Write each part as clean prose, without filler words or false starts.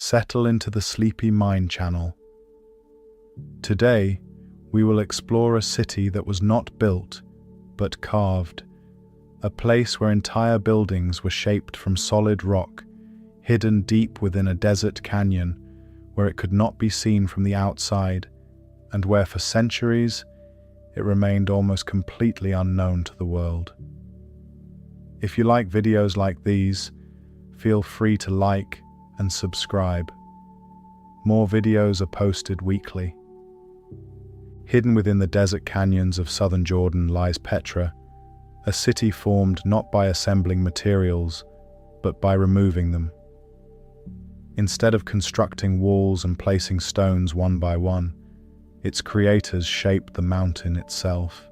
settle into the sleepy mind channel. Today, we will explore a city that was not built, but carved, a place where entire buildings were shaped from solid rock, hidden deep within a desert canyon where it could not be seen from the outside, and where for centuries it remained almost completely unknown to the world. If you like videos like these, feel free to like and subscribe. More videos are posted weekly. Hidden within the desert canyons of southern Jordan lies Petra, a city formed not by assembling materials, but by removing them. Instead of constructing walls and placing stones one by one, its creators shaped the mountain itself,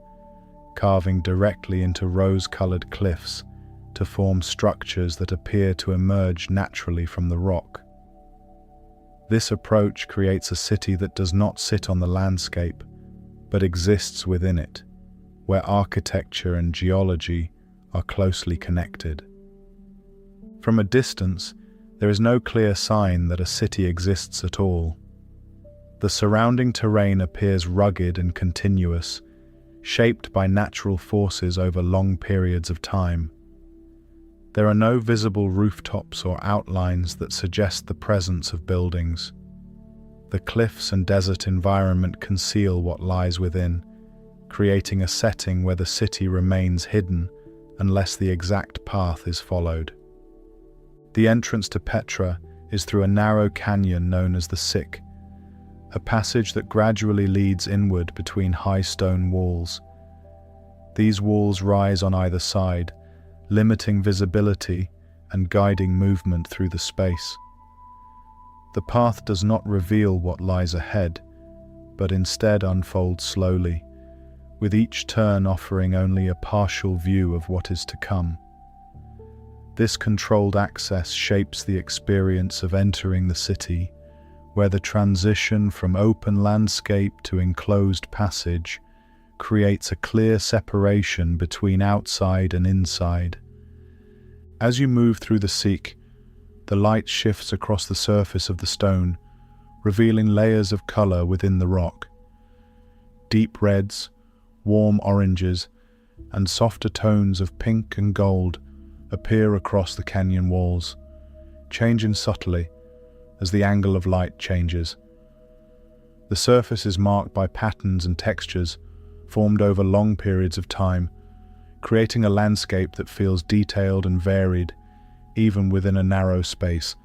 carving directly into rose-colored cliffs to form structures that appear to emerge naturally from the rock. This approach creates a city that does not sit on the landscape, but exists within it, where architecture and geology are closely connected. From a distance, there is no clear sign that a city exists at all. The surrounding terrain appears rugged and continuous, shaped by natural forces over long periods of time. There are no visible rooftops or outlines that suggest the presence of buildings. The cliffs and desert environment conceal what lies within, creating a setting where the city remains hidden unless the exact path is followed. The entrance to Petra is through a narrow canyon known as the Sick, a passage that gradually leads inward between high stone walls. These walls rise on either side, limiting visibility and guiding movement through the space. The path does not reveal what lies ahead, but instead unfolds slowly, with each turn offering only a partial view of what is to come. This controlled access shapes the experience of entering the city, where the transition from open landscape to enclosed passage creates a clear separation between outside and inside. As you move through the Sikh, the light shifts across the surface of the stone, revealing layers of color within the rock. Deep reds, warm oranges, and softer tones of pink and gold appear across the canyon walls, changing subtly as the angle of light changes. The surface is marked by patterns and textures formed over long periods of time, creating a landscape that feels detailed and varied, even within a narrow space.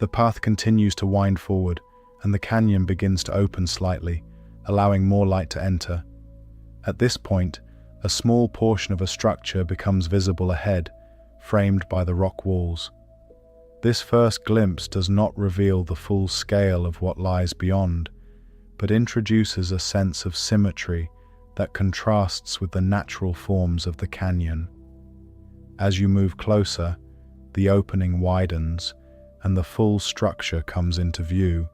The path continues to wind forward, and the canyon begins to open slightly, allowing more light to enter. At this point, a small portion of a structure becomes visible ahead, framed by the rock walls. This first glimpse does not reveal the full scale of what lies beyond, but introduces a sense of symmetry that contrasts with the natural forms of the canyon. As you move closer, the opening widens, and the full structure comes into view.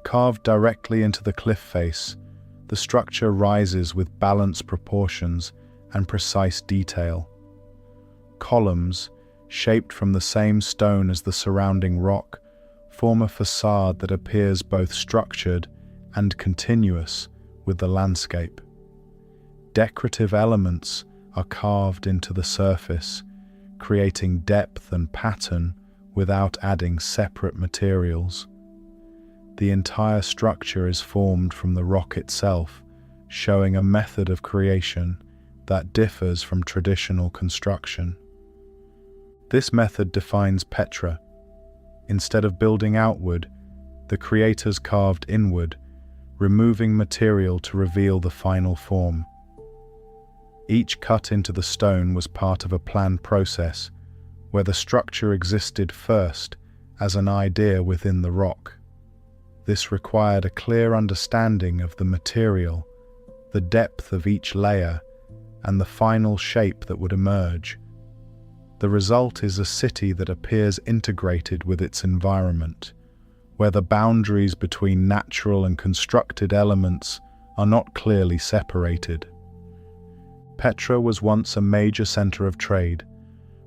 Carved directly into the cliff face, the structure rises with balanced proportions and precise detail. Columns, shaped from the same stone as the surrounding rock, form a facade that appears both structured and continuous with the landscape. Decorative elements are carved into the surface, creating depth and pattern without adding separate materials. The entire structure is formed from the rock itself, showing a method of creation that differs from traditional construction. This method defines Petra. Instead of building outward, the creators carved inward, removing material to reveal the final form. Each cut into the stone was part of a planned process, where the structure existed first as an idea within the rock. This required a clear understanding of the material, the depth of each layer, and the final shape that would emerge. The result is a city that appears integrated with its environment, where the boundaries between natural and constructed elements are not clearly separated. Petra was once a major center of trade,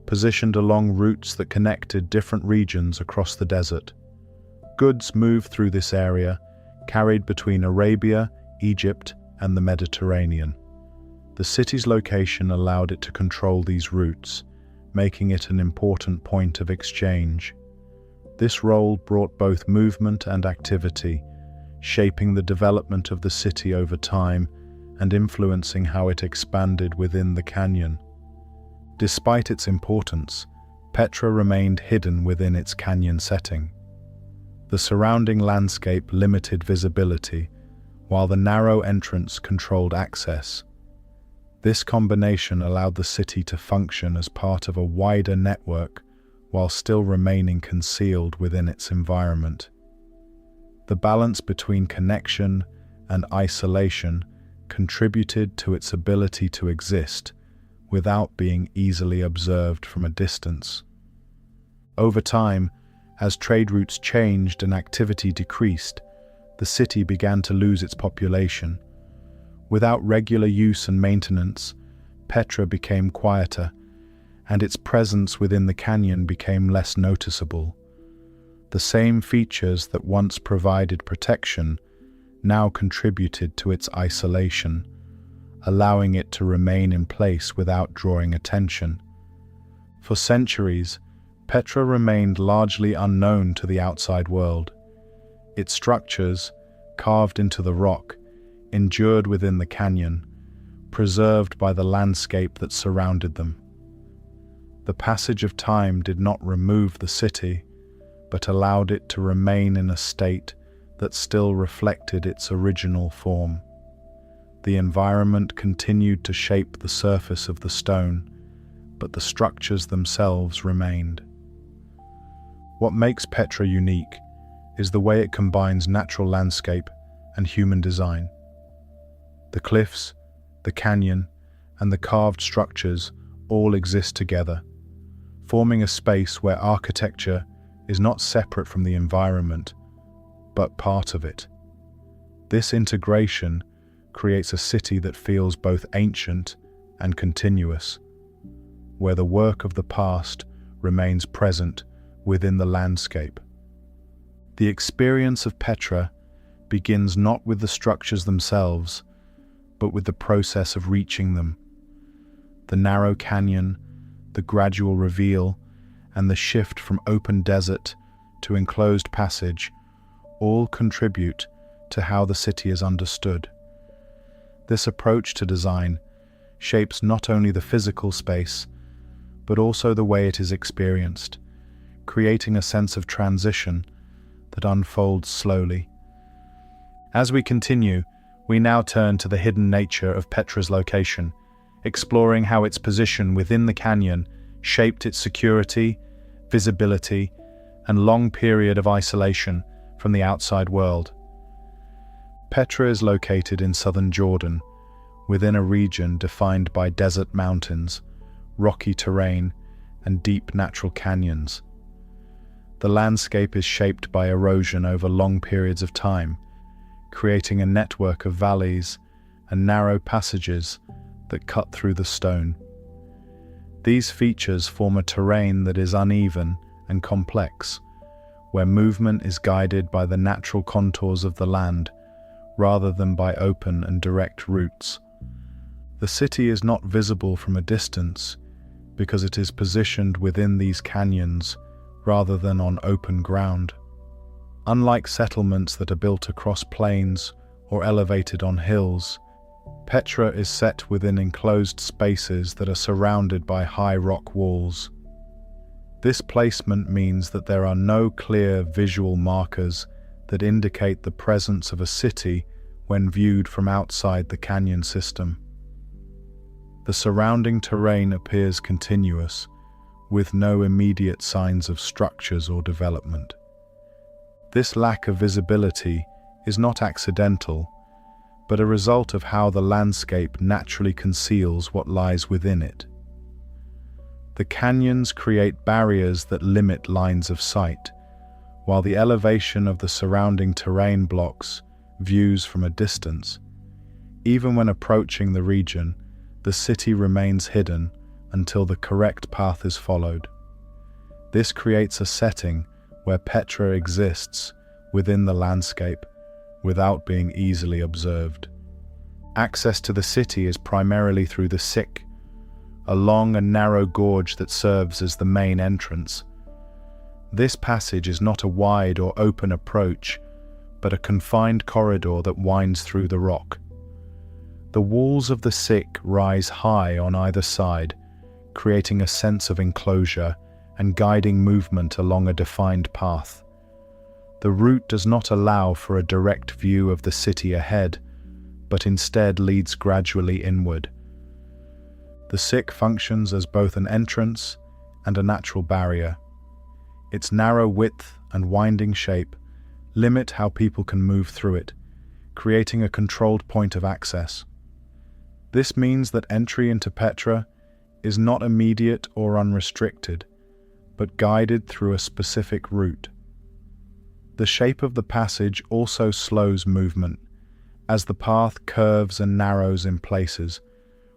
positioned along routes that connected different regions across the desert. Goods moved through this area, carried between Arabia, Egypt, and the Mediterranean. The city's location allowed it to control these routes, making it an important point of exchange. This role brought both movement and activity, shaping the development of the city over time and influencing how it expanded within the canyon. Despite its importance, Petra remained hidden within its canyon setting. The surrounding landscape limited visibility, while the narrow entrance controlled access. This combination allowed the city to function as part of a wider network while still remaining concealed within its environment. The balance between connection and isolation contributed to its ability to exist without being easily observed from a distance. Over time, as trade routes changed and activity decreased, the city began to lose its population. Without regular use and maintenance, Petra became quieter, and its presence within the canyon became less noticeable. The same features that once provided protection now contributed to its isolation, allowing it to remain in place without drawing attention. For centuries, Petra remained largely unknown to the outside world. Its structures, carved into the rock, endured within the canyon, preserved by the landscape that surrounded them. The passage of time did not remove the city, but allowed it to remain in a state that still reflected its original form. The environment continued to shape the surface of the stone, but the structures themselves remained. What makes Petra unique is the way it combines natural landscape and human design. The cliffs, the canyon, and the carved structures all exist together, forming a space where architecture is not separate from the environment, but part of it. This integration creates a city that feels both ancient and continuous, where the work of the past remains present within the landscape. The experience of Petra begins not with the structures themselves, but with the process of reaching them. The narrow canyon, the gradual reveal, and the shift from open desert to enclosed passage all contribute to how the city is understood. This approach to design shapes not only the physical space, but also the way it is experienced, creating a sense of transition that unfolds slowly. As we continue, we now turn to the hidden nature of Petra's location, exploring how its position within the canyon shaped its security, visibility, and long period of isolation from the outside world. Petra is located in southern Jordan, within a region defined by desert mountains, rocky terrain, and deep natural canyons. The landscape is shaped by erosion over long periods of time, creating a network of valleys and narrow passages that cut through the stone. These features form a terrain that is uneven and complex, where movement is guided by the natural contours of the land rather than by open and direct routes. The city is not visible from a distance because it is positioned within these canyons rather than on open ground. Unlike settlements that are built across plains or elevated on hills, Petra is set within enclosed spaces that are surrounded by high rock walls. This placement means that there are no clear visual markers that indicate the presence of a city when viewed from outside the canyon system. The surrounding terrain appears continuous, with no immediate signs of structures or development. This lack of visibility is not accidental, but a result of how the landscape naturally conceals what lies within it. The canyons create barriers that limit lines of sight, while the elevation of the surrounding terrain blocks views from a distance. Even when approaching the region, the city remains hidden until the correct path is followed. This creates a setting where Petra exists within the landscape without being easily observed. Access to the city is primarily through the Sick, a long and narrow gorge that serves as the main entrance. This passage is not a wide or open approach, but a confined corridor that winds through the rock. The walls of the Sick rise high on either side, creating a sense of enclosure and guiding movement along a defined path. The route does not allow for a direct view of the city ahead, but instead leads gradually inward. The Sick functions as both an entrance and a natural barrier. Its narrow width and winding shape limit how people can move through it, creating a controlled point of access. This means that entry into Petra is not immediate or unrestricted, but guided through a specific route. The shape of the passage also slows movement, as the path curves and narrows in places,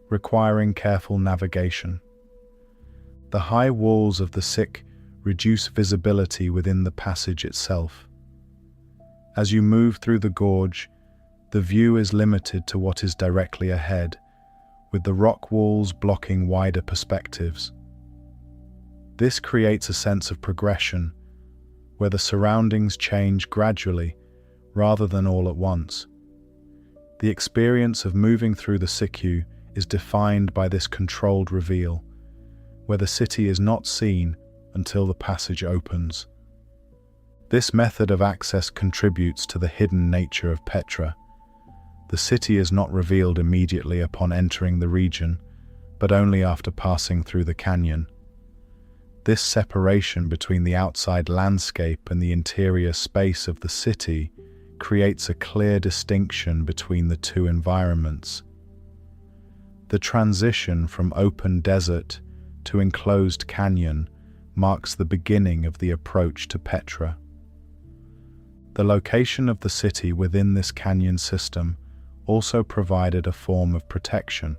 requiring careful navigation. The high walls of the Sick reduce visibility within the passage itself. As you move through the gorge, the view is limited to what is directly ahead, with the rock walls blocking wider perspectives. This creates a sense of progression, where the surroundings change gradually rather than all at once. The experience of moving through the Siku is defined by this controlled reveal, where the city is not seen until the passage opens. This method of access contributes to the hidden nature of Petra. The city is not revealed immediately upon entering the region, but only after passing through the canyon. This separation between the outside landscape and the interior space of the city creates a clear distinction between the two environments. The transition from open desert to enclosed canyon marks the beginning of the approach to Petra. The location of the city within this canyon system also provided a form of protection.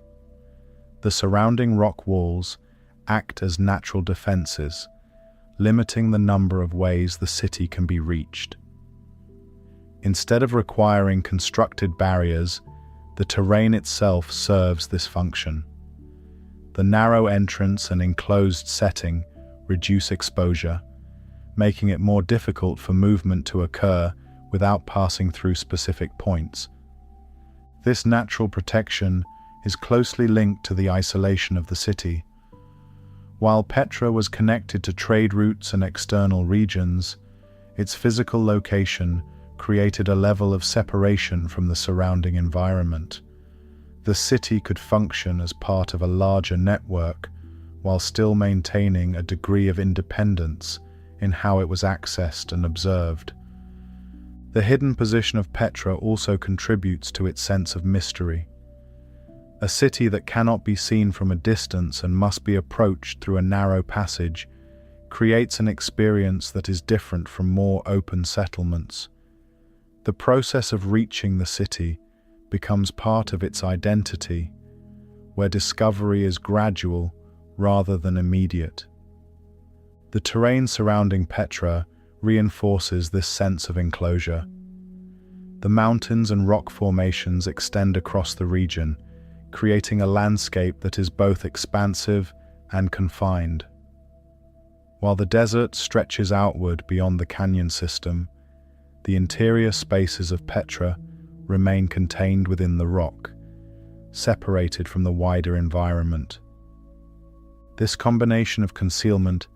The surrounding rock walls act as natural defenses, limiting the number of ways the city can be reached. Instead of requiring constructed barriers, the terrain itself serves this function. The narrow entrance and enclosed setting reduce exposure, making it more difficult for movement to occur without passing through specific points. This natural protection is closely linked to the isolation of the city. While Petra was connected to trade routes and external regions, its physical location created a level of separation from the surrounding environment. The city could function as part of a larger network while still maintaining a degree of independence in how it was accessed and observed. The hidden position of Petra also contributes to its sense of mystery. A city that cannot be seen from a distance and must be approached through a narrow passage creates an experience that is different from more open settlements. The process of reaching the city becomes part of its identity, where discovery is gradual rather than immediate. The terrain surrounding Petra reinforces this sense of enclosure. The mountains and rock formations extend across the region, creating a landscape that is both expansive and confined. While the desert stretches outward beyond the canyon system, the interior spaces of Petra remain contained within the rock, separated from the wider environment. This combination of concealment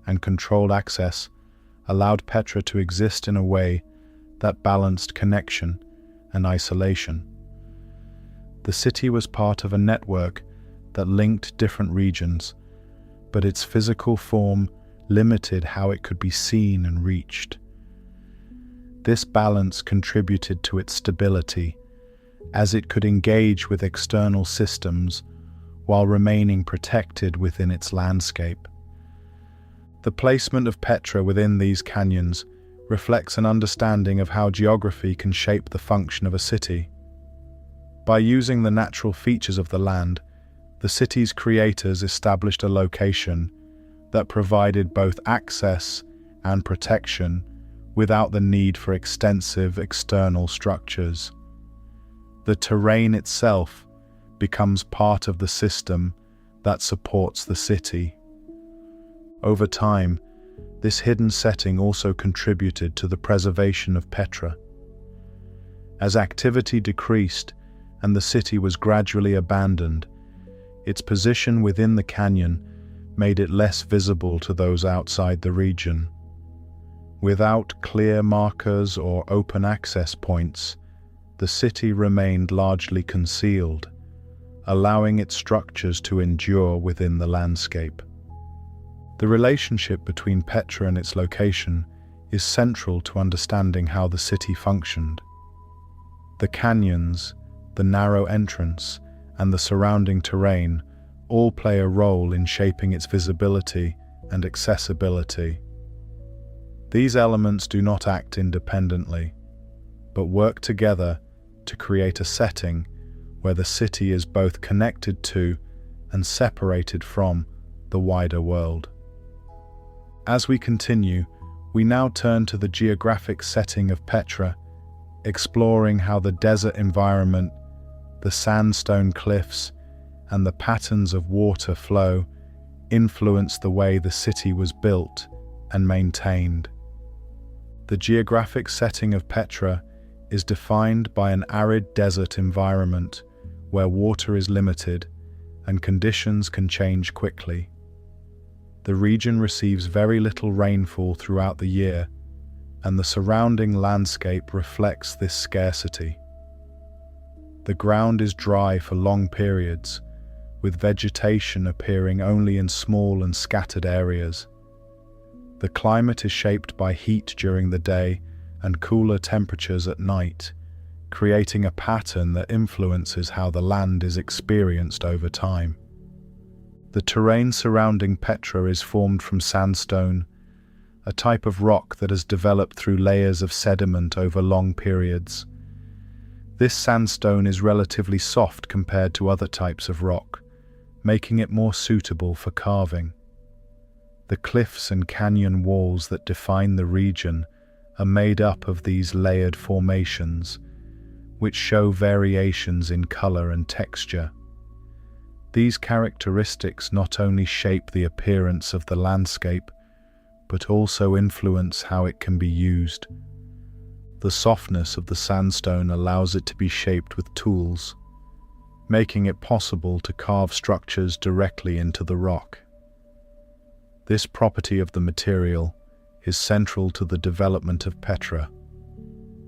and controlled access allowed Petra to exist in a way that balanced connection and isolation. The city was part of a network that linked different regions, but its physical form limited how it could be seen and reached. This balance contributed to its stability, as it could engage with external systems while remaining protected within its landscape. The placement of Petra within these canyons reflects an understanding of how geography can shape the function of a city. By using the natural features of the land, the city's creators established a location that provided both access and protection without the need for extensive external structures. The terrain itself becomes part of the system that supports the city. Over time, this hidden setting also contributed to the preservation of Petra. As activity decreased and the city was gradually abandoned, its position within the canyon made it less visible to those outside the region. Without clear markers or open access points, the city remained largely concealed, allowing its structures to endure within the landscape. The relationship between Petra and its location is central to understanding how the city functioned. The canyons, the narrow entrance, and the surrounding terrain all play a role in shaping its visibility and accessibility. These elements do not act independently, but work together to create a setting where the city is both connected to and separated from the wider world. As we continue, we now turn to the geographic setting of Petra, exploring how the desert environment, the sandstone cliffs, and the patterns of water flow influence the way the city was built and maintained. The geographic setting of Petra is defined by an arid desert environment where water is limited and conditions can change quickly. The region receives very little rainfall throughout the year, and the surrounding landscape reflects this scarcity. The ground is dry for long periods, with vegetation appearing only in small and scattered areas. The climate is shaped by heat during the day and cooler temperatures at night, creating a pattern that influences how the land is experienced over time. The terrain surrounding Petra is formed from sandstone, a type of rock that has developed through layers of sediment over long periods. This sandstone is relatively soft compared to other types of rock, making it more suitable for carving. The cliffs and canyon walls that define the region are made up of these layered formations, which show variations in color and texture. These characteristics not only shape the appearance of the landscape, but also influence how it can be used. The softness of the sandstone allows it to be shaped with tools, making it possible to carve structures directly into the rock. This property of the material is central to the development of Petra,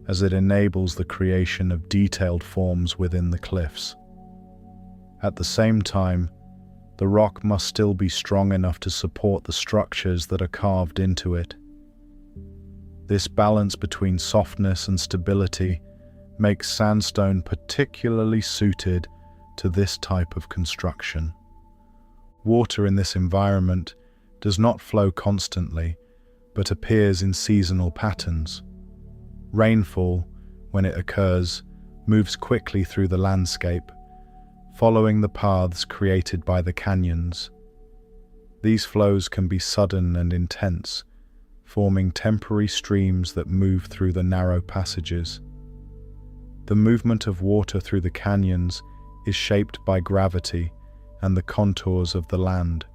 as it enables the creation of detailed forms within the cliffs. At the same time, the rock must still be strong enough to support the structures that are carved into it. This balance between softness and stability makes sandstone particularly suited to this type of construction. Water in this environment does not flow constantly, but appears in seasonal patterns. Rainfall, when it occurs, moves quickly through the landscape, following the paths created by the canyons. These flows can be sudden and intense, forming temporary streams that move through the narrow passages. The movement of water through the canyons is shaped by gravity and the contours of the land,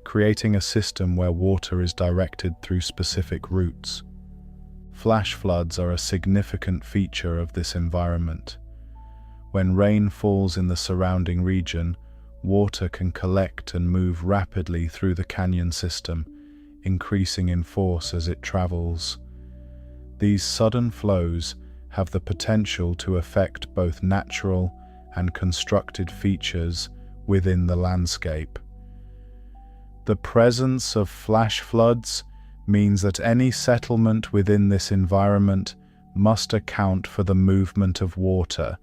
creating a system where water is directed through specific routes. Flash floods are a significant feature of this environment. When rain falls in the surrounding region, water can collect and move rapidly through the canyon system, increasing in force as it travels. These sudden flows have the potential to affect both natural and constructed features within the landscape. The presence of flash floods means that any settlement within this environment must account for the movement of water,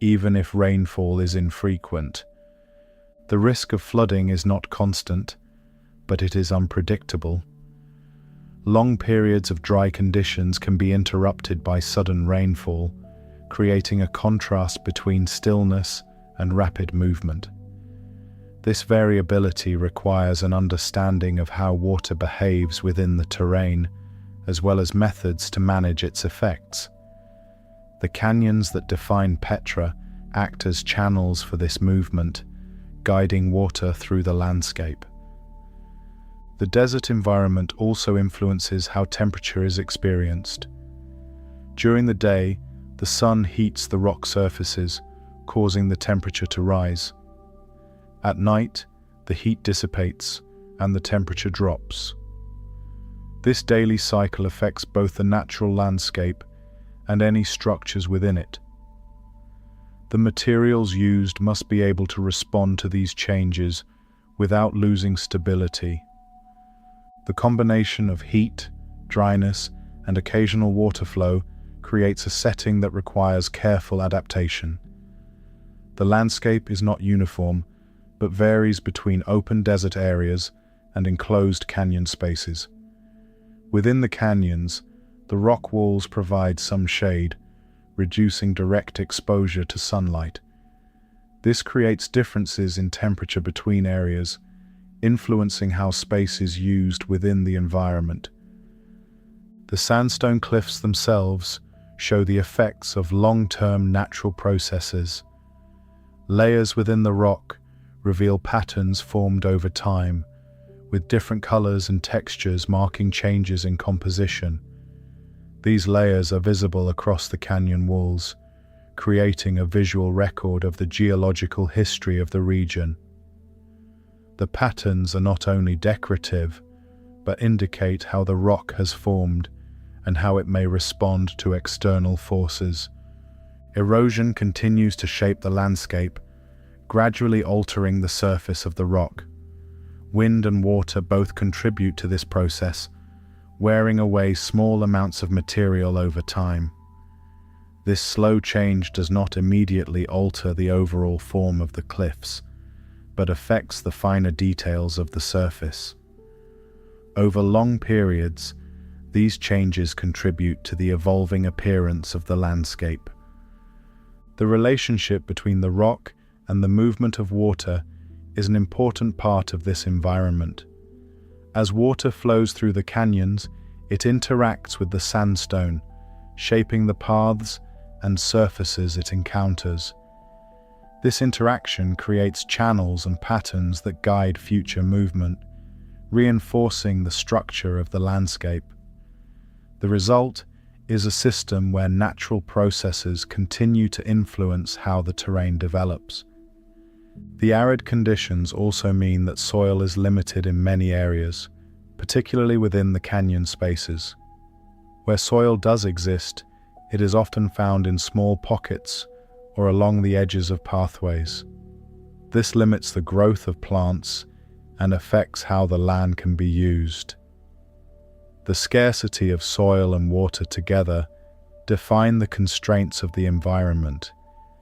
even if rainfall is infrequent. The risk of flooding is not constant, but it is unpredictable. Long periods of dry conditions can be interrupted by sudden rainfall, creating a contrast between stillness and rapid movement. This variability requires an understanding of how water behaves within the terrain as well as methods to manage its effects. The canyons that define Petra act as channels for this movement, guiding water through the landscape. The desert environment also influences how temperature is experienced. During the day, the sun heats the rock surfaces, causing the temperature to rise. At night, the heat dissipates and the temperature drops. This daily cycle affects both the natural landscape and any structures within it. The materials used must be able to respond to these changes without losing stability. The combination of heat, dryness, and occasional water flow creates a setting that requires careful adaptation. The landscape is not uniform, but varies between open desert areas and enclosed canyon spaces. Within the canyons, the rock walls provide some shade, reducing direct exposure to sunlight. This creates differences in temperature between areas, influencing how space is used within the environment. The sandstone cliffs themselves show the effects of long-term natural processes. Layers within the rock reveal patterns formed over time, with different colors and textures marking changes in composition. These layers are visible across the canyon walls, creating a visual record of the geological history of the region. The patterns are not only decorative, but indicate how the rock has formed and how it may respond to external forces. Erosion continues to shape the landscape, gradually altering the surface of the rock. Wind and water both contribute to this process, wearing away small amounts of material over time. This slow change does not immediately alter the overall form of the cliffs, but affects the finer details of the surface. Over long periods, these changes contribute to the evolving appearance of the landscape. The relationship between the rock and the movement of water is an important part of this environment. As water flows through the canyons, it interacts with the sandstone, shaping the paths and surfaces it encounters. This interaction creates channels and patterns that guide future movement, reinforcing the structure of the landscape. The result is a system where natural processes continue to influence how the terrain develops. The arid conditions also mean that soil is limited in many areas, particularly within the canyon spaces. Where soil does exist, it is often found in small pockets or along the edges of pathways. This limits the growth of plants and affects how the land can be used. The scarcity of soil and water together define the constraints of the environment,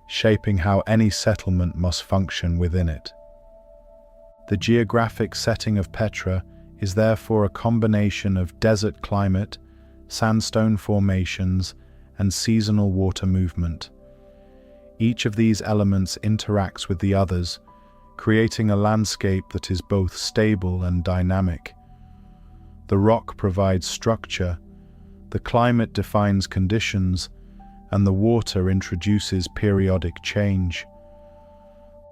shaping how any settlement must function within it. The geographic setting of Petra is therefore a combination of desert climate, sandstone formations, and seasonal water movement. Each of these elements interacts with the others, creating a landscape that is both stable and dynamic. The rock provides structure, the climate defines conditions, and the water introduces periodic change.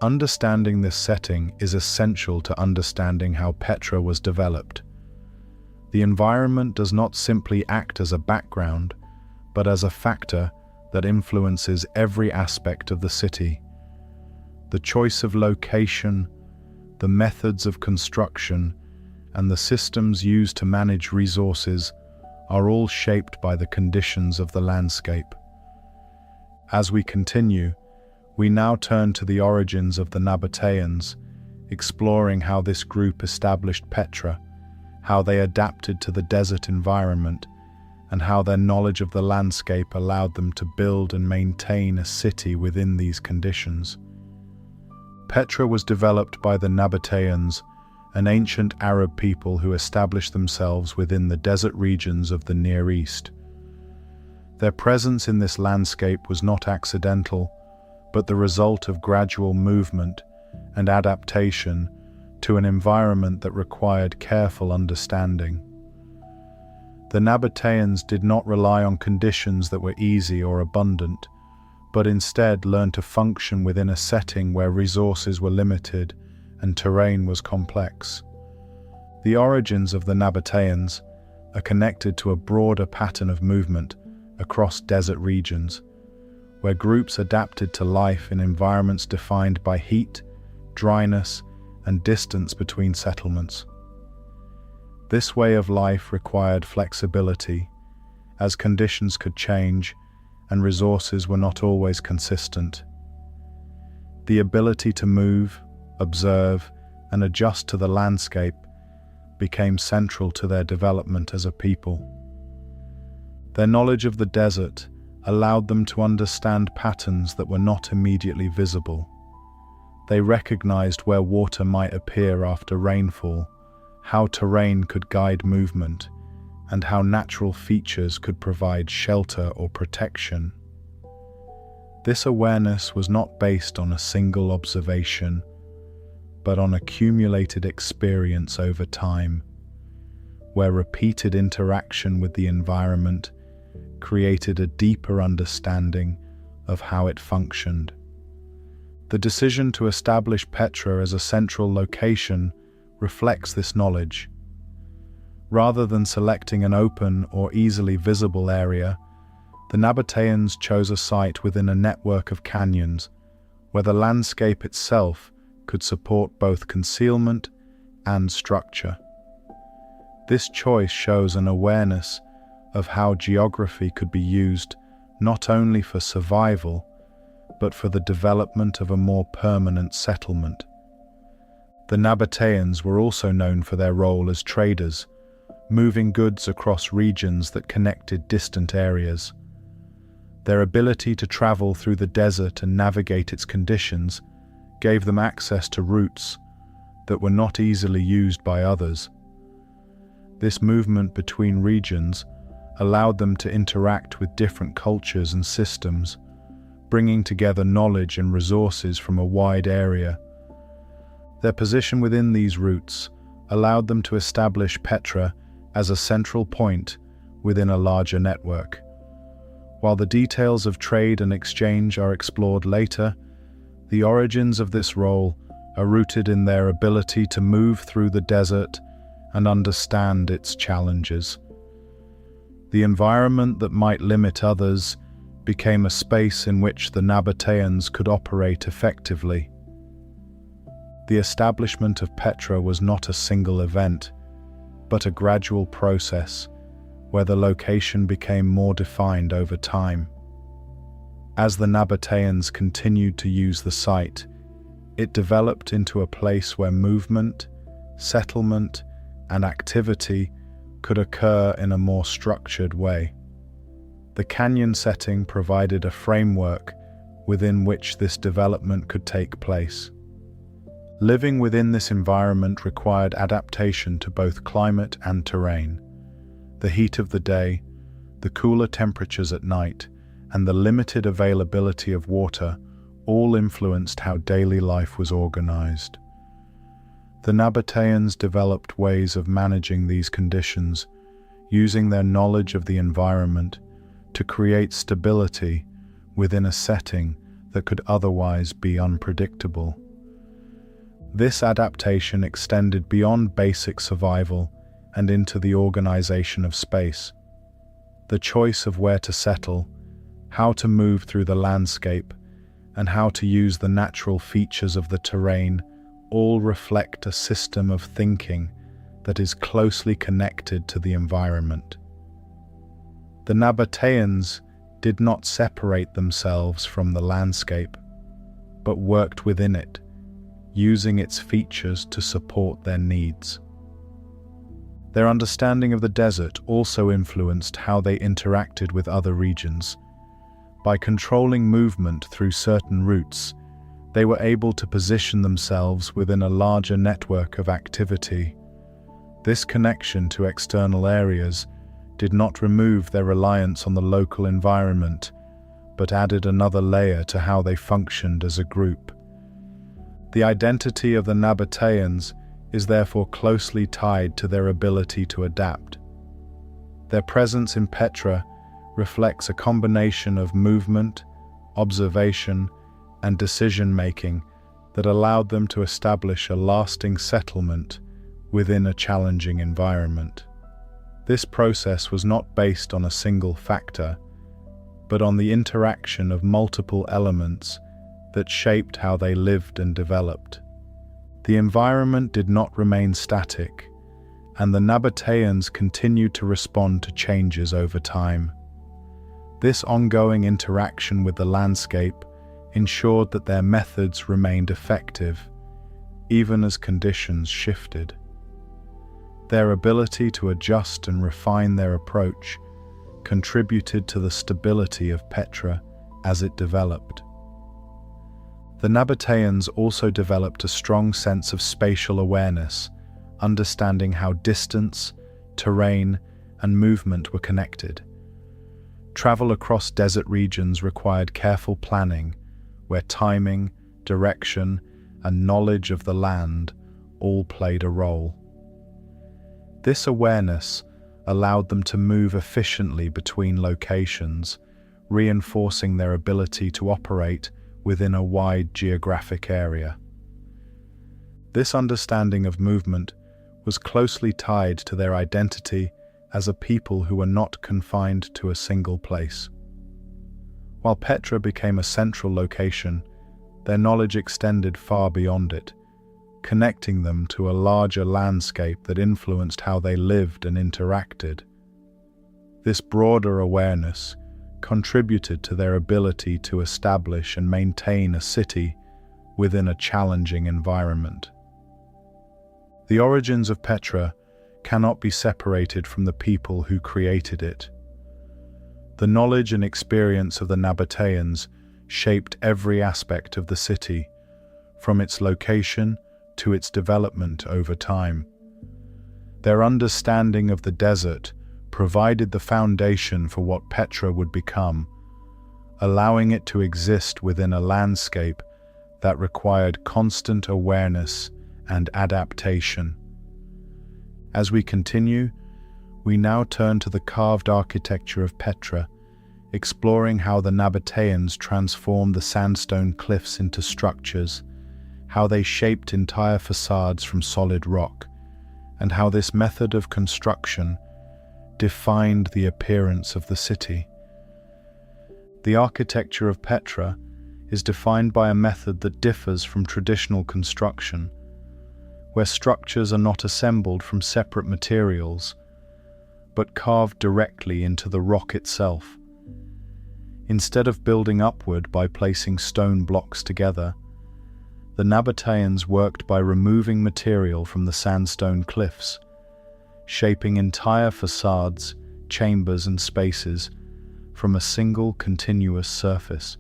Understanding this setting is essential to understanding how Petra was developed. The environment does not simply act as a background, but as a factor that influences every aspect of the city. The choice of location, the methods of construction, and the systems used to manage resources are all shaped by the conditions of the landscape. As we continue, we now turn to the origins of the Nabataeans, exploring how this group established Petra, how they adapted to the desert environment, and how their knowledge of the landscape allowed them to build and maintain a city within these conditions. Petra was developed by the Nabataeans, an ancient Arab people who established themselves within the desert regions of the Near East. Their presence in this landscape was not accidental, but the result of gradual movement and adaptation to an environment that required careful understanding. The Nabataeans did not rely on conditions that were easy or abundant, but instead learned to function within a setting where resources were limited and terrain was complex. The origins of the Nabataeans are connected to a broader pattern of movement across desert regions, where groups adapted to life in environments defined by heat, dryness, and distance between settlements. This way of life required flexibility, as conditions could change and resources were not always consistent. The ability to move, observe, and adjust to the landscape became central to their development as a people. Their knowledge of the desert allowed them to understand patterns that were not immediately visible. They recognized where water might appear after rainfall, how terrain could guide movement, and how natural features could provide shelter or protection. This awareness was not based on a single observation, but on accumulated experience over time, where repeated interaction with the environment created a deeper understanding of how it functioned. The decision to establish Petra as a central location reflects this knowledge. Rather than selecting an open or easily visible area, the Nabataeans chose a site within a network of canyons, where the landscape itself could support both concealment and structure. This choice shows an awareness of how geography could be used not only for survival, but for the development of a more permanent settlement. The Nabataeans were also known for their role as traders, moving goods across regions that connected distant areas. Their ability to travel through the desert and navigate its conditions gave them access to routes that were not easily used by others. This movement between regions allowed them to interact with different cultures and systems, bringing together knowledge and resources from a wide area. Their position within these routes allowed them to establish Petra as a central point within a larger network. While the details of trade and exchange are explored later, the origins of this role are rooted in their ability to move through the desert and understand its challenges. The environment that might limit others became a space in which the Nabataeans could operate effectively. The establishment of Petra was not a single event, but a gradual process where the location became more defined over time. As the Nabataeans continued to use the site, it developed into a place where movement, settlement, and activity could occur in a more structured way. The canyon setting provided a framework within which this development could take place. Living within this environment required adaptation to both climate and terrain. The heat of the day, the cooler temperatures at night, and the limited availability of water all influenced how daily life was organized. The Nabataeans developed ways of managing these conditions, using their knowledge of the environment to create stability within a setting that could otherwise be unpredictable. This adaptation extended beyond basic survival and into the organization of space. The choice of where to settle, how to move through the landscape, and how to use the natural features of the terrain all reflect a system of thinking that is closely connected to the environment. The Nabataeans did not separate themselves from the landscape, but worked within it, using its features to support their needs. Their understanding of the desert also influenced how they interacted with other regions. By controlling movement through certain routes, they were able to position themselves within a larger network of activity. This connection to external areas did not remove their reliance on the local environment, but added another layer to how they functioned as a group. The identity of the Nabataeans is therefore closely tied to their ability to adapt. Their presence in Petra reflects a combination of movement, observation, and decision-making that allowed them to establish a lasting settlement within a challenging environment. This process was not based on a single factor, but on the interaction of multiple elements that shaped how they lived and developed. The environment did not remain static, and the Nabataeans continued to respond to changes over time. This ongoing interaction with the landscape ensured that their methods remained effective, even as conditions shifted. Their ability to adjust and refine their approach contributed to the stability of Petra as it developed. The Nabataeans also developed a strong sense of spatial awareness, understanding how distance, terrain, and movement were connected. Travel across desert regions required careful planning, where timing, direction, and knowledge of the land all played a role. This awareness allowed them to move efficiently between locations, reinforcing their ability to operate within a wide geographic area. This understanding of movement was closely tied to their identity as a people who were not confined to a single place. While Petra became a central location, their knowledge extended far beyond it, connecting them to a larger landscape that influenced how they lived and interacted. This broader awareness contributed to their ability to establish and maintain a city within a challenging environment. The origins of Petra cannot be separated from the people who created it. The knowledge and experience of the Nabataeans shaped every aspect of the city, from its location to its development over time. Their understanding of the desert provided the foundation for what Petra would become, allowing it to exist within a landscape that required constant awareness and adaptation. As we continue, we now turn to the carved architecture of Petra, exploring how the Nabataeans transformed the sandstone cliffs into structures, how they shaped entire facades from solid rock, and how this method of construction defined the appearance of the city. The architecture of Petra is defined by a method that differs from traditional construction, where structures are not assembled from separate materials, but carved directly into the rock itself. Instead of building upward by placing stone blocks together, the Nabataeans worked by removing material from the sandstone cliffs, shaping entire facades, chambers, and spaces from a single continuous surface.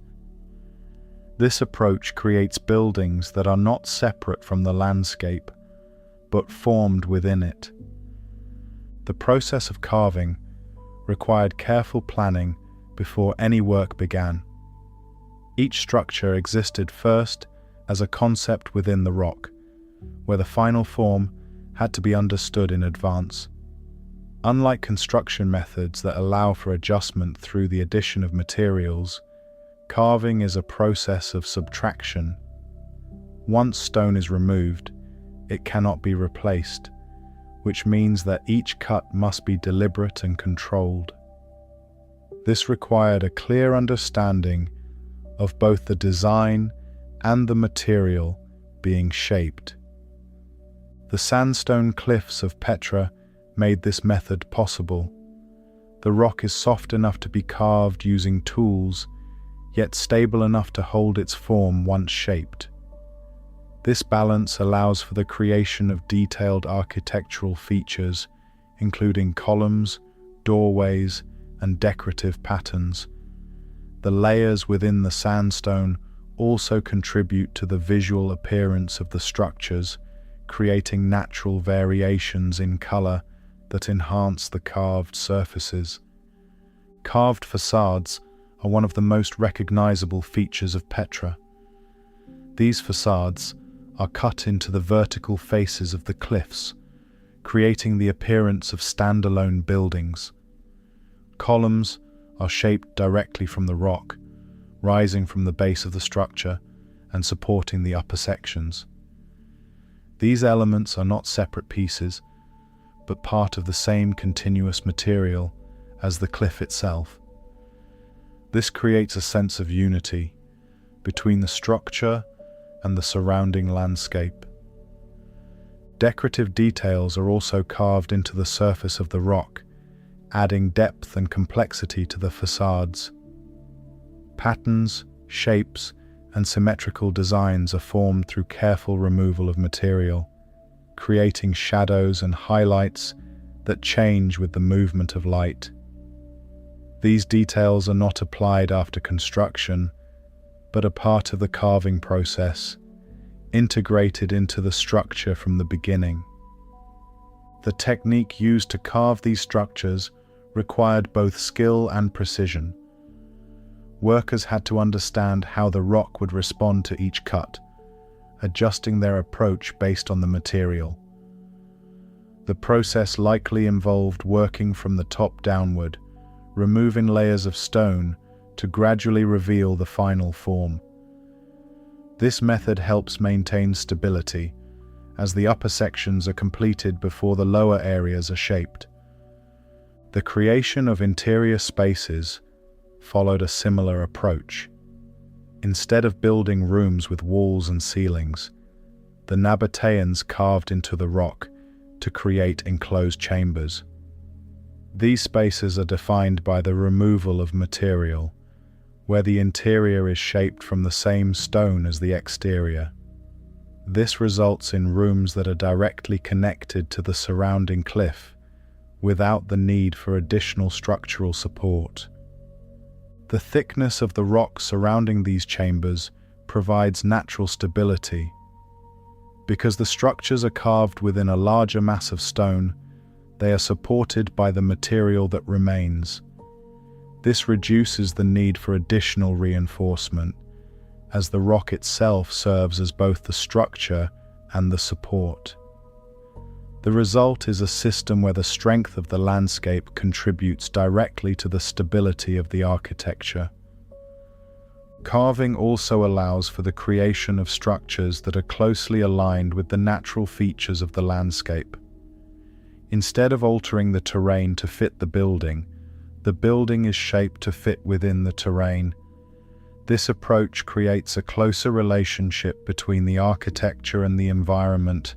This approach creates buildings that are not separate from the landscape, but formed within it. The process of carving required careful planning before any work began. Each structure existed first as a concept within the rock, where the final form had to be understood in advance. Unlike construction methods that allow for adjustment through the addition of materials, carving is a process of subtraction. Once stone is removed, it cannot be replaced, which means that each cut must be deliberate and controlled. This required a clear understanding of both the design and the material being shaped. The sandstone cliffs of Petra made this method possible. The rock is soft enough to be carved using tools, yet stable enough to hold its form once shaped. This balance allows for the creation of detailed architectural features, including columns, doorways, and decorative patterns. The layers within the sandstone also contribute to the visual appearance of the structures, creating natural variations in color that enhance the carved surfaces. Carved facades are one of the most recognizable features of Petra. These facades are cut into the vertical faces of the cliffs, creating the appearance of standalone buildings. columns are shaped directly from the rock, rising from the base of the structure and supporting the upper sections. These elements are not separate pieces, but part of the same continuous material as the cliff itself. This creates a sense of unity between the structure and the surrounding landscape. Decorative details are also carved into the surface of the rock, adding depth and complexity to the facades. Patterns, shapes, and symmetrical designs are formed through careful removal of material, creating shadows and highlights that change with the movement of light. These details are not applied after construction, but are part of the carving process, integrated into the structure from the beginning. The technique used to carve these structures required both skill and precision. Workers had to understand how the rock would respond to each cut, adjusting their approach based on the material. The process likely involved working from the top downward, removing layers of stone to gradually reveal the final form. This method helps maintain stability, as the upper sections are completed before the lower areas are shaped. The creation of interior spaces followed a similar approach. Instead of building rooms with walls and ceilings, the Nabataeans carved into the rock to create enclosed chambers. These spaces are defined by the removal of material, where the interior is shaped from the same stone as the exterior. This results in rooms that are directly connected to the surrounding cliff, without the need for additional structural support. The thickness of the rock surrounding these chambers provides natural stability. Because the structures are carved within a larger mass of stone, they are supported by the material that remains. This reduces the need for additional reinforcement, as the rock itself serves as both the structure and the support. The result is a system where the strength of the landscape contributes directly to the stability of the architecture. Carving also allows for the creation of structures that are closely aligned with the natural features of the landscape. Instead of altering the terrain to fit the building is shaped to fit within the terrain. This approach creates a closer relationship between the architecture and the environment,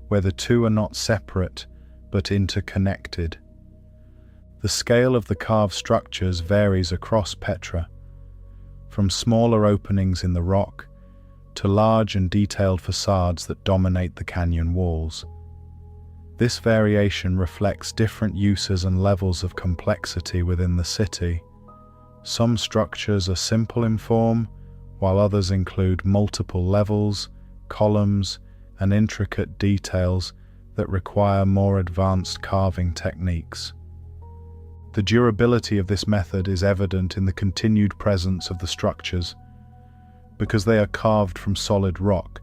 where the two are not separate but interconnected. The scale of the carved structures varies across Petra, from smaller openings in the rock to large and detailed facades that dominate the canyon walls. This variation reflects different uses and levels of complexity within the city. Some structures are simple in form, while others include multiple levels, columns, and intricate details that require more advanced carving techniques. The durability of this method is evident in the continued presence of the structures. Because they are carved from solid rock,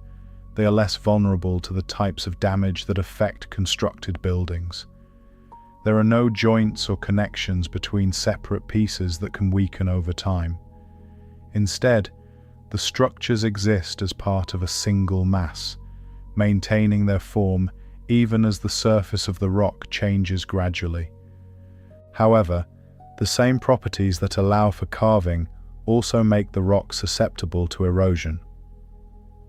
they are less vulnerable to the types of damage that affect constructed buildings. There are no joints or connections between separate pieces that can weaken over time. Instead, the structures exist as part of a single mass, maintaining their form even as the surface of the rock changes gradually. However, the same properties that allow for carving also make the rock susceptible to erosion.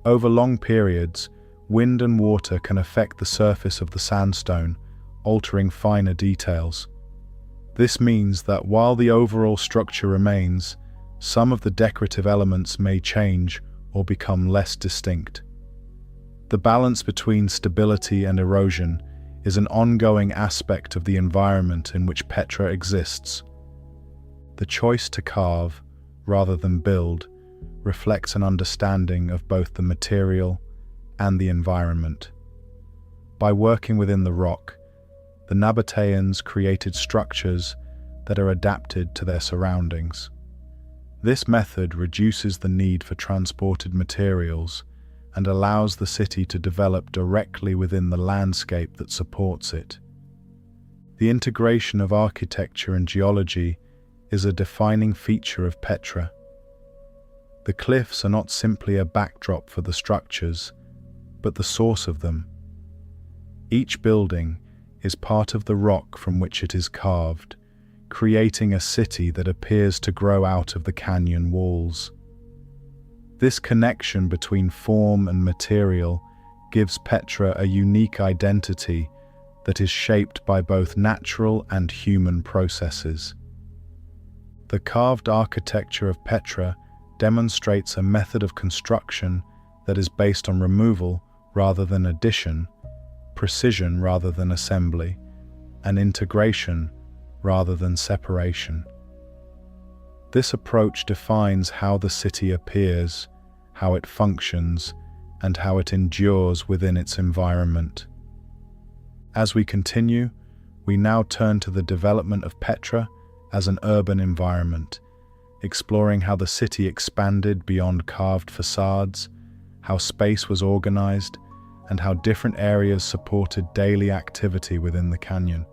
Over long periods, wind and water can affect the surface of the sandstone, altering finer details. This means that while the overall structure remains, some of the decorative elements may change or become less distinct. The balance between stability and erosion is an ongoing aspect of the environment in which Petra exists. The choice to carve, rather than build, reflects an understanding of both the material and the environment. By working within the rock, the Nabataeans created structures that are adapted to their surroundings. This method reduces the need for transported materials and allows the city to develop directly within the landscape that supports it. The integration of architecture and geology is a defining feature of Petra. The cliffs are not simply a backdrop for the structures, but the source of them. Each building is part of the rock from which it is carved, creating a city that appears to grow out of the canyon walls. This connection between form and material gives Petra a unique identity that is shaped by both natural and human processes. The carved architecture of Petra demonstrates a method of construction that is based on removal rather than addition, precision rather than assembly, and integration rather than separation. This approach defines how the city appears, how it functions, and how it endures within its environment. As we continue, we now turn to the development of Petra as an urban environment, exploring how the city expanded beyond carved facades, how space was organized, and how different areas supported daily activity within the canyon.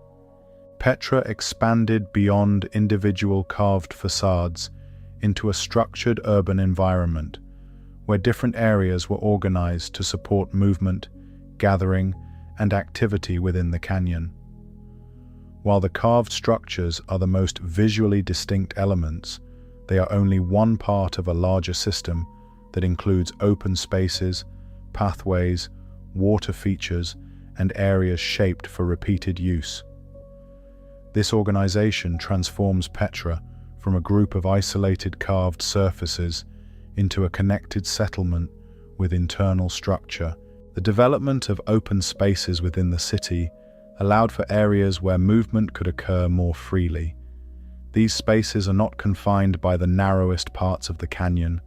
Petra expanded beyond individual carved facades into a structured urban environment, where different areas were organized to support movement, gathering, and activity within the canyon. While the carved structures are the most visually distinct elements, they are only one part of a larger system that includes open spaces, pathways, water features, and areas shaped for repeated use. This organization transforms Petra from a group of isolated carved surfaces into a connected settlement with internal structure. The development of open spaces within the city allowed for areas where movement could occur more freely. These spaces are not confined by the narrowest parts of the canyon,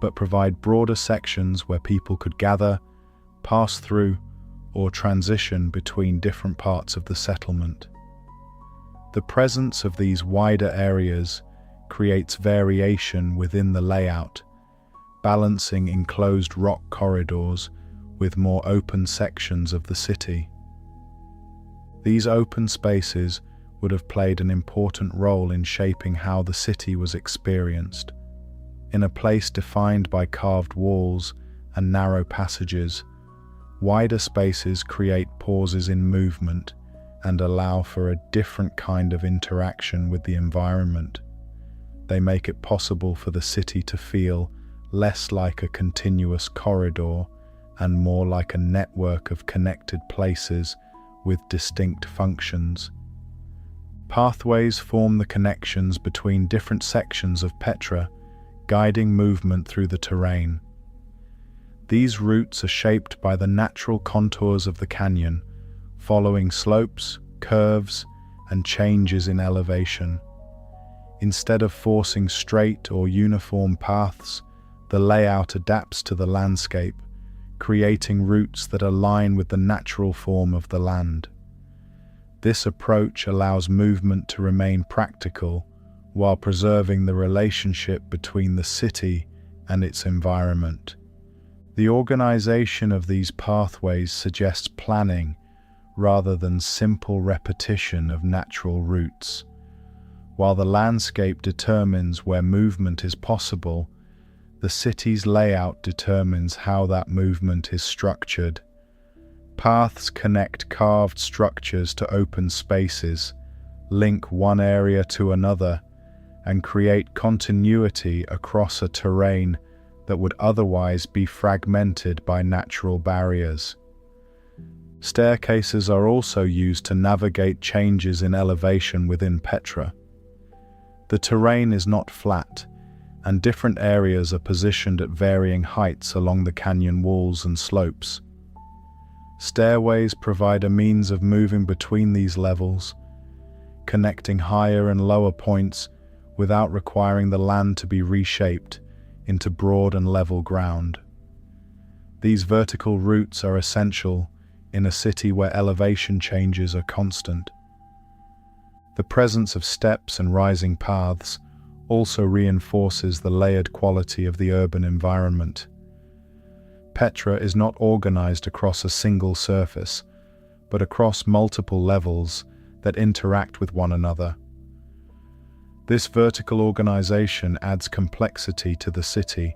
but provide broader sections where people could gather, pass through, or transition between different parts of the settlement. The presence of these wider areas creates variation within the layout, balancing enclosed rock corridors with more open sections of the city. These open spaces would have played an important role in shaping how the city was experienced. In a place defined by carved walls and narrow passages, wider spaces create pauses in movement and allow for a different kind of interaction with the environment. They make it possible for the city to feel less like a continuous corridor and more like a network of connected places with distinct functions. Pathways form the connections between different sections of Petra, guiding movement through the terrain. These routes are shaped by the natural contours of the canyon, following slopes, curves, and changes in elevation. Instead of forcing straight or uniform paths, the layout adapts to the landscape, creating routes that align with the natural form of the land. This approach allows movement to remain practical while preserving the relationship between the city and its environment. The organization of these pathways suggests planning rather than simple repetition of natural routes. While the landscape determines where movement is possible, the city's layout determines how that movement is structured. Paths connect carved structures to open spaces, link one area to another, and create continuity across a terrain that would otherwise be fragmented by natural barriers. Staircases are also used to navigate changes in elevation within Petra. The terrain is not flat, and different areas are positioned at varying heights along the canyon walls and slopes. Stairways provide a means of moving between these levels, connecting higher and lower points without requiring the land to be reshaped into broad and level ground. These vertical routes are essential in a city where elevation changes are constant. The presence of steps and rising paths also reinforces the layered quality of the urban environment. Petra is not organized across a single surface, but across multiple levels that interact with one another. This vertical organization adds complexity to the city,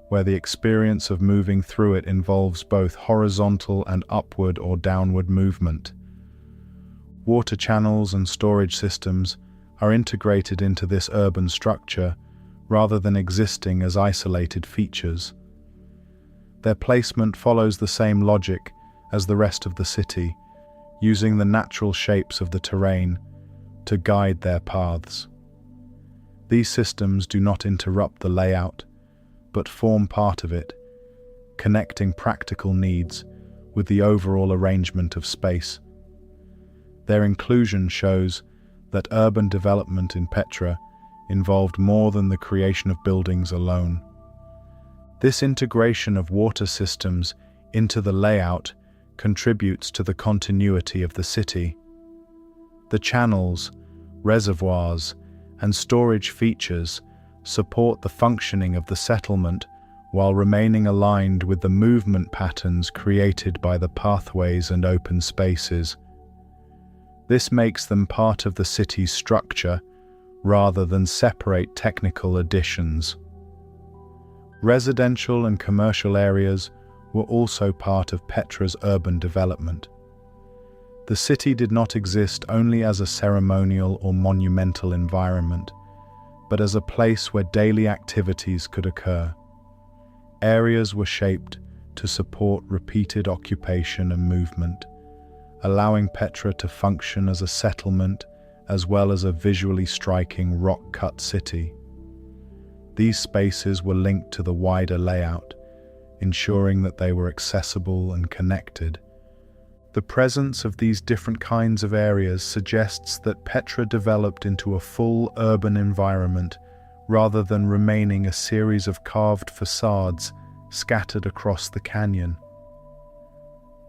where the experience of moving through it involves both horizontal and upward or downward movement. Water channels and storage systems are integrated into this urban structure rather than existing as isolated features. Their placement follows the same logic as the rest of the city, using the natural shapes of the terrain to guide their paths. These systems do not interrupt the layout, but form part of it, connecting practical needs with the overall arrangement of space. Their inclusion shows that urban development in Petra involved more than the creation of buildings alone. This integration of water systems into the layout contributes to the continuity of the city. The channels, reservoirs, and storage features support the functioning of the settlement while remaining aligned with the movement patterns created by the pathways and open spaces. This makes them part of the city's structure rather than separate technical additions. Residential and commercial areas were also part of Petra's urban development. The city did not exist only as a ceremonial or monumental environment, but as a place where daily activities could occur. Areas were shaped to support repeated occupation and movement, allowing Petra to function as a settlement as well as a visually striking rock-cut city. These spaces were linked to the wider layout, ensuring that they were accessible and connected. The presence of these different kinds of areas suggests that Petra developed into a full urban environment rather than remaining a series of carved facades scattered across the canyon.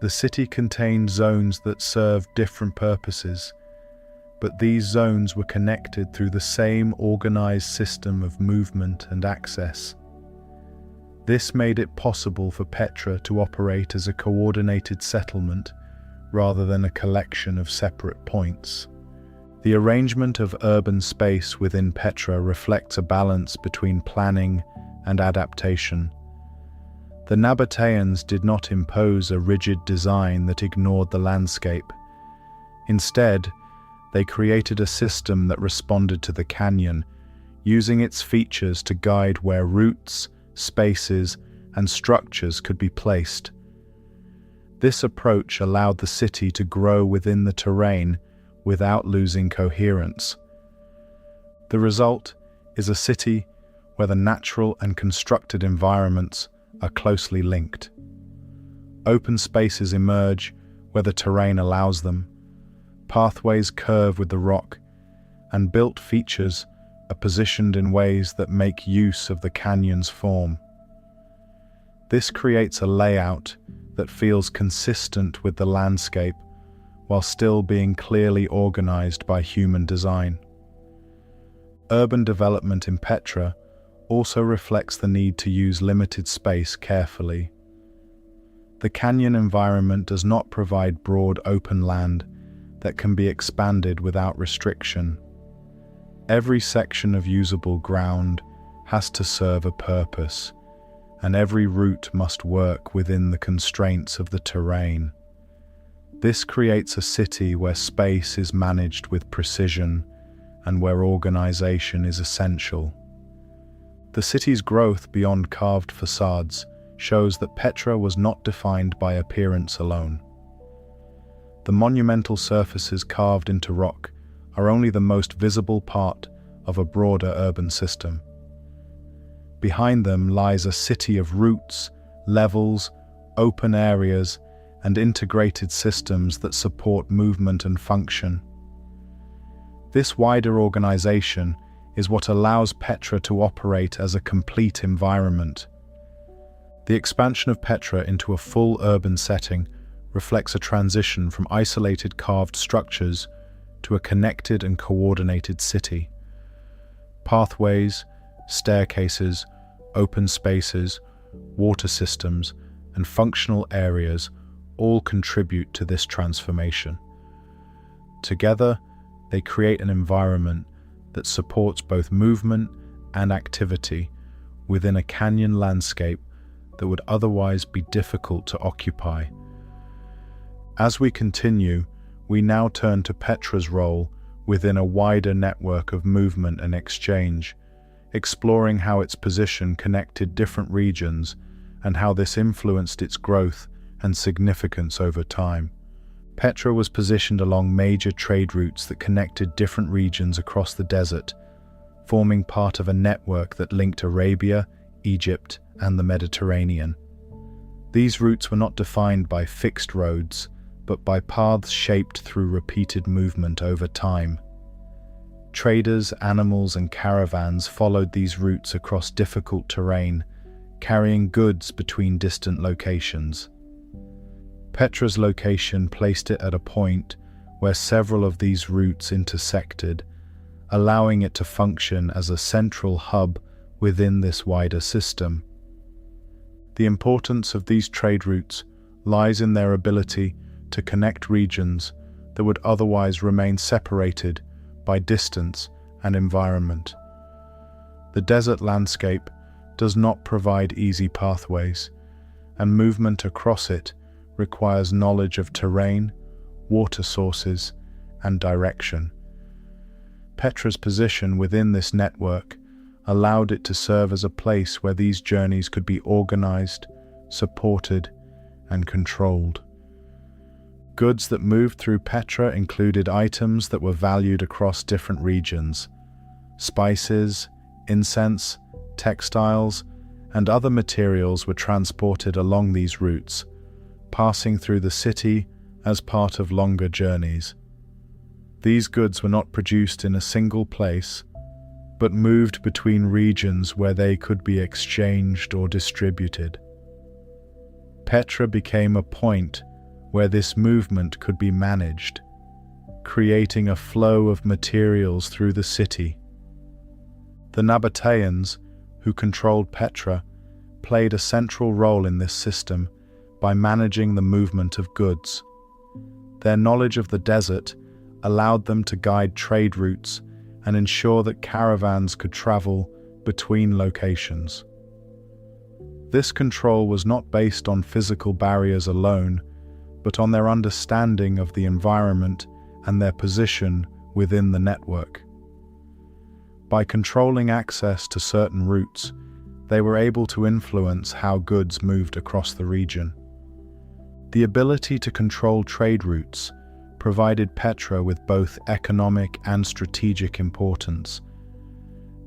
The city contained zones that served different purposes, but these zones were connected through the same organized system of movement and access. This made it possible for Petra to operate as a coordinated settlement rather than a collection of separate points. The arrangement of urban space within Petra reflects a balance between planning and adaptation. The Nabataeans did not impose a rigid design that ignored the landscape. Instead, they created a system that responded to the canyon, using its features to guide where routes, spaces, and structures could be placed. This approach allowed the city to grow within the terrain without losing coherence. The result is a city where the natural and constructed environments are closely linked. Open spaces emerge where the terrain allows them, pathways curve with the rock, and built features are positioned in ways that make use of the canyon's form. This creates a layout that feels consistent with the landscape while still being clearly organized by human design. Urban development in Petra also reflects the need to use limited space carefully. The canyon environment does not provide broad open land that can be expanded without restriction. Every section of usable ground has to serve a purpose, and every route must work within the constraints of the terrain. This creates a city where space is managed with precision and where organization is essential. The city's growth beyond carved facades shows that Petra was not defined by appearance alone. The monumental surfaces carved into rock are only the most visible part of a broader urban system. Behind them lies a city of routes, levels, open areas, and integrated systems that support movement and function. This wider organization is what allows Petra to operate as a complete environment. The expansion of Petra into a full urban setting reflects a transition from isolated carved structures to a connected and coordinated city. Pathways, staircases, open spaces, water systems, and functional areas all contribute to this transformation. Together, they create an environment that supports both movement and activity within a canyon landscape that would otherwise be difficult to occupy. As we continue, we now turn to Petra's role within a wider network of movement and exchange, exploring how its position connected different regions and how this influenced its growth and significance over time. Petra was positioned along major trade routes that connected different regions across the desert, forming part of a network that linked Arabia, Egypt, and the Mediterranean. These routes were not defined by fixed roads, but by paths shaped through repeated movement over time. Traders, animals, and caravans followed these routes across difficult terrain, carrying goods between distant locations. Petra's location placed it at a point where several of these routes intersected, allowing it to function as a central hub within this wider system. The importance of these trade routes lies in their ability to connect regions that would otherwise remain separated by distance and environment. The desert landscape does not provide easy pathways, and movement across it requires knowledge of terrain, water sources, and direction. Petra's position within this network allowed it to serve as a place where these journeys could be organized, supported, and controlled. Goods that moved through Petra included items that were valued across different regions. Spices, incense, textiles, and other materials were transported along these routes, passing through the city as part of longer journeys. These goods were not produced in a single place, but moved between regions where they could be exchanged or distributed. Petra became a point where this movement could be managed, creating a flow of materials through the city. The Nabataeans, who controlled Petra, played a central role in this system by managing the movement of goods. Their knowledge of the desert allowed them to guide trade routes and ensure that caravans could travel between locations. This control was not based on physical barriers alone, but on their understanding of the environment and their position within the network. By controlling access to certain routes, they were able to influence how goods moved across the region. The ability to control trade routes provided Petra with both economic and strategic importance.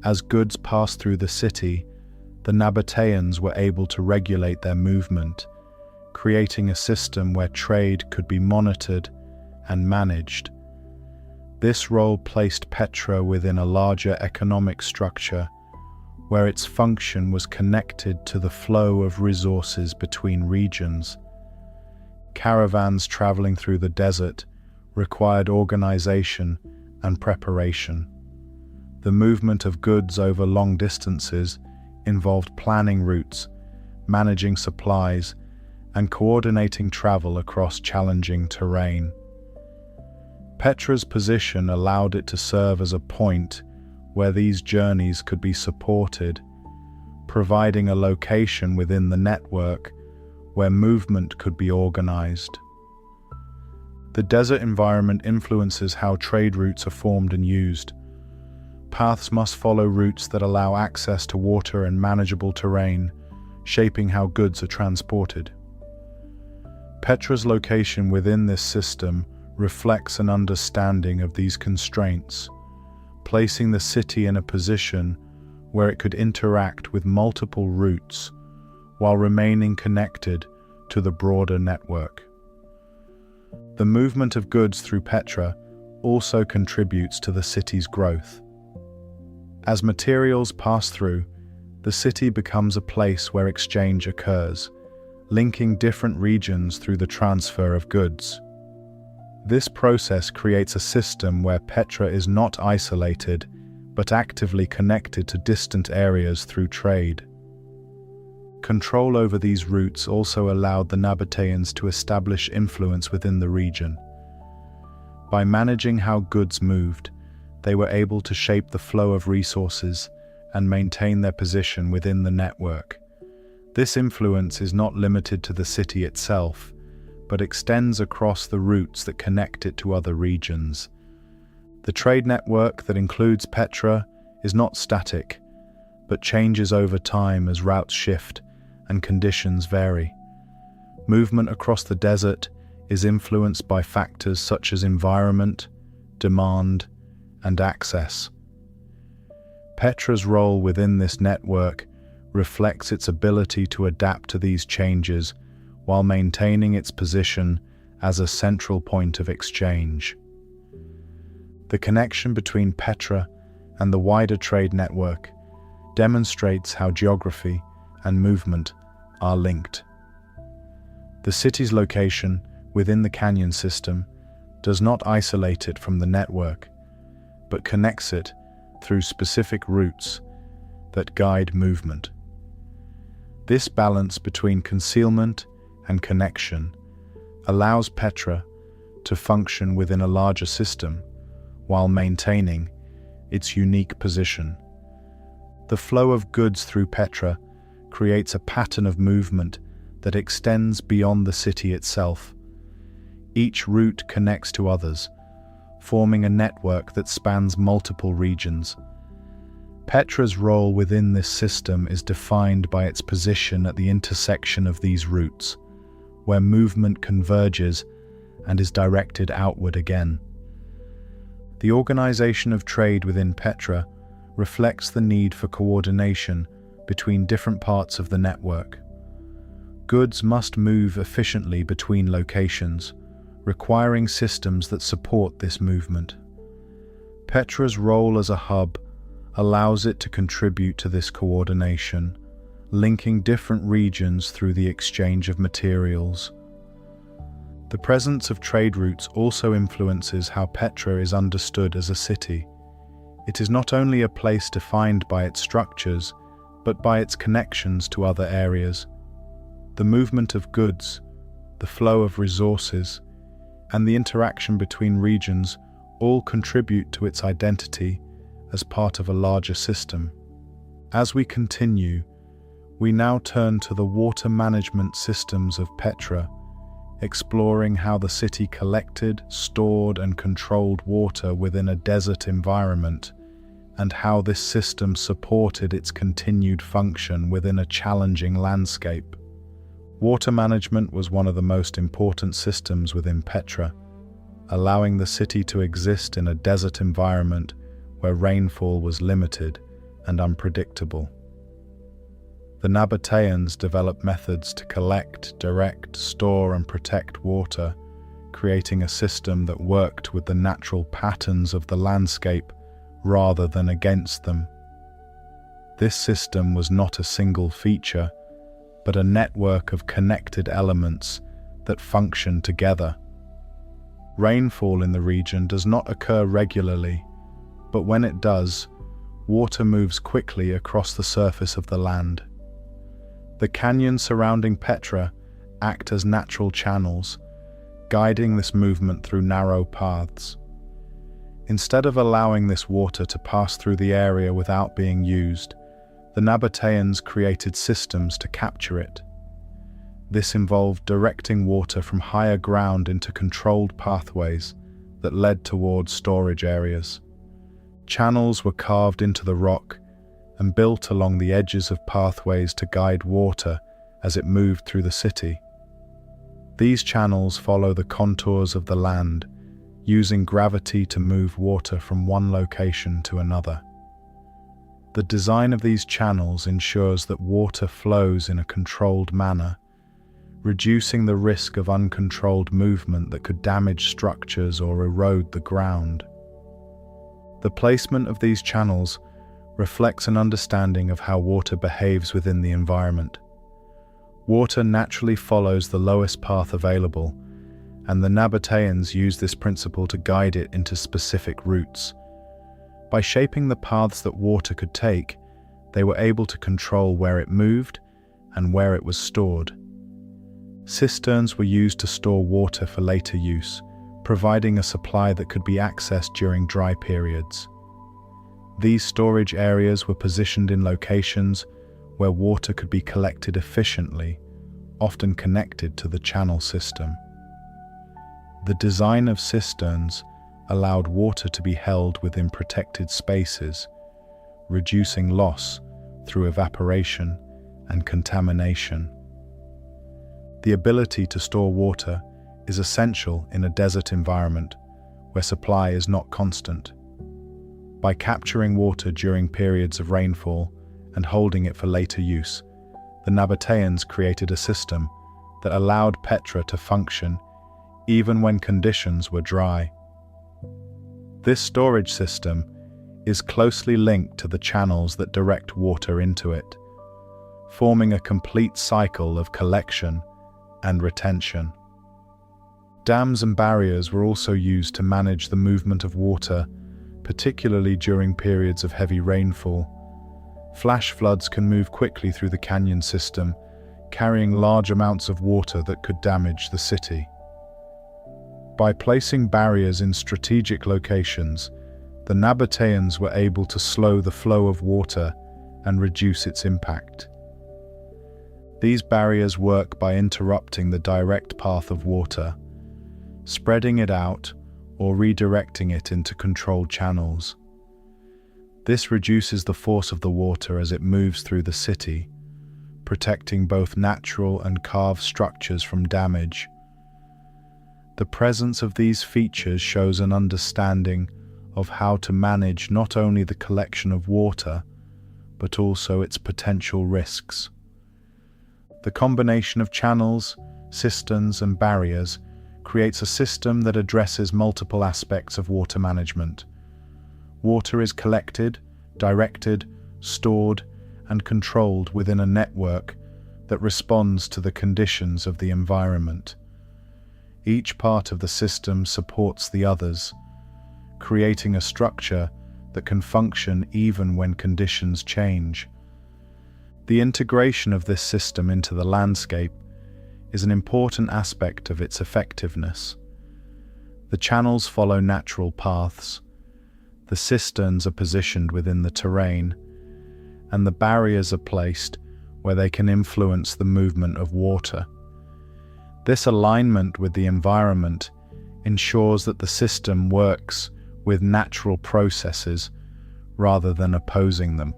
As goods passed through the city, the Nabataeans were able to regulate their movement, creating a system where trade could be monitored and managed. This role placed Petra within a larger economic structure, where its function was connected to the flow of resources between regions. Caravans traveling through the desert required organization and preparation. The movement of goods over long distances involved planning routes, managing supplies, and coordinating travel across challenging terrain. Petra's position allowed it to serve as a point where these journeys could be supported, providing a location within the network where movement could be organized. The desert environment influences how trade routes are formed and used. Paths must follow routes that allow access to water and manageable terrain, shaping how goods are transported. Petra's location within this system reflects an understanding of these constraints, placing the city in a position where it could interact with multiple routes while remaining connected to the broader network. The movement of goods through Petra also contributes to the city's growth. As materials pass through, the city becomes a place where exchange occurs, linking different regions through the transfer of goods. This process creates a system where Petra is not isolated, but actively connected to distant areas through trade. Control over these routes also allowed the Nabataeans to establish influence within the region. By managing how goods moved, they were able to shape the flow of resources and maintain their position within the network. This influence is not limited to the city itself, but extends across the routes that connect it to other regions. The trade network that includes Petra is not static, but changes over time as routes shift and conditions vary. Movement across the desert is influenced by factors such as environment, demand, and access. Petra's role within this network reflects its ability to adapt to these changes while maintaining its position as a central point of exchange. The connection between Petra and the wider trade network demonstrates how geography and movement are linked. The city's location within the canyon system does not isolate it from the network, but connects it through specific routes that guide movement. This balance between concealment and connection allows Petra to function within a larger system while maintaining its unique position. The flow of goods through Petra creates a pattern of movement that extends beyond the city itself. Each route connects to others, forming a network that spans multiple regions. Petra's role within this system is defined by its position at the intersection of these routes, where movement converges and is directed outward again. The organization of trade within Petra reflects the need for coordination between different parts of the network. Goods must move efficiently between locations, requiring systems that support this movement. Petra's role as a hub allows it to contribute to this coordination, linking different regions through the exchange of materials. The presence of trade routes also influences how Petra is understood as a city. It is not only a place defined by its structures, but by its connections to other areas. The movement of goods, the flow of resources, and the interaction between regions all contribute to its identity as part of a larger system. As we continue, we now turn to the water management systems of Petra, exploring how the city collected, stored, and controlled water within a desert environment, and how this system supported its continued function within a challenging landscape. Water management was one of the most important systems within Petra, allowing the city to exist in a desert environment where rainfall was limited and unpredictable. The Nabataeans developed methods to collect, direct, store, and protect water, creating a system that worked with the natural patterns of the landscape rather than against them. This system was not a single feature, but a network of connected elements that function together. Rainfall in the region does not occur regularly, but when it does, water moves quickly across the surface of the land. The canyons surrounding Petra act as natural channels, guiding this movement through narrow paths. Instead of allowing this water to pass through the area without being used, the Nabataeans created systems to capture it. This involved directing water from higher ground into controlled pathways that led towards storage areas. Channels were carved into the rock and built along the edges of pathways to guide water as it moved through the city. These channels follow the contours of the land, using gravity to move water from one location to another. The design of these channels ensures that water flows in a controlled manner, reducing the risk of uncontrolled movement that could damage structures or erode the ground. The placement of these channels reflects an understanding of how water behaves within the environment. Water naturally follows the lowest path available, and the Nabataeans use this principle to guide it into specific routes. By shaping the paths that water could take, they were able to control where it moved and where it was stored. Cisterns were used to store water for later use, providing a supply that could be accessed during dry periods. These storage areas were positioned in locations where water could be collected efficiently, often connected to the channel system. The design of cisterns allowed water to be held within protected spaces, reducing loss through evaporation and contamination. The ability to store water is essential in a desert environment where supply is not constant. By capturing water during periods of rainfall and holding it for later use, the Nabataeans created a system that allowed Petra to function even when conditions were dry. This storage system is closely linked to the channels that direct water into it, forming a complete cycle of collection and retention. Dams and barriers were also used to manage the movement of water, particularly during periods of heavy rainfall. Flash floods can move quickly through the canyon system, carrying large amounts of water that could damage the city. By placing barriers in strategic locations, the Nabataeans were able to slow the flow of water and reduce its impact. These barriers work by interrupting the direct path of water, spreading it out or redirecting it into controlled channels. This reduces the force of the water as it moves through the city, protecting both natural and carved structures from damage. The presence of these features shows an understanding of how to manage not only the collection of water, but also its potential risks. The combination of channels, cisterns, and barriers creates a system that addresses multiple aspects of water management. Water is collected, directed, stored, and controlled within a network that responds to the conditions of the environment. Each part of the system supports the others, creating a structure that can function even when conditions change. The integration of this system into the landscape is an important aspect of its effectiveness. The channels follow natural paths, the cisterns are positioned within the terrain, and the barriers are placed where they can influence the movement of water. This alignment with the environment ensures that the system works with natural processes rather than opposing them.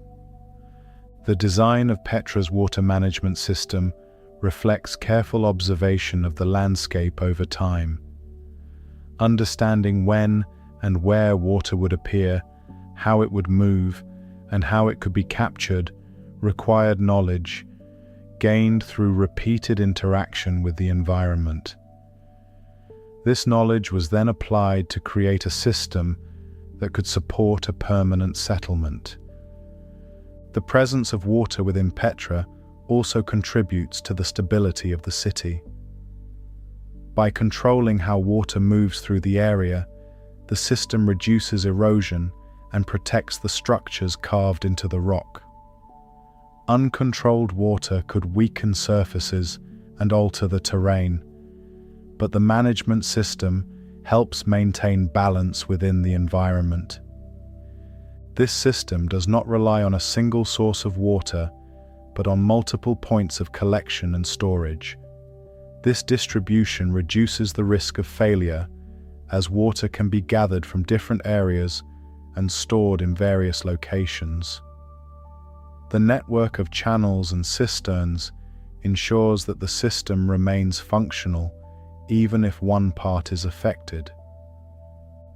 The design of Petra's water management system reflects careful observation of the landscape over time. Understanding when and where water would appear, how it would move, and how it could be captured required knowledge gained through repeated interaction with the environment. This knowledge was then applied to create a system that could support a permanent settlement. The presence of water within Petra also contributes to the stability of the city. By controlling how water moves through the area, the system reduces erosion and protects the structures carved into the rock. Uncontrolled water could weaken surfaces and alter the terrain, but the management system helps maintain balance within the environment. This system does not rely on a single source of water, but on multiple points of collection and storage. This distribution reduces the risk of failure, as water can be gathered from different areas and stored in various locations. The network of channels and cisterns ensures that the system remains functional even if one part is affected.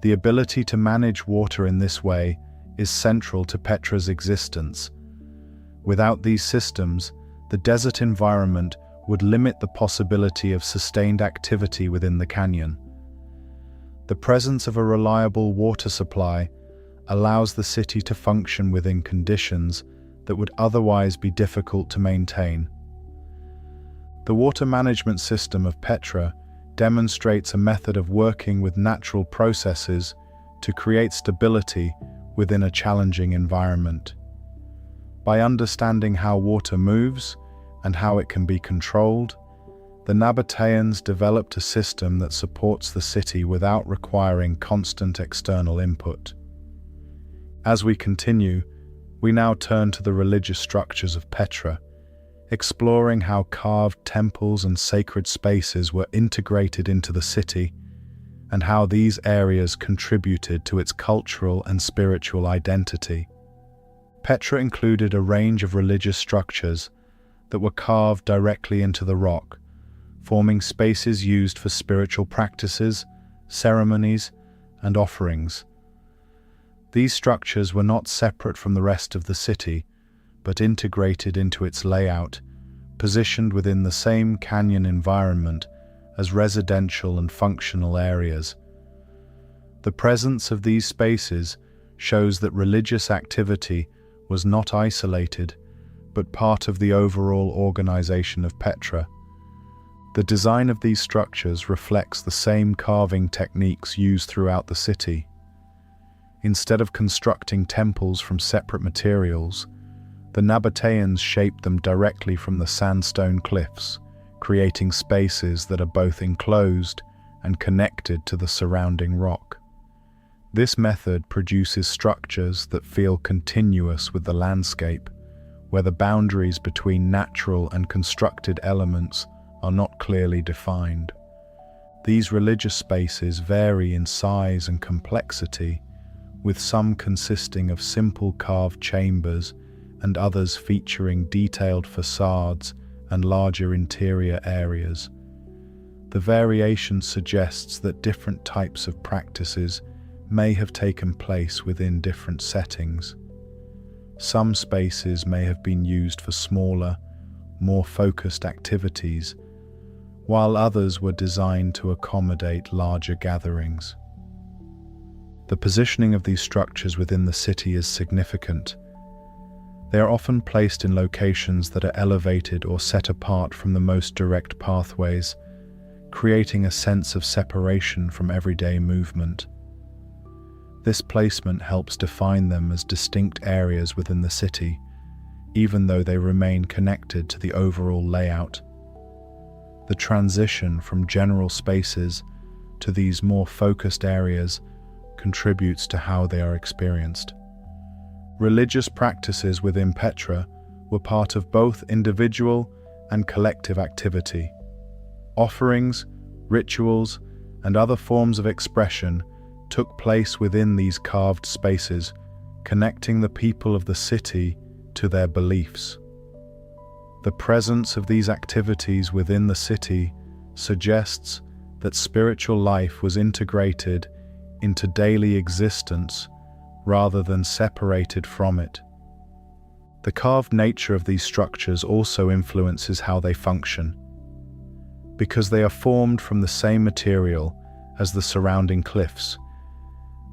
The ability to manage water in this way is central to Petra's existence. Without these systems, the desert environment would limit the possibility of sustained activity within the canyon. The presence of a reliable water supply allows the city to function within conditions that would otherwise be difficult to maintain. The water management system of Petra demonstrates a method of working with natural processes to create stability within a challenging environment. By understanding how water moves and how it can be controlled, The Nabataeans developed a system that supports the city without requiring constant external input. As we continue, we now turn to the religious structures of Petra, exploring how carved temples and sacred spaces were integrated into the city, and how these areas contributed to its cultural and spiritual identity. Petra included a range of religious structures that were carved directly into the rock, forming spaces used for spiritual practices, ceremonies, and offerings. These structures were not separate from the rest of the city, but integrated into its layout, positioned within the same canyon environment as residential and functional areas. The presence of these spaces shows that religious activity was not isolated, but part of the overall organization of Petra. The design of these structures reflects the same carving techniques used throughout the city. Instead of constructing temples from separate materials, the Nabataeans shaped them directly from the sandstone cliffs, creating spaces that are both enclosed and connected to the surrounding rock. This method produces structures that feel continuous with the landscape, where the boundaries between natural and constructed elements are not clearly defined. These religious spaces vary in size and complexity, with some consisting of simple carved chambers and others featuring detailed facades and larger interior areas. The variation suggests that different types of practices may have taken place within different settings. Some spaces may have been used for smaller, more focused activities, while others were designed to accommodate larger gatherings. The positioning of these structures within the city is significant. They are often placed in locations that are elevated or set apart from the most direct pathways, creating a sense of separation from everyday movement. This placement helps define them as distinct areas within the city, even though they remain connected to the overall layout. The transition from general spaces to these more focused areas contributes to how they are experienced. Religious practices within Petra were part of both individual and collective activity. Offerings, rituals, and other forms of expression took place within these carved spaces, connecting the people of the city to their beliefs. The presence of these activities within the city suggests that spiritual life was integrated into daily existence rather than separated from it. The carved nature of these structures also influences how they function. Because they are formed from the same material as the surrounding cliffs,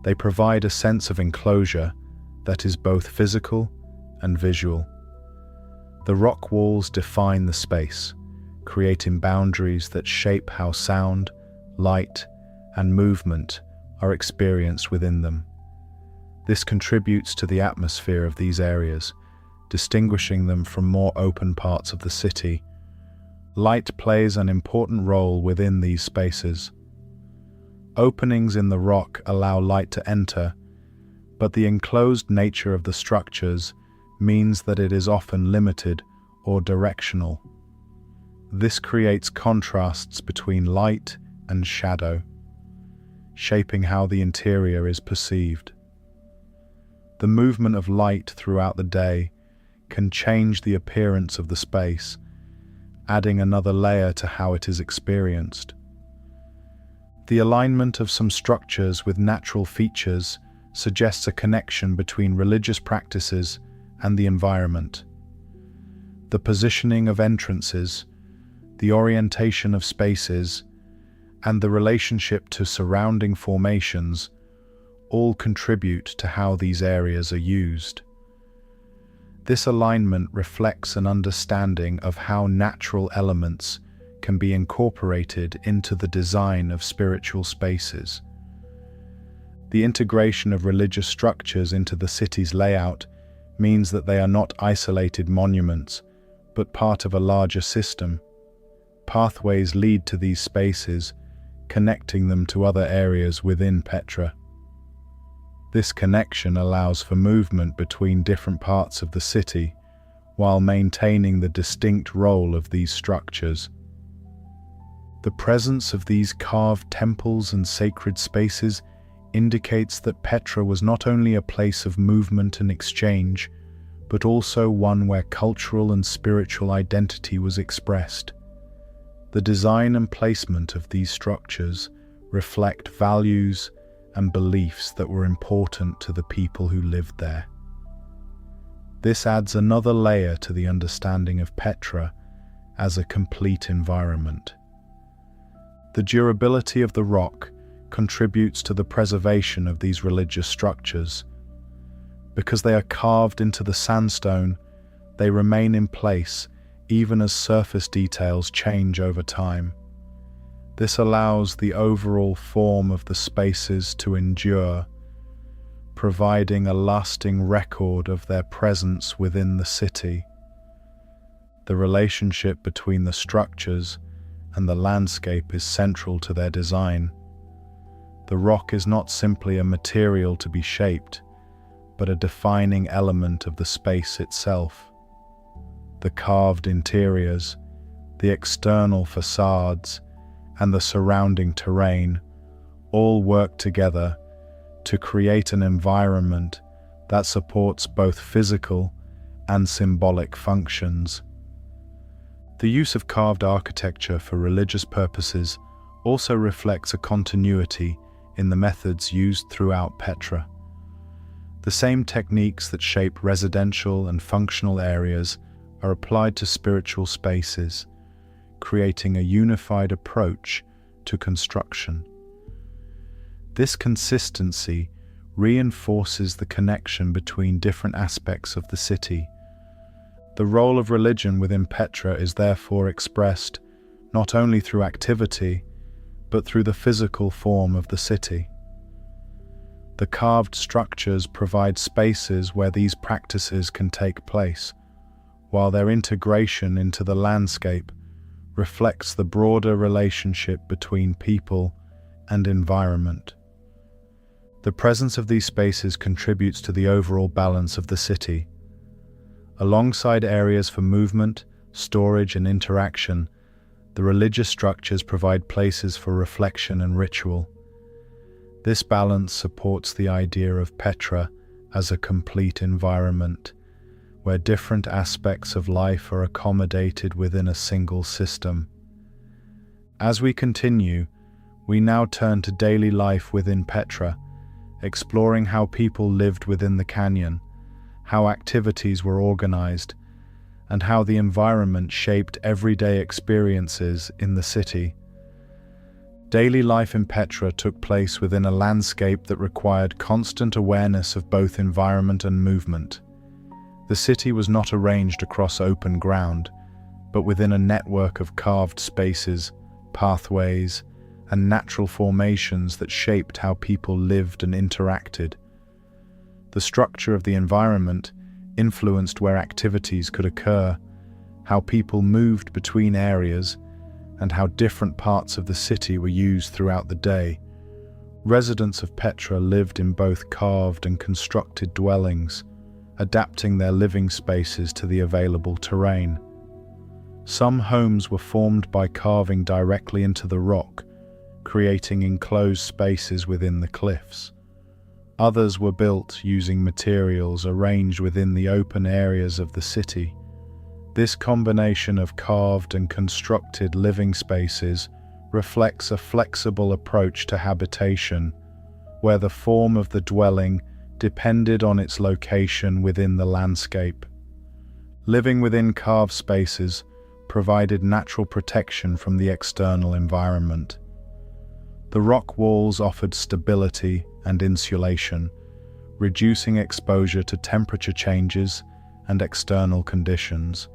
they provide a sense of enclosure that is both physical and visual. The rock walls define the space, creating boundaries that shape how sound, light, and movement are experienced within them. This contributes to the atmosphere of these areas, distinguishing them from more open parts of the city. Light plays an important role within these spaces. Openings in the rock allow light to enter, but the enclosed nature of the structures means that it is often limited or directional. This creates contrasts between light and shadow, shaping how the interior is perceived. The movement of light throughout the day can change the appearance of the space, adding another layer to how it is experienced. The alignment of some structures with natural features suggests a connection between religious practices and the environment. The positioning of entrances, the orientation of spaces, and the relationship to surrounding formations all contribute to how these areas are used. This alignment reflects an understanding of how natural elements can be incorporated into the design of spiritual spaces. The integration of religious structures into the city's layout means that they are not isolated monuments, but part of a larger system. Pathways lead to these spaces, connecting them to other areas within Petra. This connection allows for movement between different parts of the city, while maintaining the distinct role of these structures. The presence of these carved temples and sacred spaces indicates that Petra was not only a place of movement and exchange, but also one where cultural and spiritual identity was expressed. The design and placement of these structures reflect values and beliefs that were important to the people who lived there. This adds another layer to the understanding of Petra as a complete environment. The durability of the rock contributes to the preservation of these religious structures. Because they are carved into the sandstone, they remain in place even as surface details change over time. This allows the overall form of the spaces to endure, providing a lasting record of their presence within the city. The relationship between the structures and the landscape is central to their design. The rock is not simply a material to be shaped, but a defining element of the space itself. The carved interiors, the external facades, and the surrounding terrain all work together to create an environment that supports both physical and symbolic functions. The use of carved architecture for religious purposes also reflects a continuity in the methods used throughout Petra. The same techniques that shape residential and functional areas are applied to spiritual spaces, creating a unified approach to construction. This consistency reinforces the connection between different aspects of the city. The role of religion within Petra is therefore expressed not only through activity, but through the physical form of the city. The carved structures provide spaces where these practices can take place, while their integration into the landscape reflects the broader relationship between people and environment. The presence of these spaces contributes to the overall balance of the city. Alongside areas for movement, storage, and interaction, the religious structures provide places for reflection and ritual. This balance supports the idea of Petra as a complete environment, where different aspects of life are accommodated within a single system. As we continue, we now turn to daily life within Petra, exploring how people lived within the canyon, how activities were organized, and how the environment shaped everyday experiences in the city. Daily life in Petra took place within a landscape that required constant awareness of both environment and movement. The city was not arranged across open ground, but within a network of carved spaces, pathways, and natural formations that shaped how people lived and interacted. The structure of the environment influenced where activities could occur, how people moved between areas, and how different parts of the city were used throughout the day. Residents of Petra lived in both carved and constructed dwellings, adapting their living spaces to the available terrain. Some homes were formed by carving directly into the rock, creating enclosed spaces within the cliffs. Others were built using materials arranged within the open areas of the city. This combination of carved and constructed living spaces reflects a flexible approach to habitation, where the form of the dwelling depended on its location within the landscape. Living within carved spaces provided natural protection from the external environment. The rock walls offered stability and insulation, reducing exposure to temperature changes and external conditions.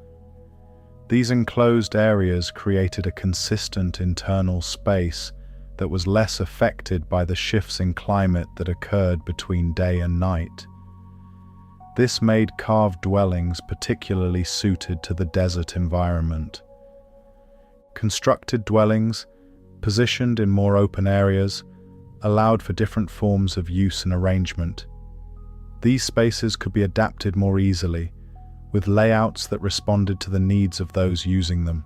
These enclosed areas created a consistent internal space that was less affected by the shifts in climate that occurred between day and night. This made carved dwellings particularly suited to the desert environment. Constructed dwellings, positioned in more open areas, allowed for different forms of use and arrangement. These spaces could be adapted more easily, with layouts that responded to the needs of those using them.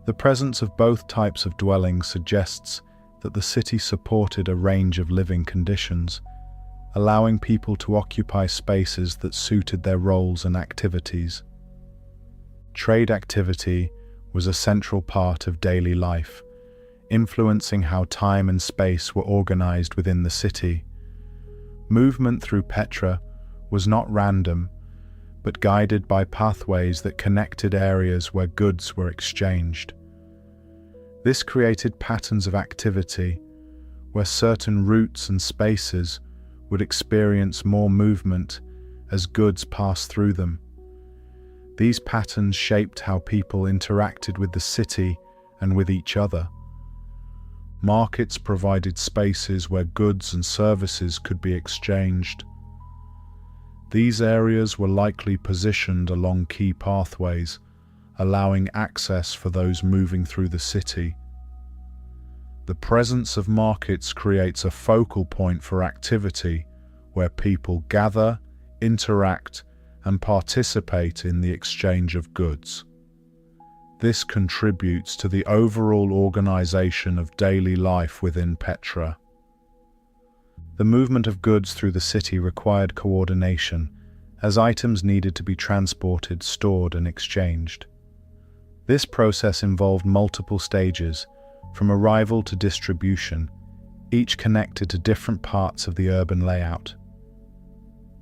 The presence of both types of dwellings suggests that the city supported a range of living conditions, allowing people to occupy spaces that suited their roles and activities. Trade activity was a central part of daily life, influencing how time and space were organized within the city. Movement through Petra was not random, but guided by pathways that connected areas where goods were exchanged. This created patterns of activity where certain routes and spaces would experience more movement as goods passed through them. These patterns shaped how people interacted with the city and with each other. Markets provided spaces where goods and services could be exchanged. These areas were likely positioned along key pathways, allowing access for those moving through the city. The presence of markets creates a focal point for activity where people gather, interact, and participate in the exchange of goods. This contributes to the overall organization of daily life within Petra. The movement of goods through the city required coordination, as items needed to be transported, stored, and exchanged. This process involved multiple stages, from arrival to distribution, each connected to different parts of the urban layout.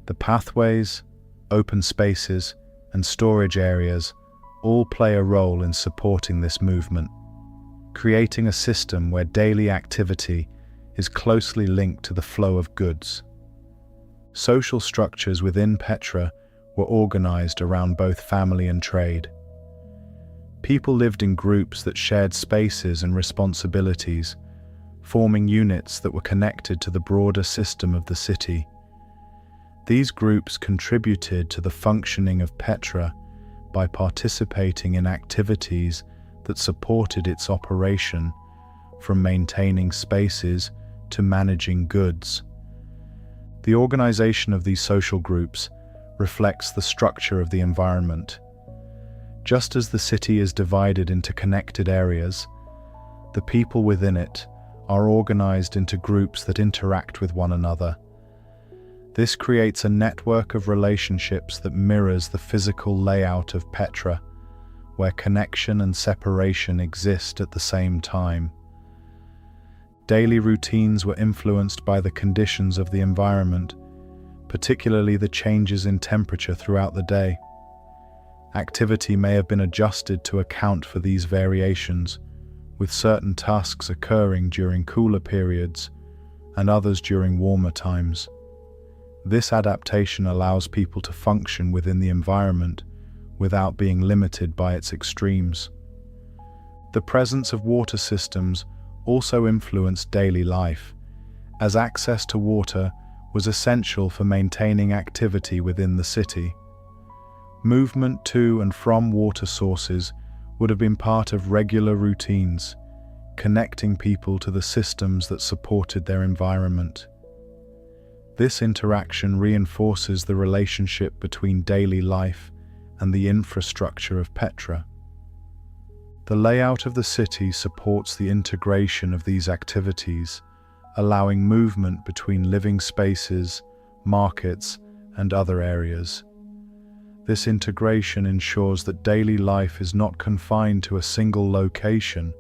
The pathways, open spaces, and storage areas all play a role in supporting this movement, creating a system where daily activity is closely linked to the flow of goods. Social structures within Petra were organized around both family and trade. People lived in groups that shared spaces and responsibilities, forming units that were connected to the broader system of the city. These groups contributed to the functioning of Petra by participating in activities that supported its operation, from maintaining spaces to managing goods. The organization of these social groups reflects the structure of the environment. Just as the city is divided into connected areas, the people within it are organized into groups that interact with one another. This creates a network of relationships that mirrors the physical layout of Petra, where connection and separation exist at the same time. Daily routines were influenced by the conditions of the environment, particularly the changes in temperature throughout the day. Activity may have been adjusted to account for these variations, with certain tasks occurring during cooler periods and others during warmer times. This adaptation allows people to function within the environment without being limited by its extremes. The presence of water systems also influenced daily life, as access to water was essential for maintaining activity within the city. Movement to and from water sources would have been part of regular routines, connecting people to the systems that supported their environment. This interaction reinforces the relationship between daily life and the infrastructure of Petra. The layout of the city supports the integration of these activities, allowing movement between living spaces, markets, and other areas. This integration ensures that daily life is not confined to a single location,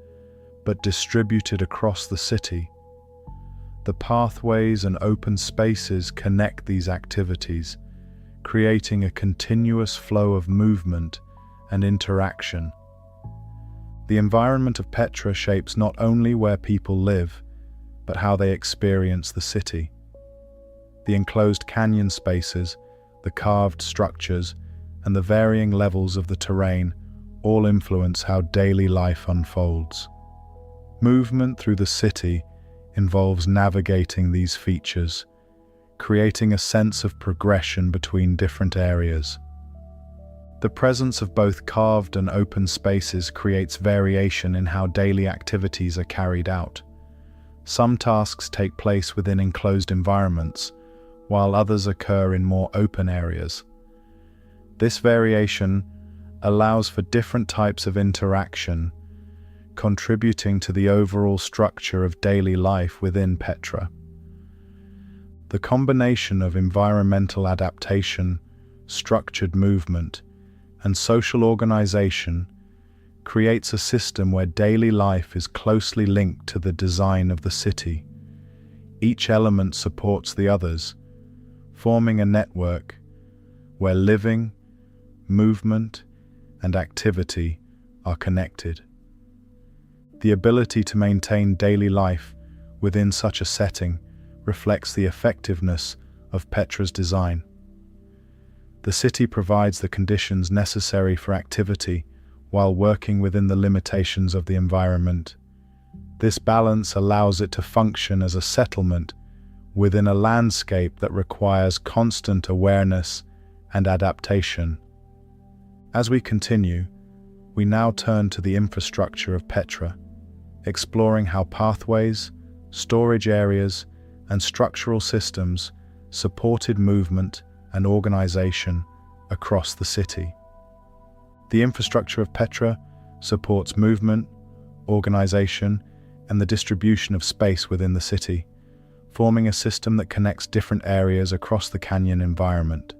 but distributed across the city. The pathways and open spaces connect these activities, creating a continuous flow of movement and interaction. The environment of Petra shapes not only where people live, but how they experience the city. The enclosed canyon spaces, the carved structures, and the varying levels of the terrain all influence how daily life unfolds. Movement through the city involves navigating these features, creating a sense of progression between different areas. The presence of both carved and open spaces creates variation in how daily activities are carried out. Some tasks take place within enclosed environments, while others occur in more open areas. This variation allows for different types of interaction, contributing to the overall structure of daily life within Petra. The combination of environmental adaptation, structured movement, and social organization creates a system where daily life is closely linked to the design of the city. Each element supports the others, forming a network where living, movement, and activity are connected. The ability to maintain daily life within such a setting reflects the effectiveness of Petra's design. The city provides the conditions necessary for activity while working within the limitations of the environment. This balance allows it to function as a settlement within a landscape that requires constant awareness and adaptation. As we continue, we now turn to the infrastructure of Petra, exploring how pathways, storage areas, and structural systems supported movement and organization across the city. The infrastructure of Petra supports movement, organization, and the distribution of space within the city, forming a system that connects different areas across the canyon environment.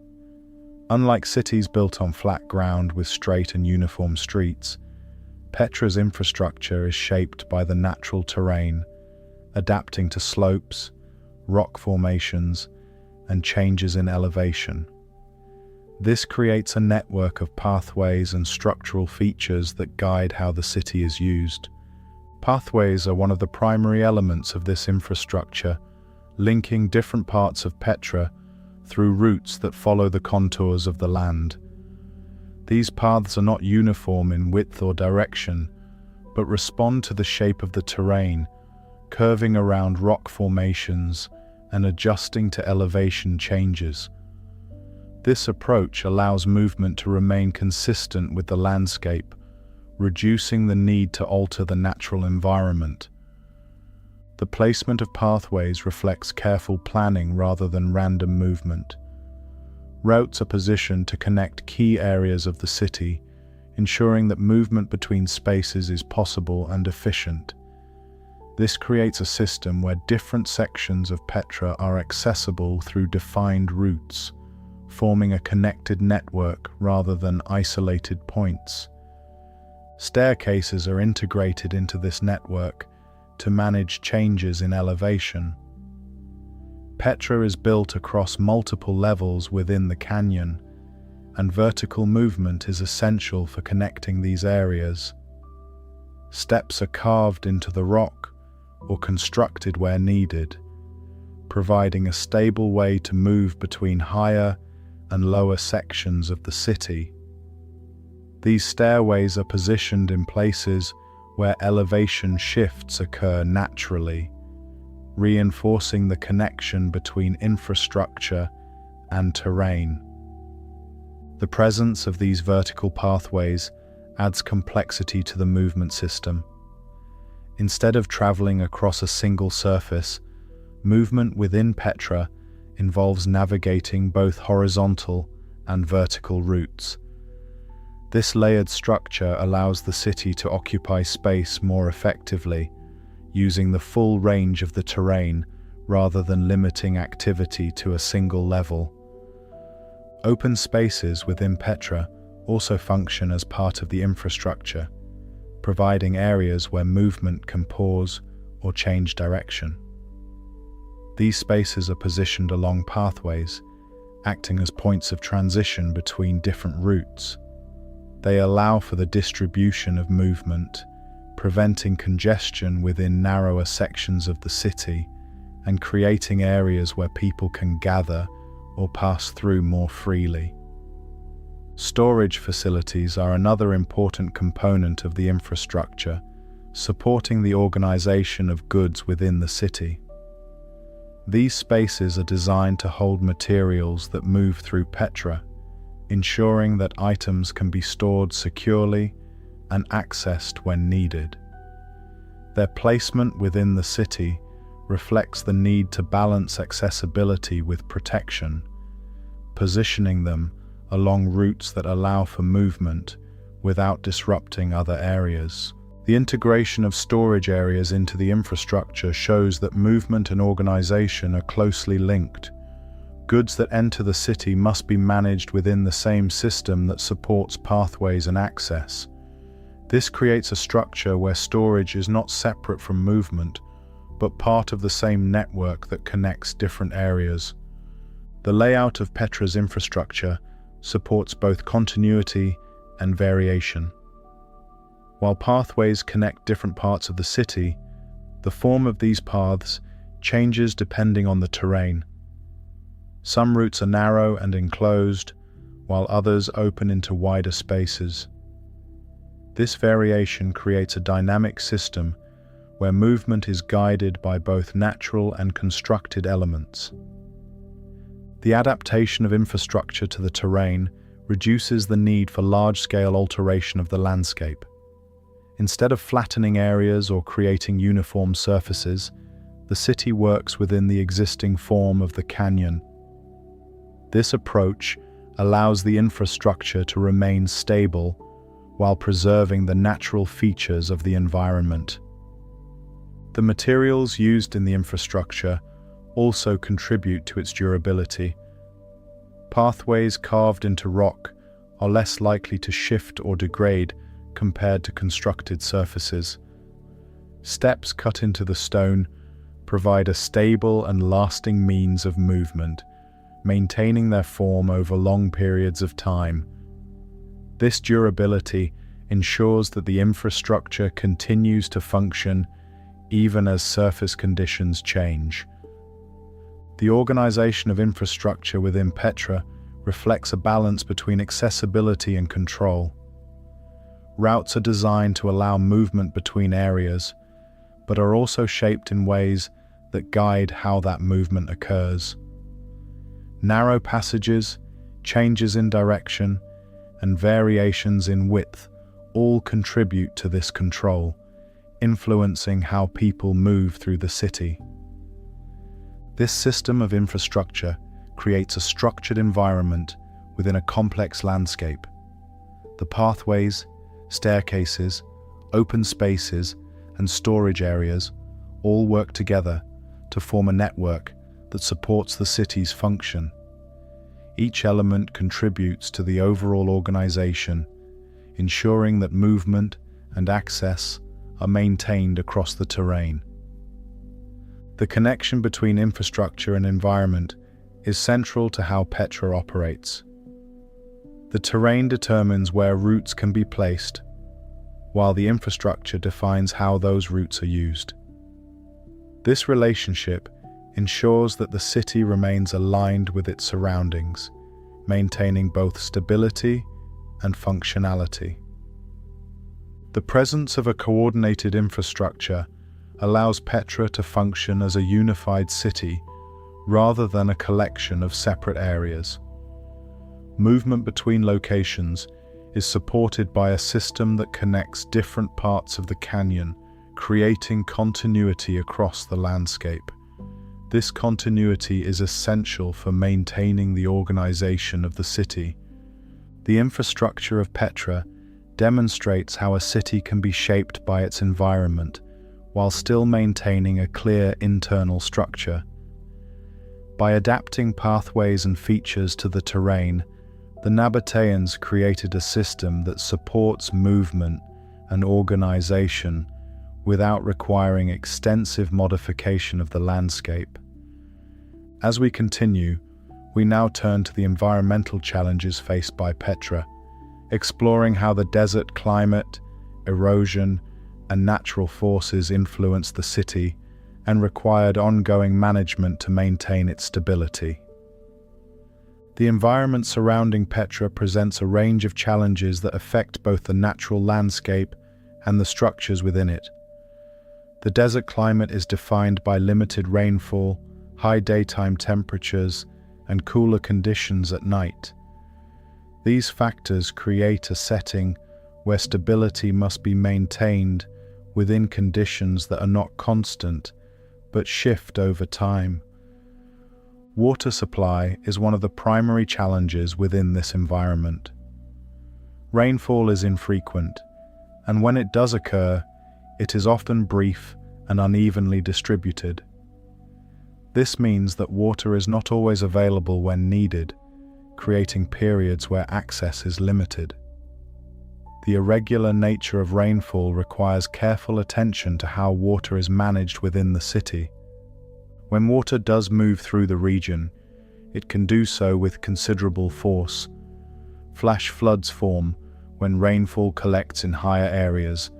Unlike cities built on flat ground with straight and uniform streets, Petra's infrastructure is shaped by the natural terrain, adapting to slopes, rock formations, and changes in elevation. This creates a network of pathways and structural features that guide how the city is used. Pathways are one of the primary elements of this infrastructure, linking different parts of Petra through routes that follow the contours of the land. These paths are not uniform in width or direction, but respond to the shape of the terrain, curving around rock formations and adjusting to elevation changes. This approach allows movement to remain consistent with the landscape, reducing the need to alter the natural environment. The placement of pathways reflects careful planning rather than random movement. Routes are positioned to connect key areas of the city, ensuring that movement between spaces is possible and efficient. This creates a system where different sections of Petra are accessible through defined routes, forming a connected network rather than isolated points. Staircases are integrated into this network to manage changes in elevation. Petra is built across multiple levels within the canyon, and vertical movement is essential for connecting these areas. Steps are carved into the rock or constructed where needed, providing a stable way to move between higher and lower sections of the city. These stairways are positioned in places where elevation shifts occur naturally, reinforcing the connection between infrastructure and terrain. The presence of these vertical pathways adds complexity to the movement system. Instead of traveling across a single surface, movement within Petra involves navigating both horizontal and vertical routes. This layered structure allows the city to occupy space more effectively, using the full range of the terrain rather than limiting activity to a single level. Open spaces within Petra also function as part of the infrastructure, providing areas where movement can pause or change direction. These spaces are positioned along pathways, acting as points of transition between different routes. They allow for the distribution of movement, preventing congestion within narrower sections of the city and creating areas where people can gather or pass through more freely. Storage facilities are another important component of the infrastructure, supporting the organization of goods within the city. These spaces are designed to hold materials that move through Petra, ensuring that items can be stored securely and accessed when needed. Their placement within the city reflects the need to balance accessibility with protection, positioning them along routes that allow for movement without disrupting other areas. The integration of storage areas into the infrastructure shows that movement and organization are closely linked. Goods that enter the city must be managed within the same system that supports pathways and access. This creates a structure where storage is not separate from movement, but part of the same network that connects different areas. The layout of Petra's infrastructure supports both continuity and variation. While pathways connect different parts of the city, the form of these paths changes depending on the terrain. Some routes are narrow and enclosed, while others open into wider spaces. This variation creates a dynamic system where movement is guided by both natural and constructed elements. The adaptation of infrastructure to the terrain reduces the need for large-scale alteration of the landscape. Instead of flattening areas or creating uniform surfaces, the city works within the existing form of the canyon. This approach allows the infrastructure to remain stable while preserving the natural features of the environment. The materials used in the infrastructure also contribute to its durability. Pathways carved into rock are less likely to shift or degrade compared to constructed surfaces. Steps cut into the stone provide a stable and lasting means of movement, maintaining their form over long periods of time. This durability ensures that the infrastructure continues to function even as surface conditions change. The organization of infrastructure within Petra reflects a balance between accessibility and control. Routes are designed to allow movement between areas, but are also shaped in ways that guide how that movement occurs. Narrow passages, changes in direction, and variations in width all contribute to this control, influencing how people move through the city. This system of infrastructure creates a structured environment within a complex landscape. The pathways, staircases, open spaces, and storage areas all work together to form a network that supports the city's function. Each element contributes to the overall organization, ensuring that movement and access are maintained across the terrain. The connection between infrastructure and environment is central to how Petra operates. The terrain determines where routes can be placed, while the infrastructure defines how those routes are used. This relationship ensures that the city remains aligned with its surroundings, maintaining both stability and functionality. The presence of a coordinated infrastructure allows Petra to function as a unified city rather than a collection of separate areas. Movement between locations is supported by a system that connects different parts of the canyon, creating continuity across the landscape. This continuity is essential for maintaining the organization of the city. The infrastructure of Petra demonstrates how a city can be shaped by its environment while still maintaining a clear internal structure. By adapting pathways and features to the terrain, the Nabataeans created a system that supports movement and organization without requiring extensive modification of the landscape. As we continue, we now turn to the environmental challenges faced by Petra, exploring how the desert climate, erosion, and natural forces influence the city and required ongoing management to maintain its stability. The environment surrounding Petra presents a range of challenges that affect both the natural landscape and the structures within it. The desert climate is defined by limited rainfall, high daytime temperatures, and cooler conditions at night. These factors create a setting where stability must be maintained within conditions that are not constant but shift over time. Water supply is one of the primary challenges within this environment. Rainfall is infrequent, and when it does occur, it is often brief and unevenly distributed. This means that water is not always available when needed, creating periods where access is limited. The irregular nature of rainfall requires careful attention to how water is managed within the city. When water does move through the region, it can do so with considerable force. Flash floods form when rainfall collects in higher areas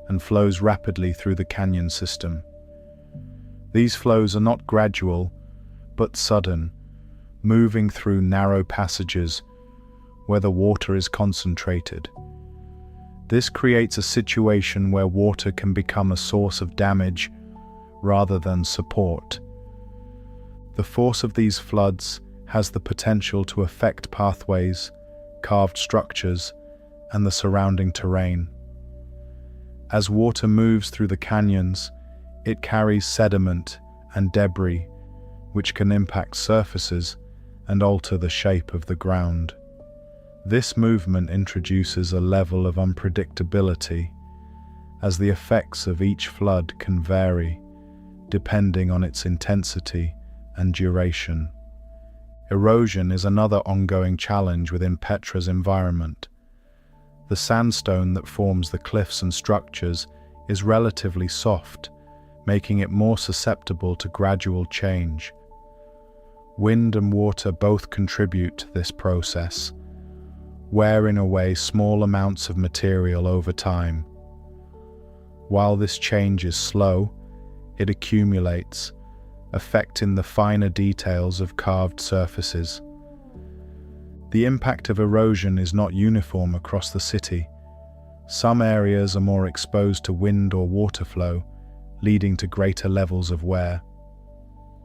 and flows rapidly through the canyon system. These flows are not gradual, but sudden, moving through narrow passages where the water is concentrated. This creates a situation where water can become a source of damage rather than support. The force of these floods has the potential to affect pathways, carved structures, and the surrounding terrain. As water moves through the canyons, it carries sediment and debris, which can impact surfaces and alter the shape of the ground. This movement introduces a level of unpredictability, as the effects of each flood can vary, depending on its intensity and duration. Erosion is another ongoing challenge within Petra's environment. The sandstone that forms the cliffs and structures is relatively soft, making it more susceptible to gradual change. Wind and water both contribute to this process, wearing away small amounts of material over time. While this change is slow, it accumulates, affecting the finer details of carved surfaces. The impact of erosion is not uniform across the city. Some areas are more exposed to wind or water flow, leading to greater levels of wear.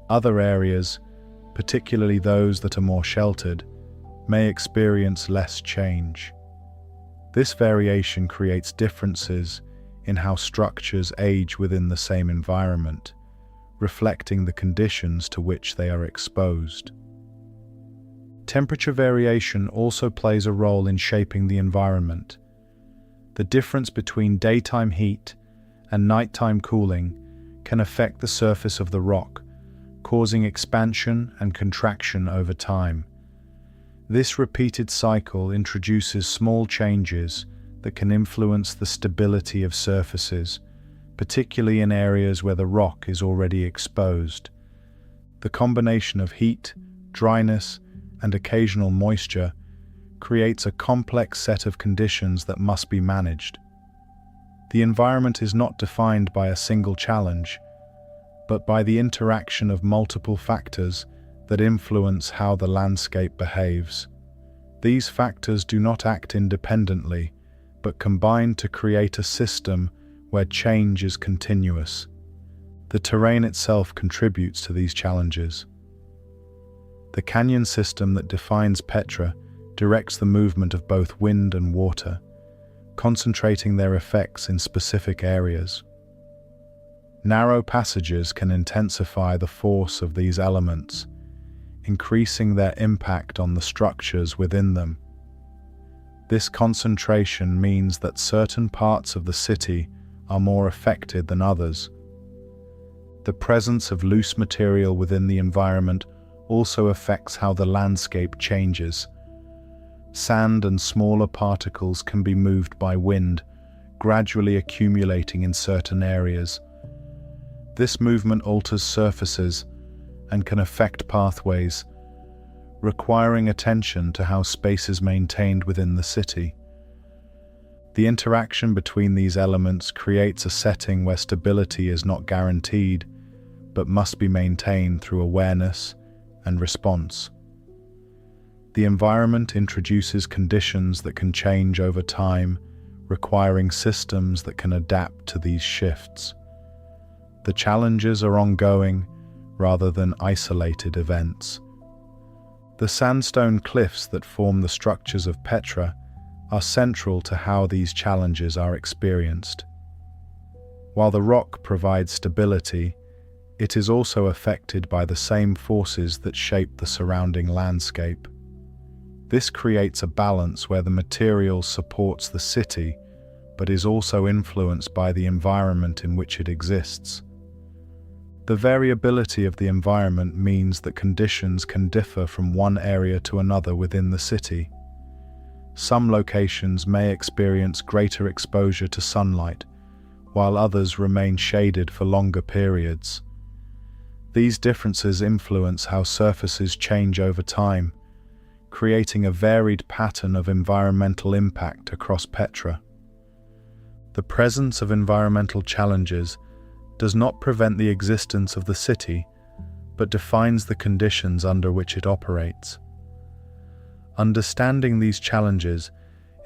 Other areas, particularly those that are more sheltered, may experience less change. This variation creates differences in how structures age within the same environment, reflecting the conditions to which they are exposed. Temperature variation also plays a role in shaping the environment. The difference between daytime heat and nighttime cooling can affect the surface of the rock, causing expansion and contraction over time. This repeated cycle introduces small changes that can influence the stability of surfaces, particularly in areas where the rock is already exposed. The combination of heat, dryness, and occasional moisture creates a complex set of conditions that must be managed. The environment is not defined by a single challenge, but by the interaction of multiple factors that influence how the landscape behaves. These factors do not act independently, but combine to create a system where change is continuous. The terrain itself contributes to these challenges. The canyon system that defines Petra directs the movement of both wind and water, concentrating their effects in specific areas. Narrow passages can intensify the force of these elements, increasing their impact on the structures within them. This concentration means that certain parts of the city are more affected than others. The presence of loose material within the environment also affects how the landscape changes. Sand and smaller particles can be moved by wind, gradually accumulating in certain areas. This movement alters surfaces and can affect pathways, requiring attention to how space is maintained within the city. The interaction between these elements creates a setting where stability is not guaranteed, but must be maintained through awareness and response. The environment introduces conditions that can change over time, requiring systems that can adapt to these shifts. The challenges are ongoing rather than isolated events. The sandstone cliffs that form the structures of Petra are central to how these challenges are experienced. While the rock provides stability, it is also affected by the same forces that shape the surrounding landscape. This creates a balance where the material supports the city, but is also influenced by the environment in which it exists. The variability of the environment means that conditions can differ from one area to another within the city. Some locations may experience greater exposure to sunlight, while others remain shaded for longer periods. These differences influence how surfaces change over time, creating a varied pattern of environmental impact across Petra. The presence of environmental challenges does not prevent the existence of the city, but defines the conditions under which it operates. Understanding these challenges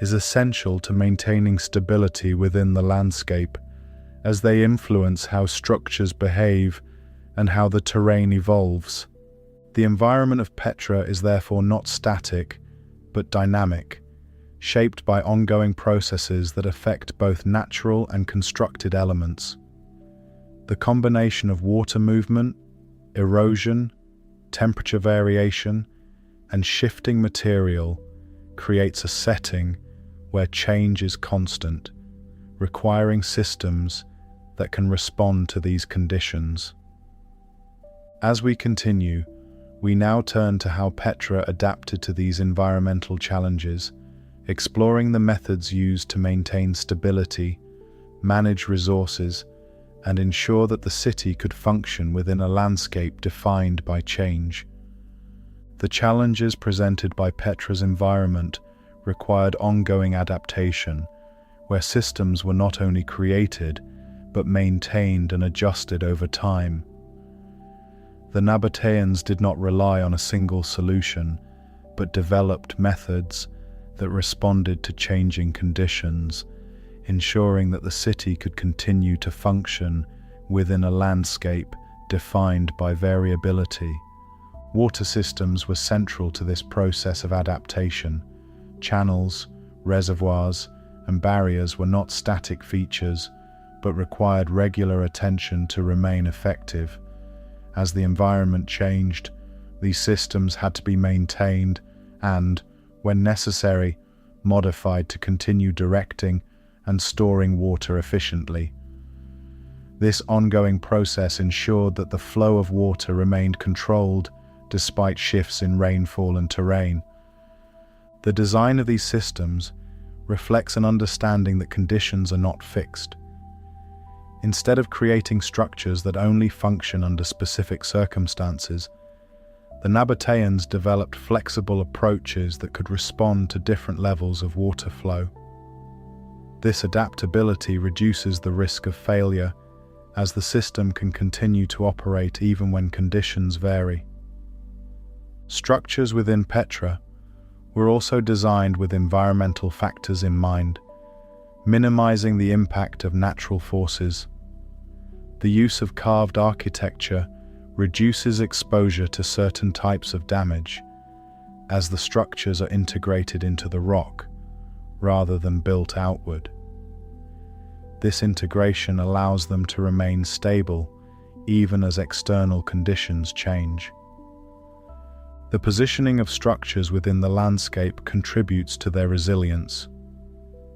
is essential to maintaining stability within the landscape, as they influence how structures behave and how the terrain evolves. The environment of Petra is therefore not static, but dynamic, shaped by ongoing processes that affect both natural and constructed elements. The combination of water movement, erosion, temperature variation, and shifting material creates a setting where change is constant, requiring systems that can respond to these conditions. As we continue, we now turn to how Petra adapted to these environmental challenges, exploring the methods used to maintain stability, manage resources, and ensure that the city could function within a landscape defined by change. The challenges presented by Petra's environment required ongoing adaptation, where systems were not only created, but maintained and adjusted over time. The Nabataeans did not rely on a single solution, but developed methods that responded to changing conditions, ensuring that the city could continue to function within a landscape defined by variability. Water systems were central to this process of adaptation. Channels, reservoirs, and barriers were not static features, but required regular attention to remain effective. As the environment changed, these systems had to be maintained and, when necessary, modified to continue directing and storing water efficiently. This ongoing process ensured that the flow of water remained controlled despite shifts in rainfall and terrain. The design of these systems reflects an understanding that conditions are not fixed. Instead of creating structures that only function under specific circumstances, the Nabataeans developed flexible approaches that could respond to different levels of water flow. This adaptability reduces the risk of failure, as the system can continue to operate even when conditions vary. Structures within Petra were also designed with environmental factors in mind, minimizing the impact of natural forces. The use of carved architecture reduces exposure to certain types of damage, as the structures are integrated into the rock rather than built outward. This integration allows them to remain stable even as external conditions change. The positioning of structures within the landscape contributes to their resilience.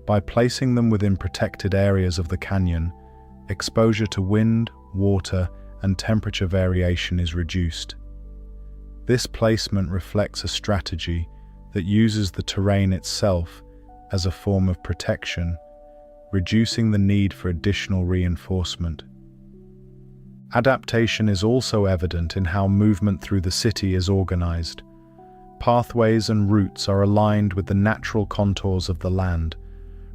By placing them within protected areas of the canyon, exposure to wind, water, and temperature variation is reduced. This placement reflects a strategy that uses the terrain itself as a form of protection, reducing the need for additional reinforcement. Adaptation is also evident in how movement through the city is organized. Pathways and routes are aligned with the natural contours of the land,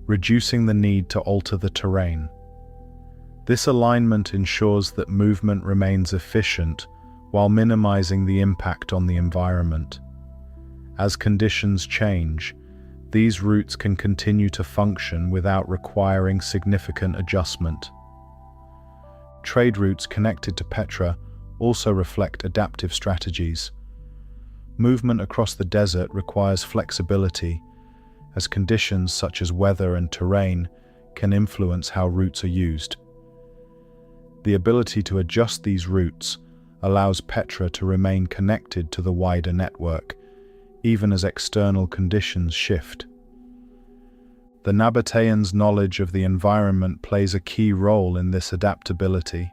reducing the need to alter the terrain. This alignment ensures that movement remains efficient while minimizing the impact on the environment. As conditions change, these routes can continue to function without requiring significant adjustment. Trade routes connected to Petra also reflect adaptive strategies. Movement across the desert requires flexibility, as conditions such as weather and terrain can influence how routes are used. The ability to adjust these routes allows Petra to remain connected to the wider network, even as external conditions shift. The Nabataeans' knowledge of the environment plays a key role in this adaptability.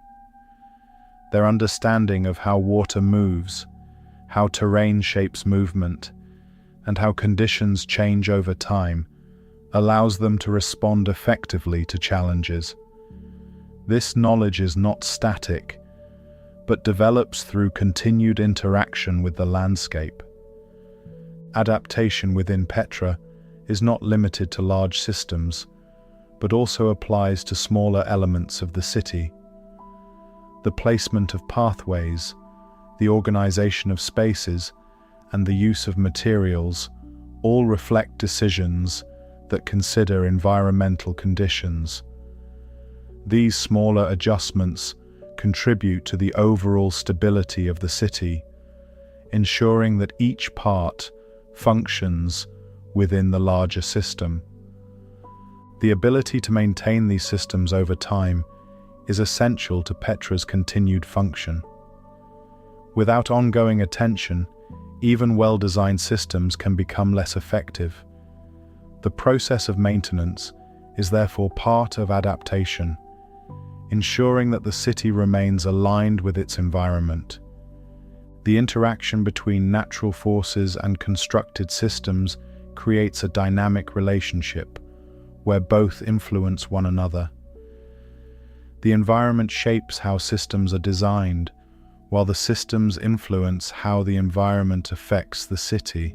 Their understanding of how water moves, how terrain shapes movement, and how conditions change over time allows them to respond effectively to challenges. This knowledge is not static, but develops through continued interaction with the landscape. Adaptation within Petra is not limited to large systems, but also applies to smaller elements of the city. The placement of pathways, the organization of spaces, and the use of materials all reflect decisions that consider environmental conditions. These smaller adjustments contribute to the overall stability of the city, ensuring that each part functions within the larger system. The ability to maintain these systems over time is essential to Petra's continued function. Without ongoing attention, even well-designed systems can become less effective. The process of maintenance is therefore part of adaptation, ensuring that the city remains aligned with its environment. The interaction between natural forces and constructed systems creates a dynamic relationship where both influence one another. The environment shapes how systems are designed, while the systems influence how the environment affects the city.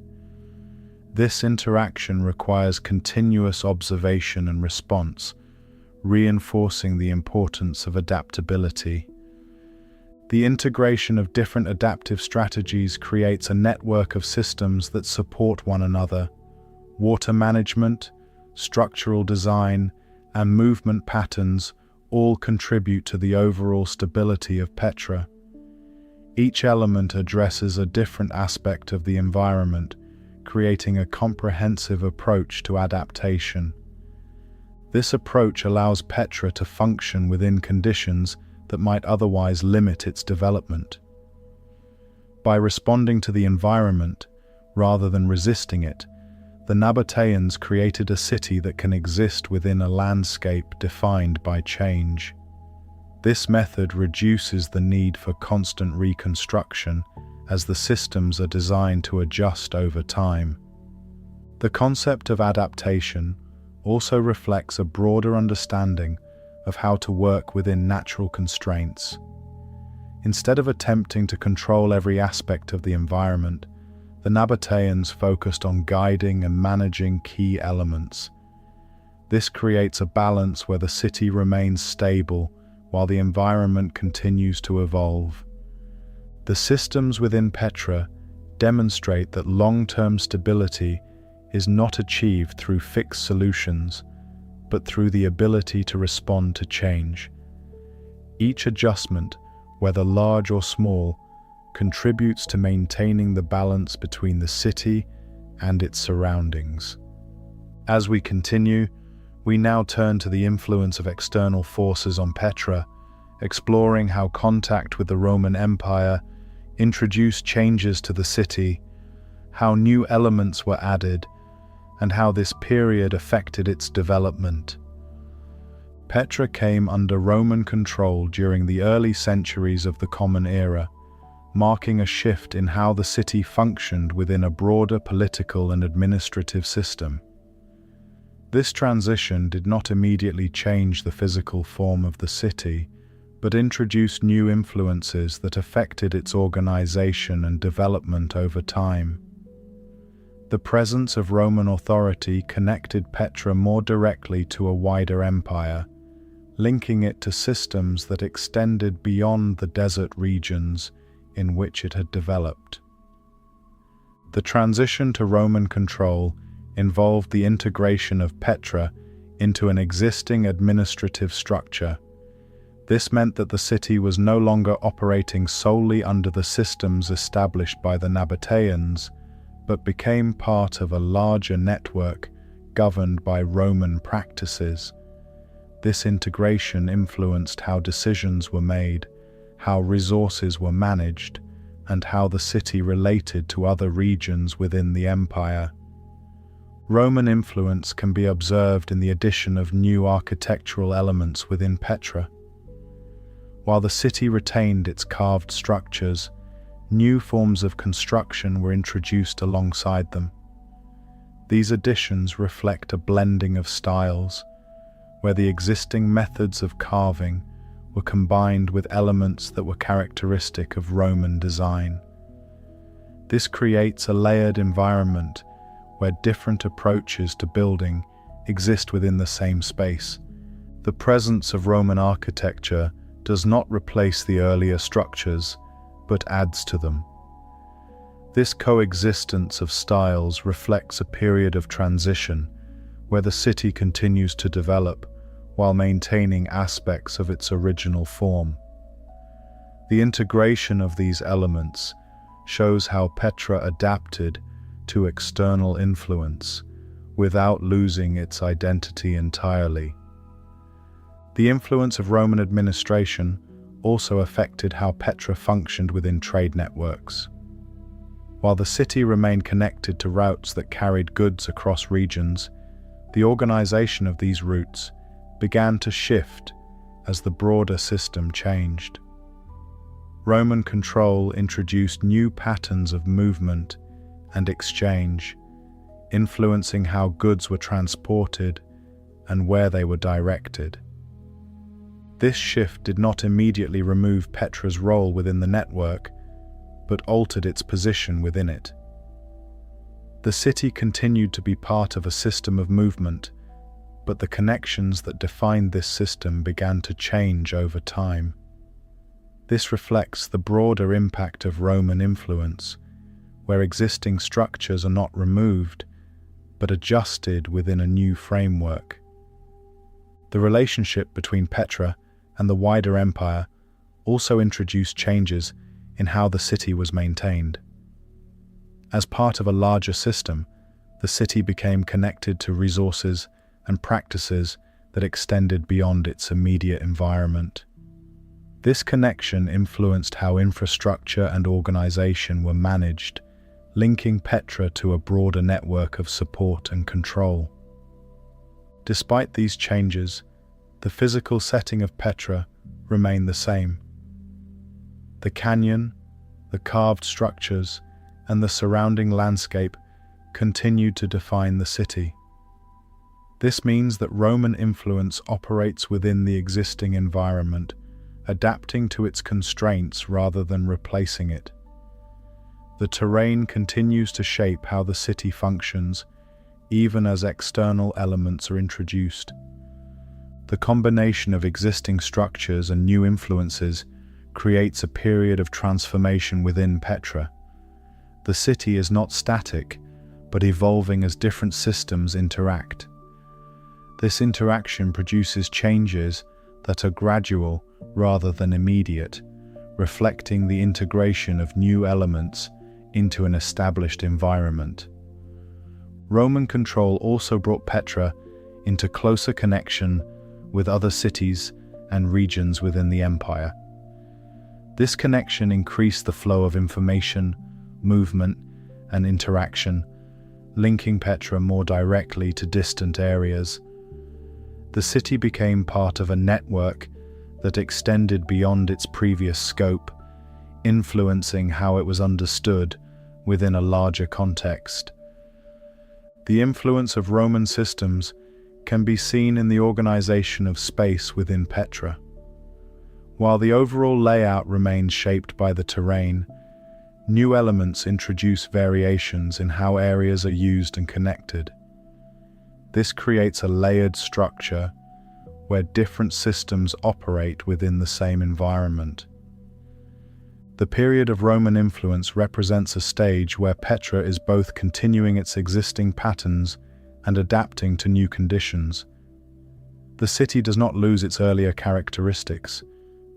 This interaction requires continuous observation and response, reinforcing the importance of adaptability. The integration of different adaptive strategies creates a network of systems that support one another. Water management, structural design, and movement patterns all contribute to the overall stability of Petra. Each element addresses a different aspect of the environment, creating a comprehensive approach to adaptation. This approach allows Petra to function within conditions that might otherwise limit its development. By responding to the environment, rather than resisting it, the Nabataeans created a city that can exist within a landscape defined by change. This method reduces the need for constant reconstruction, as the systems are designed to adjust over time. The concept of adaptation also reflects a broader understanding of how to work within natural constraints. Instead of attempting to control every aspect of the environment, the Nabataeans focused on guiding and managing key elements. This creates a balance where the city remains stable while the environment continues to evolve. The systems within Petra demonstrate that long-term stability is not achieved through fixed solutions, but through the ability to respond to change. Each adjustment, whether large or small, contributes to maintaining the balance between the city and its surroundings. As we continue, we now turn to the influence of external forces on Petra, exploring how contact with the Roman Empire introduced changes to the city, how new elements were added, and how this period affected its development. Petra came under Roman control during the early centuries of the Common Era, marking a shift in how the city functioned within a broader political and administrative system. This transition did not immediately change the physical form of the city, but introduced new influences that affected its organization and development over time. The presence of Roman authority connected Petra more directly to a wider empire, linking it to systems that extended beyond the desert regions in which it had developed. The transition to Roman control involved the integration of Petra into an existing administrative structure. This meant that the city was no longer operating solely under the systems established by the Nabataeans, but became part of a larger network governed by Roman practices. This integration influenced how decisions were made, how resources were managed, and how the city related to other regions within the empire. Roman influence can be observed in the addition of new architectural elements within Petra. While the city retained its carved structures, new forms of construction were introduced alongside them. These additions reflect a blending of styles, where the existing methods of carving were combined with elements that were characteristic of Roman design. This creates a layered environment where different approaches to building exist within the same space. The presence of Roman architecture does not replace the earlier structures, but adds to them. This coexistence of styles reflects a period of transition where the city continues to develop while maintaining aspects of its original form. The integration of these elements shows how Petra adapted to external influence without losing its identity entirely. The influence of Roman administration also affected how Petra functioned within trade networks. While the city remained connected to routes that carried goods across regions, the organization of these routes began to shift as the broader system changed. Roman control introduced new patterns of movement and exchange, influencing how goods were transported and where they were directed. This shift did not immediately remove Petra's role within the network, but altered its position within it. The city continued to be part of a system of movement, but the connections that defined this system began to change over time. This reflects the broader impact of Roman influence, where existing structures are not removed, but adjusted within a new framework. The relationship between Petra and the wider empire also introduced changes in how the city was maintained. As part of a larger system, the city became connected to resources and practices that extended beyond its immediate environment. This connection influenced how infrastructure and organization were managed, linking Petra to a broader network of support and control. Despite these changes, the physical setting of Petra remained the same. The canyon, the carved structures, and the surrounding landscape continued to define the city. This means that Roman influence operates within the existing environment, adapting to its constraints rather than replacing it. The terrain continues to shape how the city functions, even as external elements are introduced. The combination of existing structures and new influences creates a period of transformation within Petra. The city is not static, but evolving as different systems interact. This interaction produces changes that are gradual rather than immediate, reflecting the integration of new elements into an established environment. Roman control also brought Petra into closer connection with other cities and regions within the empire. This connection increased the flow of information, movement, and interaction, linking Petra more directly to distant areas. The city became part of a network that extended beyond its previous scope, influencing how it was understood within a larger context. The influence of Roman systems can be seen in the organization of space within Petra. While the overall layout remains shaped by the terrain, new elements introduce variations in how areas are used and connected. This creates a layered structure where different systems operate within the same environment. The period of Roman influence represents a stage where Petra is both continuing its existing patterns and adapting to new conditions. The city does not lose its earlier characteristics,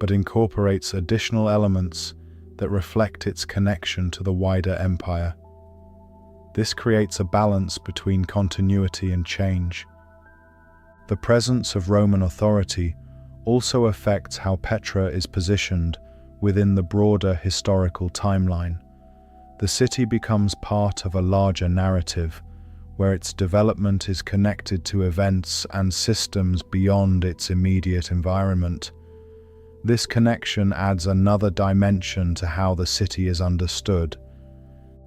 but incorporates additional elements that reflect its connection to the wider empire. This creates a balance between continuity and change. The presence of Roman authority also affects how Petra is positioned within the broader historical timeline. The city becomes part of a larger narrative, where its development is connected to events and systems beyond its immediate environment. This connection adds another dimension to how the city is understood.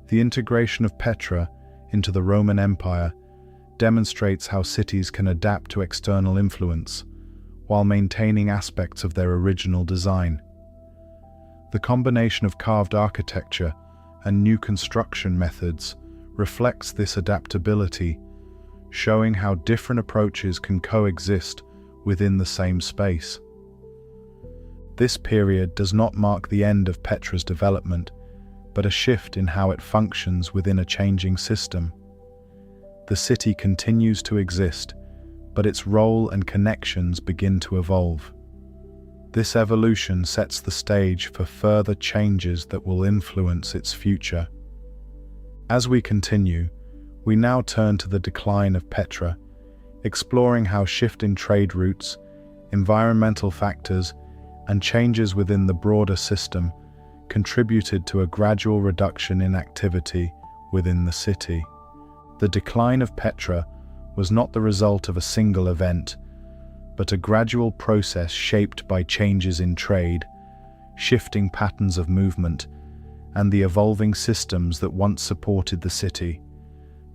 The integration of Petra into the Roman Empire demonstrates how cities can adapt to external influence while maintaining aspects of their original design. The combination of carved architecture and new construction methods reflects this adaptability, showing how different approaches can coexist within the same space. This period does not mark the end of Petra's development, but a shift in how it functions within a changing system. The city continues to exist, but its role and connections begin to evolve. This evolution sets the stage for further changes that will influence its future. As we continue, we now turn to the decline of Petra, exploring how shift in trade routes, environmental factors, and changes within the broader system contributed to a gradual reduction in activity within the city. The decline of Petra was not the result of a single event, but a gradual process shaped by changes in trade, shifting patterns of movement, and the evolving systems that once supported the city.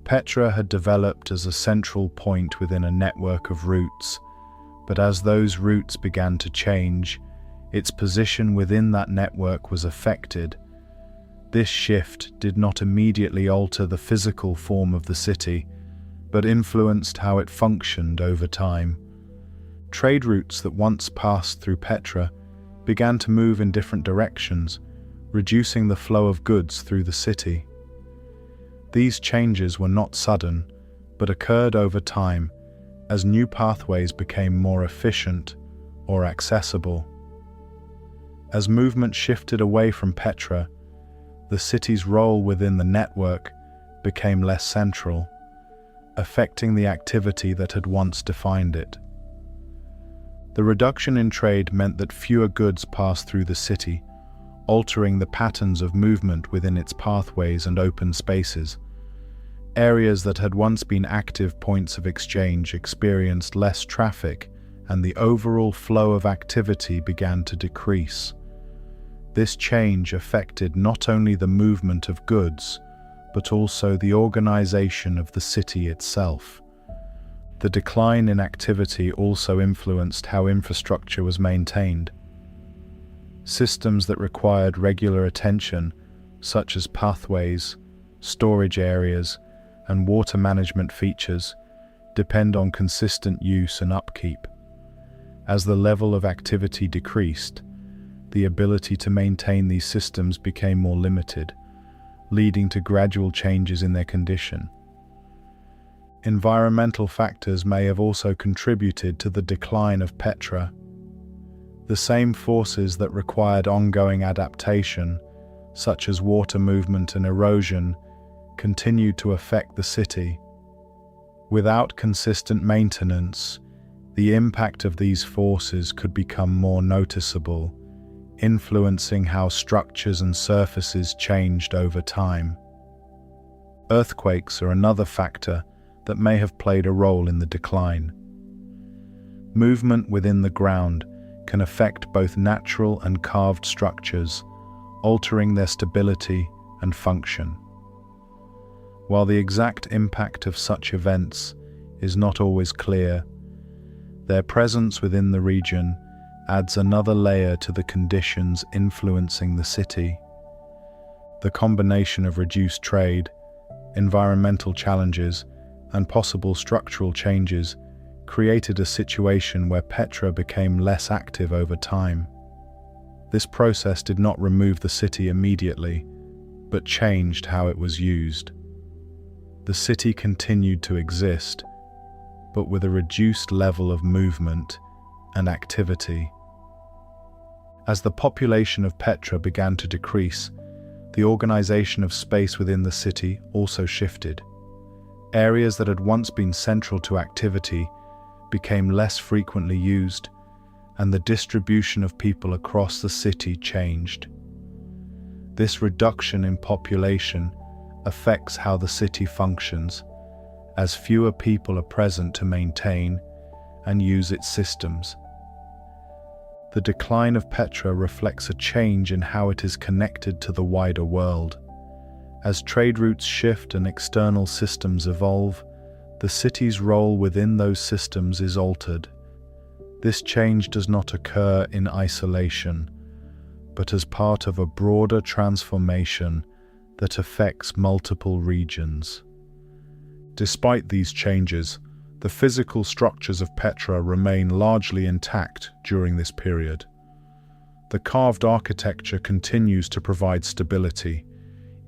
Petra had developed as a central point within a network of routes, but as those routes began to change, its position within that network was affected. This shift did not immediately alter the physical form of the city, but influenced how it functioned over time. Trade routes that once passed through Petra began to move in different directions, reducing the flow of goods through the city. These changes were not sudden, but occurred over time as new pathways became more efficient or accessible. As movement shifted away from Petra, the city's role within the network became less central, affecting the activity that had once defined it. The reduction in trade meant that fewer goods passed through the city, altering the patterns of movement within its pathways and open spaces. Areas that had once been active points of exchange experienced less traffic, and the overall flow of activity began to decrease. This change affected not only the movement of goods, but also the organization of the city itself. The decline in activity also influenced how infrastructure was maintained. Systems that required regular attention, such as pathways, storage areas, and water management features, depend on consistent use and upkeep. As the level of activity decreased, the ability to maintain these systems became more limited, leading to gradual changes in their condition. Environmental factors may have also contributed to the decline of Petra. The same forces that required ongoing adaptation, such as water movement and erosion, continued to affect the city. Without consistent maintenance, the impact of these forces could become more noticeable, influencing how structures and surfaces changed over time. Earthquakes are another factor that may have played a role in the decline. Movement within the ground can affect both natural and carved structures, altering their stability and function. While the exact impact of such events is not always clear, their presence within the region adds another layer to the conditions influencing the city. The combination of reduced trade, environmental challenges, and possible structural changes created a situation where Petra became less active over time. This process did not remove the city immediately, but changed how it was used. The city continued to exist, but with a reduced level of movement and activity. As the population of Petra began to decrease, the organization of space within the city also shifted. Areas that had once been central to activity became less frequently used, and the distribution of people across the city changed. This reduction in population affects how the city functions, as fewer people are present to maintain and use its systems. The decline of Petra reflects a change in how it is connected to the wider world. As trade routes shift and external systems evolve, the city's role within those systems is altered. This change does not occur in isolation, but as part of a broader transformation that affects multiple regions. Despite these changes, the physical structures of Petra remain largely intact during this period. The carved architecture continues to provide stability,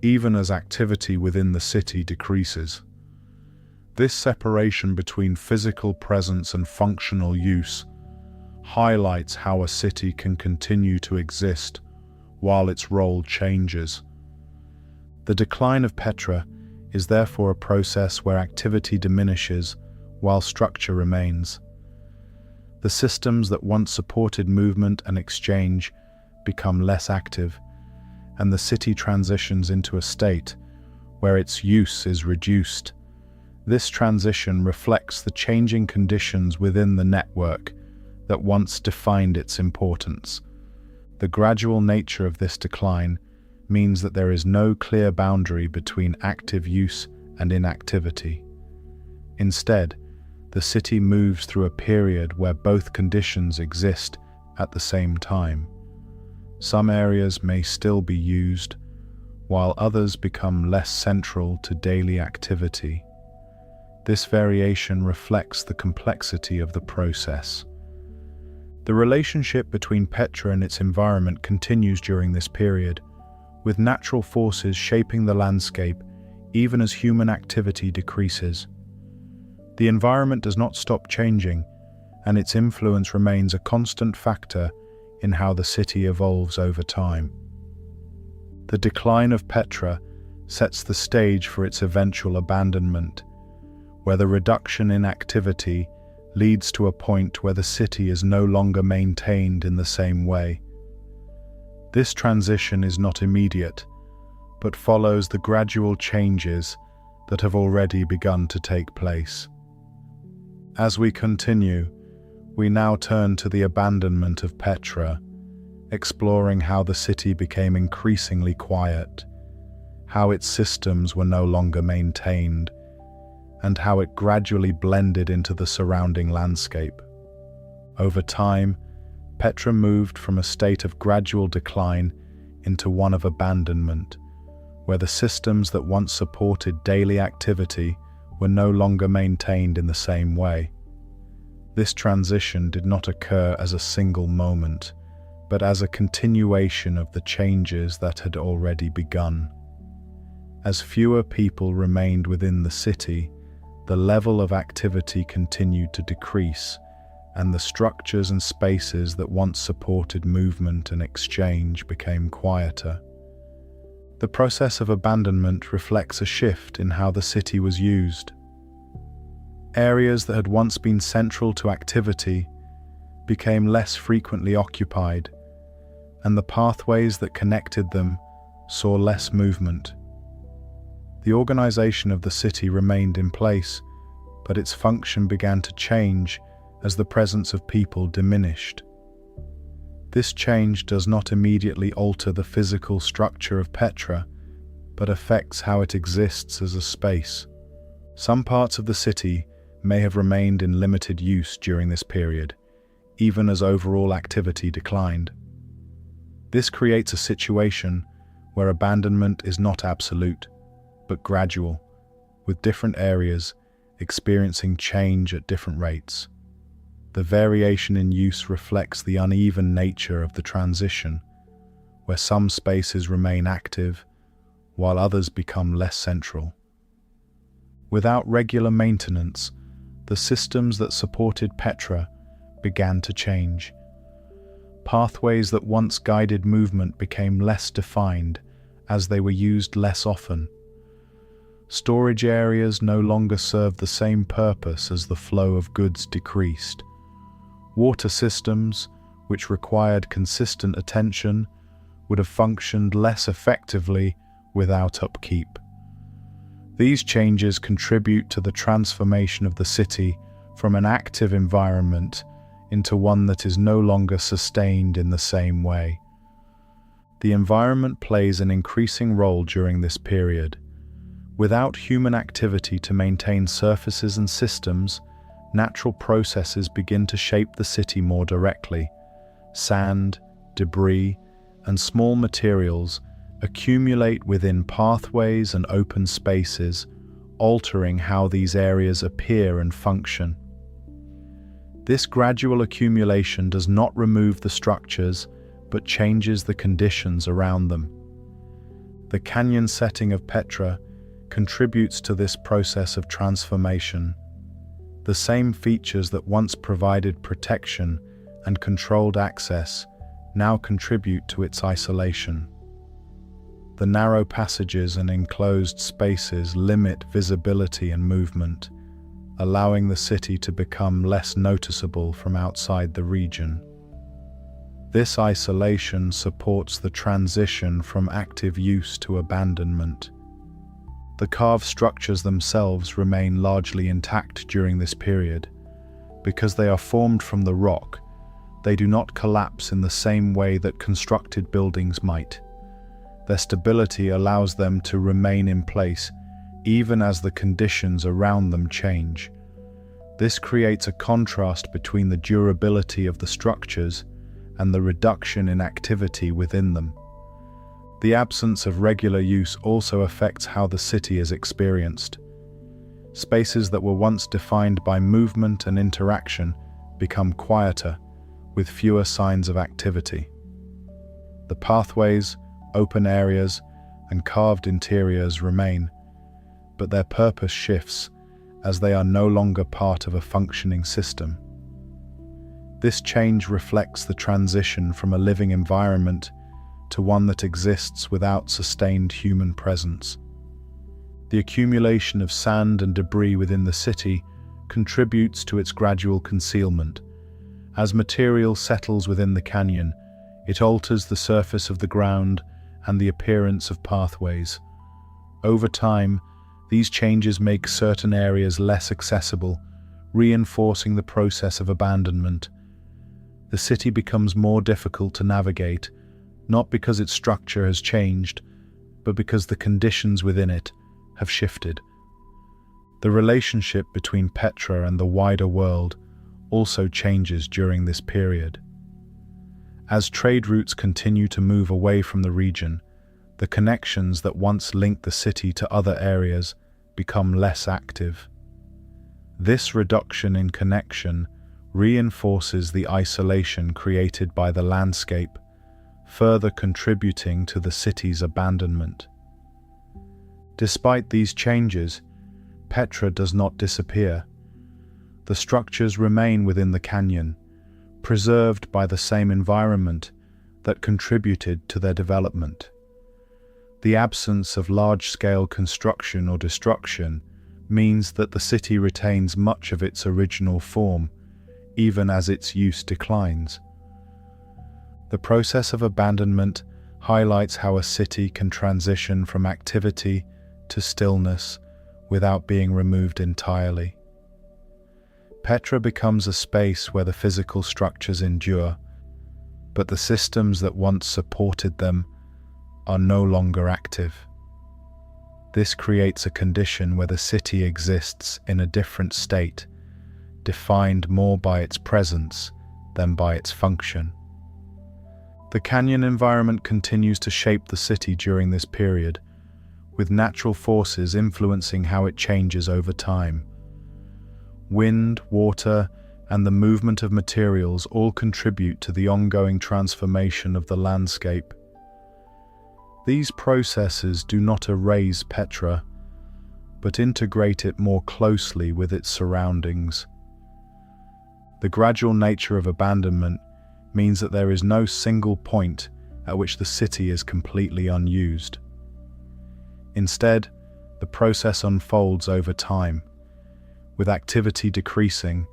even as activity within the city decreases. This separation between physical presence and functional use highlights how a city can continue to exist while its role changes. The decline of Petra is therefore a process where activity diminishes while structure remains. The systems that once supported movement and exchange become less active, and the city transitions into a state where its use is reduced. This transition reflects the changing conditions within the network that once defined its importance. The gradual nature of this decline means that there is no clear boundary between active use and inactivity. Instead, the city moves through a period where both conditions exist at the same time. Some areas may still be used, while others become less central to daily activity. This variation reflects the complexity of the process. The relationship between Petra and its environment continues during this period, with natural forces shaping the landscape even as human activity decreases. The environment does not stop changing, and its influence remains a constant factor in how the city evolves over time. The decline of Petra sets the stage for its eventual abandonment, where the reduction in activity leads to a point where the city is no longer maintained in the same way. This transition is not immediate, but follows the gradual changes that have already begun to take place. As we continue, we now turn to the abandonment of Petra, exploring how the city became increasingly quiet, how its systems were no longer maintained, and how it gradually blended into the surrounding landscape. Over time, Petra moved from a state of gradual decline into one of abandonment, where the systems that once supported daily activity were no longer maintained in the same way. This transition did not occur as a single moment, but as a continuation of the changes that had already begun. As fewer people remained within the city, the level of activity continued to decrease, and the structures and spaces that once supported movement and exchange became quieter. The process of abandonment reflects a shift in how the city was used. Areas that had once been central to activity became less frequently occupied, and the pathways that connected them saw less movement. The organization of the city remained in place, but its function began to change as the presence of people diminished. This change does not immediately alter the physical structure of Petra, but affects how it exists as a space. Some parts of the city may have remained in limited use during this period, even as overall activity declined. This creates a situation where abandonment is not absolute, but gradual, with different areas experiencing change at different rates. The variation in use reflects the uneven nature of the transition, where some spaces remain active while others become less central. Without regular maintenance, the systems that supported Petra began to change. Pathways that once guided movement became less defined as they were used less often. Storage areas no longer served the same purpose as the flow of goods decreased. Water systems, which required consistent attention, would have functioned less effectively without upkeep. These changes contribute to the transformation of the city from an active environment into one that is no longer sustained in the same way. The environment plays an increasing role during this period. Without human activity to maintain surfaces and systems, natural processes begin to shape the city more directly. Sand, debris, and small materials accumulate within pathways and open spaces, altering how these areas appear and function. This gradual accumulation does not remove the structures, but changes the conditions around them. The canyon setting of Petra contributes to this process of transformation. The same features that once provided protection and controlled access now contribute to its isolation. The narrow passages and enclosed spaces limit visibility and movement, allowing the city to become less noticeable from outside the region. This isolation supports the transition from active use to abandonment. The carved structures themselves remain largely intact during this period. Because they are formed from the rock, they do not collapse in the same way that constructed buildings might. Their stability allows them to remain in place even as the conditions around them change. This creates a contrast between the durability of the structures and the reduction in activity within them. The absence of regular use also affects how the city is experienced. Spaces that were once defined by movement and interaction become quieter, with fewer signs of activity. The pathways, open areas, and carved interiors remain, but their purpose shifts as they are no longer part of a functioning system. This change reflects the transition from a living environment to one that exists without sustained human presence. The accumulation of sand and debris within the city contributes to its gradual concealment. As material settles within the canyon, it alters the surface of the ground and the appearance of pathways. Over time, these changes make certain areas less accessible, reinforcing the process of abandonment. The city becomes more difficult to navigate, not because its structure has changed, but because the conditions within it have shifted. The relationship between Petra and the wider world also changes during this period. As trade routes continue to move away from the region, the connections that once linked the city to other areas become less active. This reduction in connection reinforces the isolation created by the landscape, further contributing to the city's abandonment. Despite these changes, Petra does not disappear. The structures remain within the canyon, preserved by the same environment that contributed to their development. The absence of large-scale construction or destruction means that the city retains much of its original form, even as its use declines. The process of abandonment highlights how a city can transition from activity to stillness without being removed entirely. Petra becomes a space where the physical structures endure, but the systems that once supported them are no longer active. This creates a condition where the city exists in a different state, defined more by its presence than by its function. The canyon environment continues to shape the city during this period, with natural forces influencing how it changes over time. Wind, water, and the movement of materials all contribute to the ongoing transformation of the landscape. These processes do not erase Petra, but integrate it more closely with its surroundings. The gradual nature of abandonment means that there is no single point at which the city is completely unused. Instead, the process unfolds over time, with activity decreasing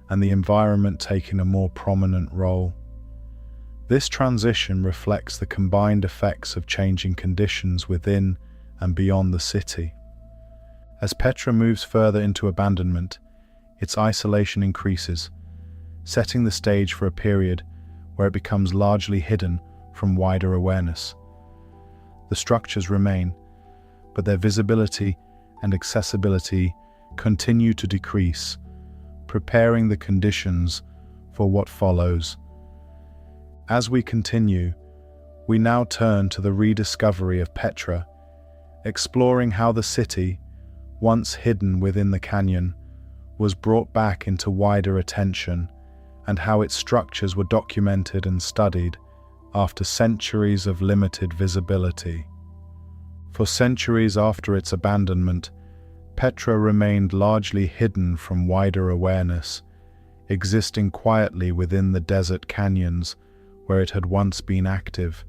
and the environment taking a more prominent role. This transition reflects the combined effects of changing conditions within and beyond the city. As Petra moves further into abandonment, its isolation increases, setting the stage for a period where it becomes largely hidden from wider awareness. The structures remain, but their visibility and accessibility continue to decrease, preparing the conditions for what follows. As we continue, we now turn to the rediscovery of Petra, exploring how the city, once hidden within the canyon, was brought back into wider attention, and how its structures were documented and studied after centuries of limited visibility. For centuries after its abandonment, Petra remained largely hidden from wider awareness, existing quietly within the desert canyons where it had once been active.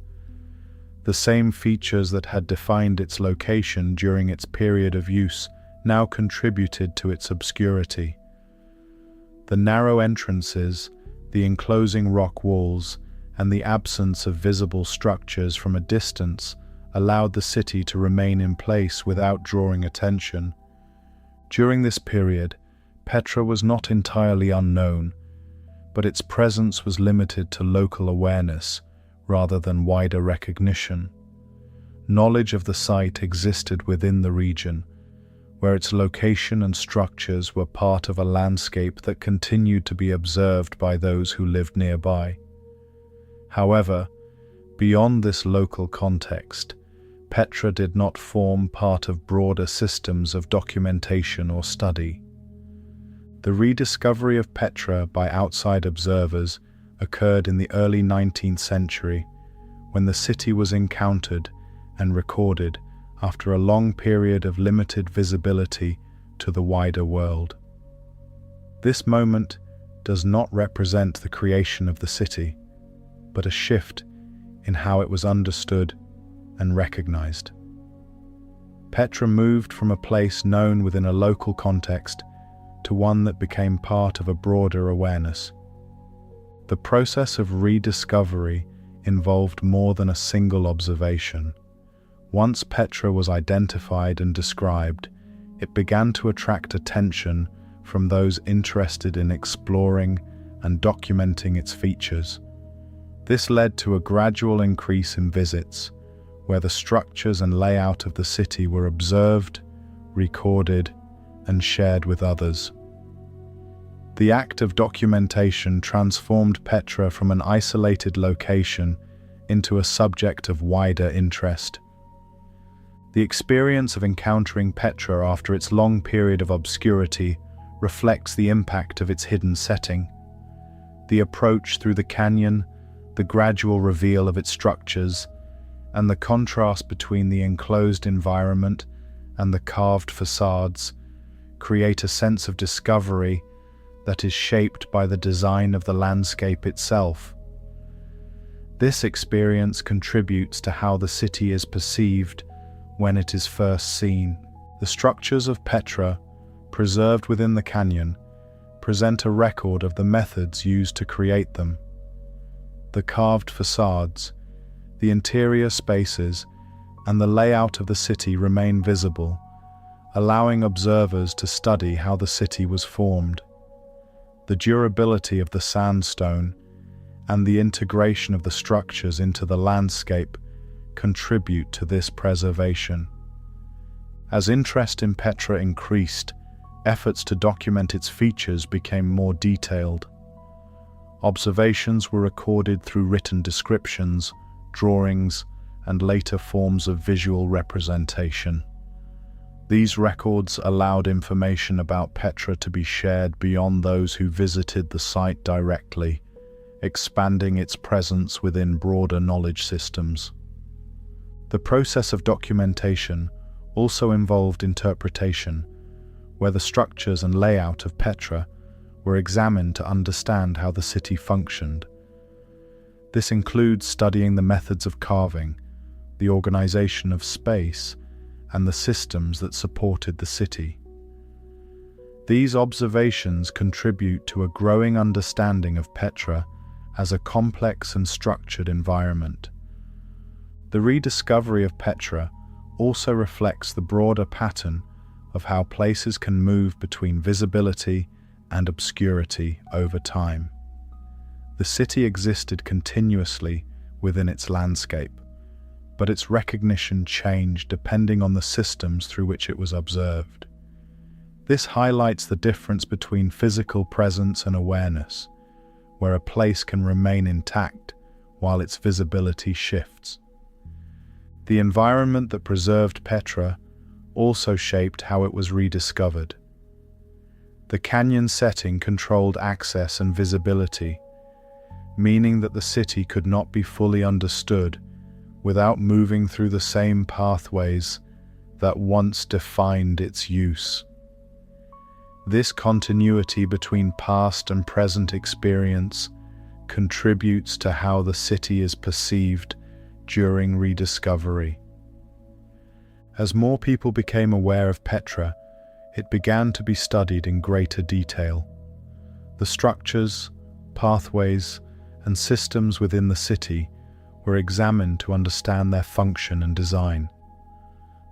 The same features that had defined its location during its period of use now contributed to its obscurity. The narrow entrances, the enclosing rock walls, and the absence of visible structures from a distance allowed the city to remain in place without drawing attention. During this period, Petra was not entirely unknown, but its presence was limited to local awareness rather than wider recognition. Knowledge of the site existed within the region, where its location and structures were part of a landscape that continued to be observed by those who lived nearby. However, beyond this local context, Petra did not form part of broader systems of documentation or study. The rediscovery of Petra by outside observers occurred in the early 19th century, when the city was encountered and recorded after a long period of limited visibility to the wider world. This moment does not represent the creation of the city, but a shift in how it was understood and recognized. Petra moved from a place known within a local context to one that became part of a broader awareness. The process of rediscovery involved more than a single observation. Once Petra was identified and described, it began to attract attention from those interested in exploring and documenting its features. This led to a gradual increase in visits, where the structures and layout of the city were observed, recorded, and shared with others. The act of documentation transformed Petra from an isolated location into a subject of wider interest. The experience of encountering Petra after its long period of obscurity reflects the impact of its hidden setting. The approach through the canyon, the gradual reveal of its structures, and the contrast between the enclosed environment and the carved facades create a sense of discovery that is shaped by the design of the landscape itself. This experience contributes to how the city is perceived when it is first seen. The structures of Petra, preserved within the canyon, present a record of the methods used to create them. The carved facades, the interior spaces, and the layout of the city remain visible, allowing observers to study how the city was formed. The durability of the sandstone and the integration of the structures into the landscape contribute to this preservation. As interest in Petra increased, efforts to document its features became more detailed. Observations were recorded through written descriptions, drawings, and later forms of visual representation. These records allowed information about Petra to be shared beyond those who visited the site directly, expanding its presence within broader knowledge systems. The process of documentation also involved interpretation, where the structures and layout of Petra were examined to understand how the city functioned. This includes studying the methods of carving, the organization of space, and the systems that supported the city. These observations contribute to a growing understanding of Petra as a complex and structured environment. The rediscovery of Petra also reflects the broader pattern of how places can move between visibility and obscurity over time. The city existed continuously within its landscape, but its recognition changed depending on the systems through which it was observed. This highlights the difference between physical presence and awareness, where a place can remain intact while its visibility shifts. The environment that preserved Petra also shaped how it was rediscovered. The canyon setting controlled access and visibility, meaning that the city could not be fully understood without moving through the same pathways that once defined its use. This continuity between past and present experience contributes to how the city is perceived during rediscovery. As more people became aware of Petra, it began to be studied in greater detail. The structures, pathways, and systems within the city were examined to understand their function and design.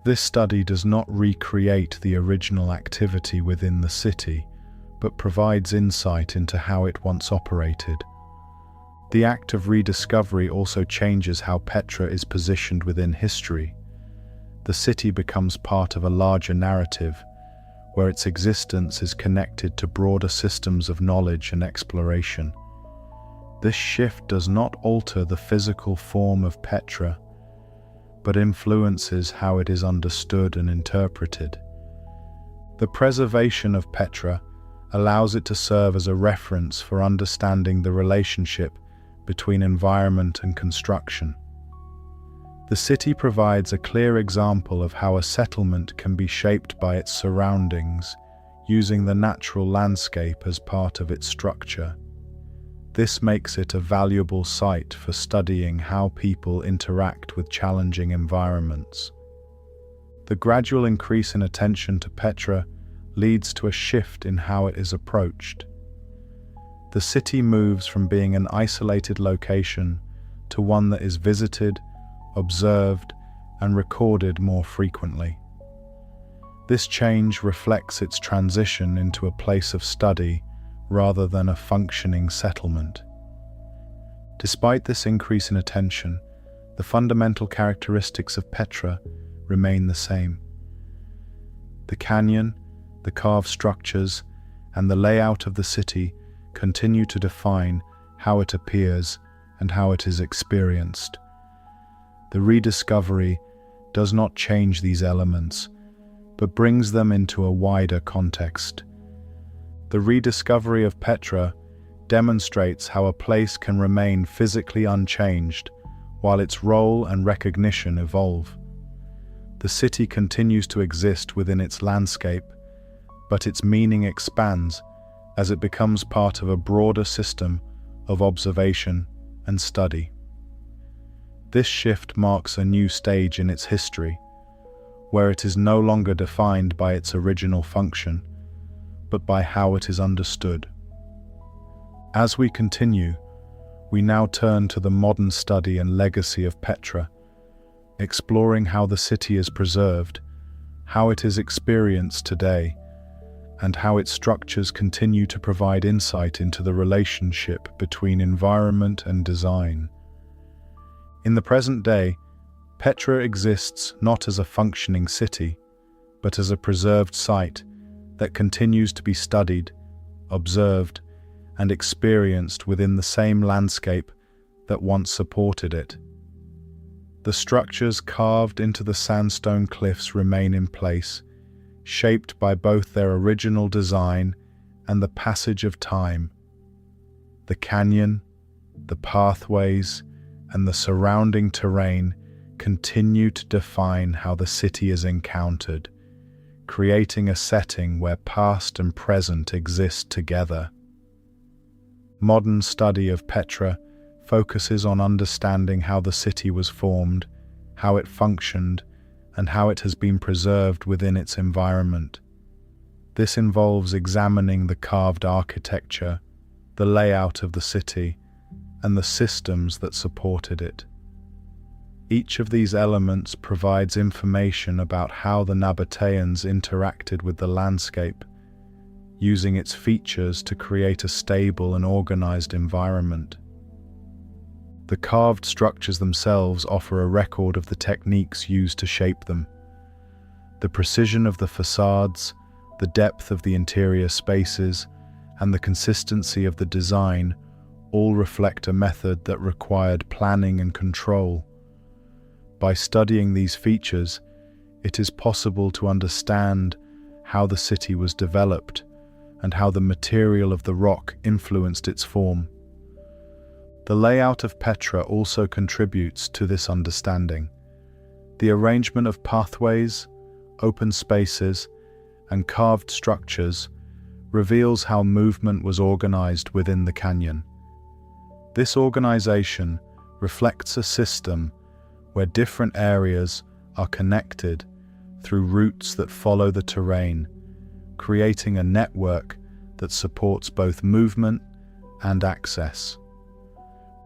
This study does not recreate the original activity within the city, but provides insight into how it once operated. The act of rediscovery also changes how Petra is positioned within history. The city becomes part of a larger narrative, where its existence is connected to broader systems of knowledge and exploration. This shift does not alter the physical form of Petra, but influences how it is understood and interpreted. The preservation of Petra allows it to serve as a reference for understanding the relationship between environment and construction. The city provides a clear example of how a settlement can be shaped by its surroundings, using the natural landscape as part of its structure. This makes it a valuable site for studying how people interact with challenging environments. The gradual increase in attention to Petra leads to a shift in how it is approached. The city moves from being an isolated location to one that is visited, observed, and recorded more frequently. This change reflects its transition into a place of study rather than a functioning settlement. Despite this increase in attention, the fundamental characteristics of Petra remain the same. The canyon, the carved structures, and the layout of the city continue to define how it appears and how it is experienced. The rediscovery does not change these elements, but brings them into a wider context. The rediscovery of Petra demonstrates how a place can remain physically unchanged while its role and recognition evolve. The city continues to exist within its landscape, but its meaning expands as it becomes part of a broader system of observation and study. This shift marks a new stage in its history, where it is no longer defined by its original function, but by how it is understood. As we continue, we now turn to the modern study and legacy of Petra, exploring how the city is preserved, how it is experienced today, and how its structures continue to provide insight into the relationship between environment and design. In the present day, Petra exists not as a functioning city, but as a preserved site that continues to be studied, observed, and experienced within the same landscape that once supported it. The structures carved into the sandstone cliffs remain in place, shaped by both their original design and the passage of time. The canyon, the pathways, and the surrounding terrain continue to define how the city is encountered, creating a setting where past and present exist together. Modern study of Petra focuses on understanding how the city was formed, how it functioned, and how it has been preserved within its environment. This involves examining the carved architecture, the layout of the city, and the systems that supported it. Each of these elements provides information about how the Nabataeans interacted with the landscape, using its features to create a stable and organized environment. The carved structures themselves offer a record of the techniques used to shape them. The precision of the facades, the depth of the interior spaces, and the consistency of the design all reflect a method that required planning and control. By studying these features, it is possible to understand how the city was developed and how the material of the rock influenced its form. The layout of Petra also contributes to this understanding. The arrangement of pathways, open spaces, and carved structures reveals how movement was organized within the canyon. This organization reflects a system where different areas are connected through routes that follow the terrain, creating a network that supports both movement and access.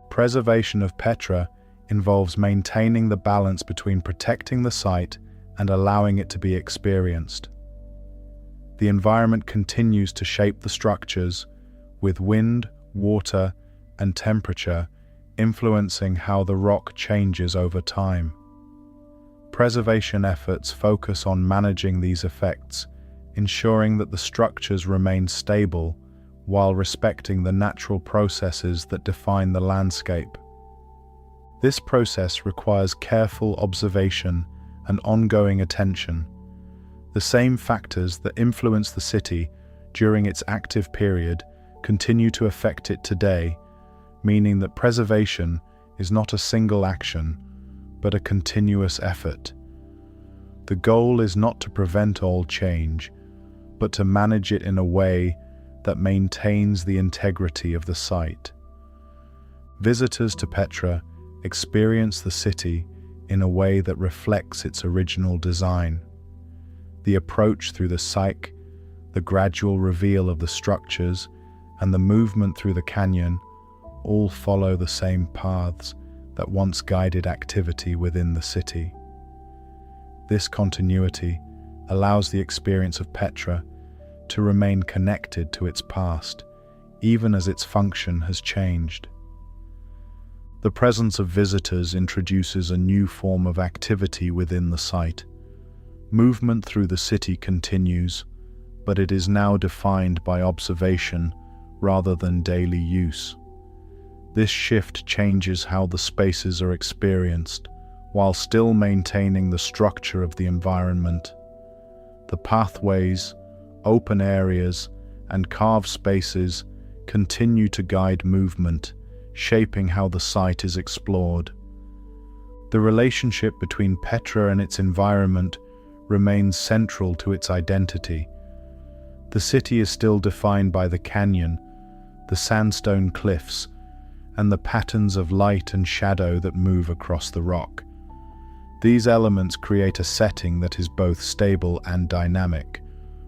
Preservation of Petra involves maintaining the balance between protecting the site and allowing it to be experienced. The environment continues to shape the structures, with wind, water, and temperature influencing how the rock changes over time. Preservation efforts focus on managing these effects, ensuring that the structures remain stable while respecting the natural processes that define the landscape. This process requires careful observation and ongoing attention. The same factors that influence the city during its active period continue to affect it today, meaning that preservation is not a single action, but a continuous effort. The goal is not to prevent all change, but to manage it in a way that maintains the integrity of the site. Visitors to Petra experience the city in a way that reflects its original design. The approach through the site, the gradual reveal of the structures, and the movement through the canyon all follow the same paths that once guided activity within the city. This continuity allows the experience of Petra to remain connected to its past, even as its function has changed. The presence of visitors introduces a new form of activity within the site. Movement through the city continues, but it is now defined by observation rather than daily use. This shift changes how the spaces are experienced, while still maintaining the structure of the environment. The pathways, open areas, and carved spaces continue to guide movement, shaping how the site is explored. The relationship between Petra and its environment remains central to its identity. The city is still defined by the canyon, the sandstone cliffs, and the patterns of light and shadow that move across the rock. These elements create a setting that is both stable and dynamic,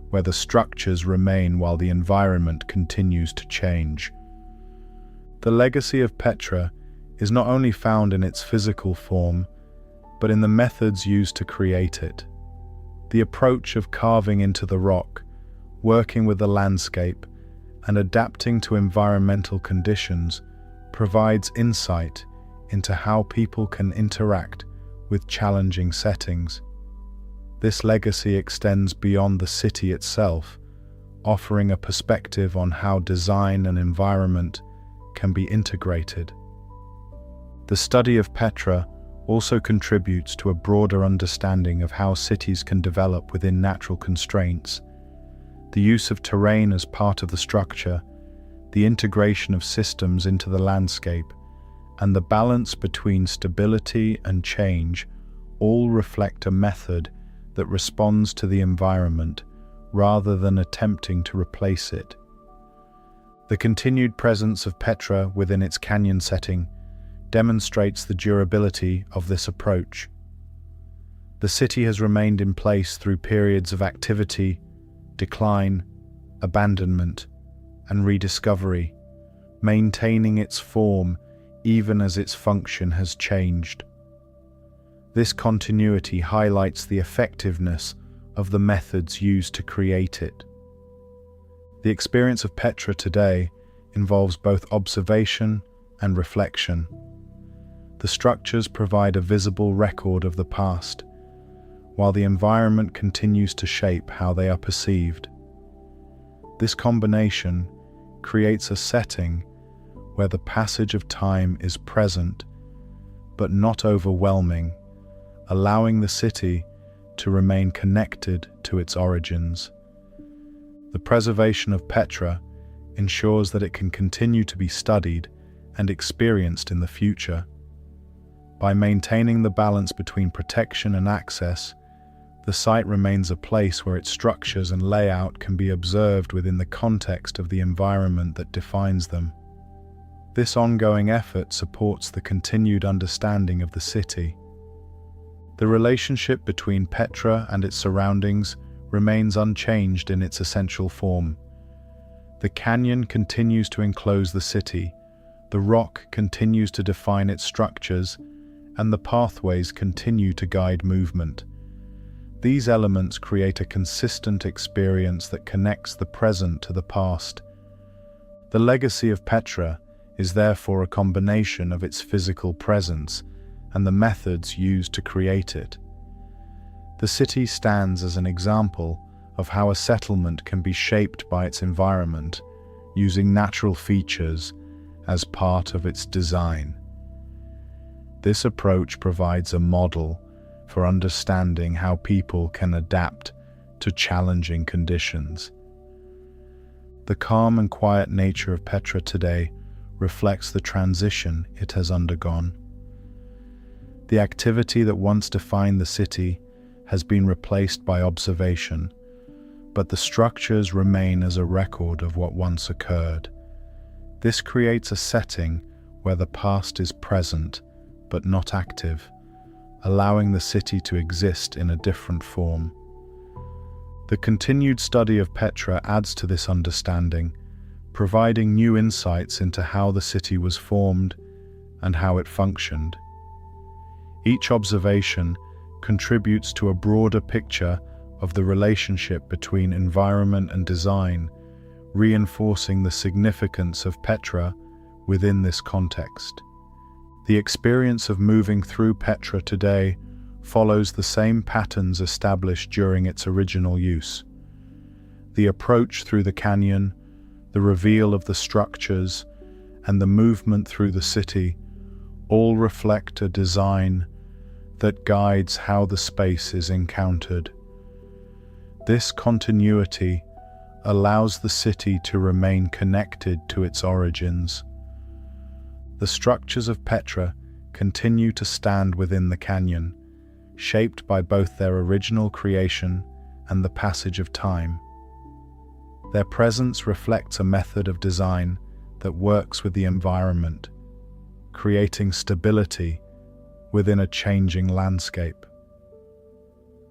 where the structures remain while the environment continues to change. The legacy of Petra is not only found in its physical form, but in the methods used to create it. The approach of carving into the rock, working with the landscape, and adapting to environmental conditions provides insight into how people can interact with challenging settings. This legacy extends beyond the city itself, offering a perspective on how design and environment can be integrated. The study of Petra also contributes to a broader understanding of how cities can develop within natural constraints. The use of terrain as part of the structure, the integration of systems into the landscape, and the balance between stability and change all reflect a method that responds to the environment rather than attempting to replace it. The continued presence of Petra within its canyon setting demonstrates the durability of this approach. The city has remained in place through periods of activity, decline, abandonment, and rediscovery, maintaining its form even as its function has changed. This continuity highlights the effectiveness of the methods used to create it. The experience of Petra today involves both observation and reflection. The structures provide a visible record of the past, while the environment continues to shape how they are perceived. This combination creates a setting where the passage of time is present, but not overwhelming, allowing the city to remain connected to its origins. The preservation of Petra ensures that it can continue to be studied and experienced in the future. By maintaining the balance between protection and access, the site remains a place where its structures and layout can be observed within the context of the environment that defines them. This ongoing effort supports the continued understanding of the city. The relationship between Petra and its surroundings remains unchanged in its essential form. The canyon continues to enclose the city, the rock continues to define its structures, and the pathways continue to guide movement. These elements create a consistent experience that connects the present to the past. The legacy of Petra is therefore a combination of its physical presence and the methods used to create it. The city stands as an example of how a settlement can be shaped by its environment, using natural features as part of its design. This approach provides a model for understanding how people can adapt to challenging conditions. The calm and quiet nature of Petra today reflects the transition it has undergone. The activity that once defined the city has been replaced by observation, but the structures remain as a record of what once occurred. This creates a setting where the past is present but not active, allowing the city to exist in a different form. The continued study of Petra adds to this understanding, providing new insights into how the city was formed and how it functioned. Each observation contributes to a broader picture of the relationship between environment and design, reinforcing the significance of Petra within this context. The experience of moving through Petra today follows the same patterns established during its original use. The approach through the canyon, the reveal of the structures, and the movement through the city all reflect a design that guides how the space is encountered. This continuity allows the city to remain connected to its origins. The structures of Petra continue to stand within the canyon, shaped by both their original creation and the passage of time. Their presence reflects a method of design that works with the environment, creating stability within a changing landscape.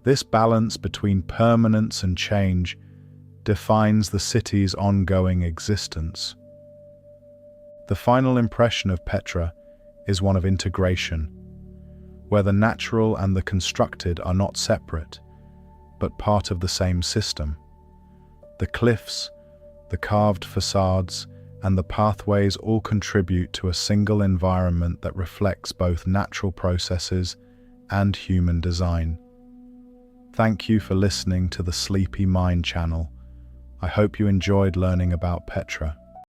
This balance between permanence and change defines the city's ongoing existence. The final impression of Petra is one of integration, where the natural and the constructed are not separate, but part of the same system. The cliffs, the carved facades, and the pathways all contribute to a single environment that reflects both natural processes and human design. Thank you for listening to the Sleepy Mind channel. I hope you enjoyed learning about Petra.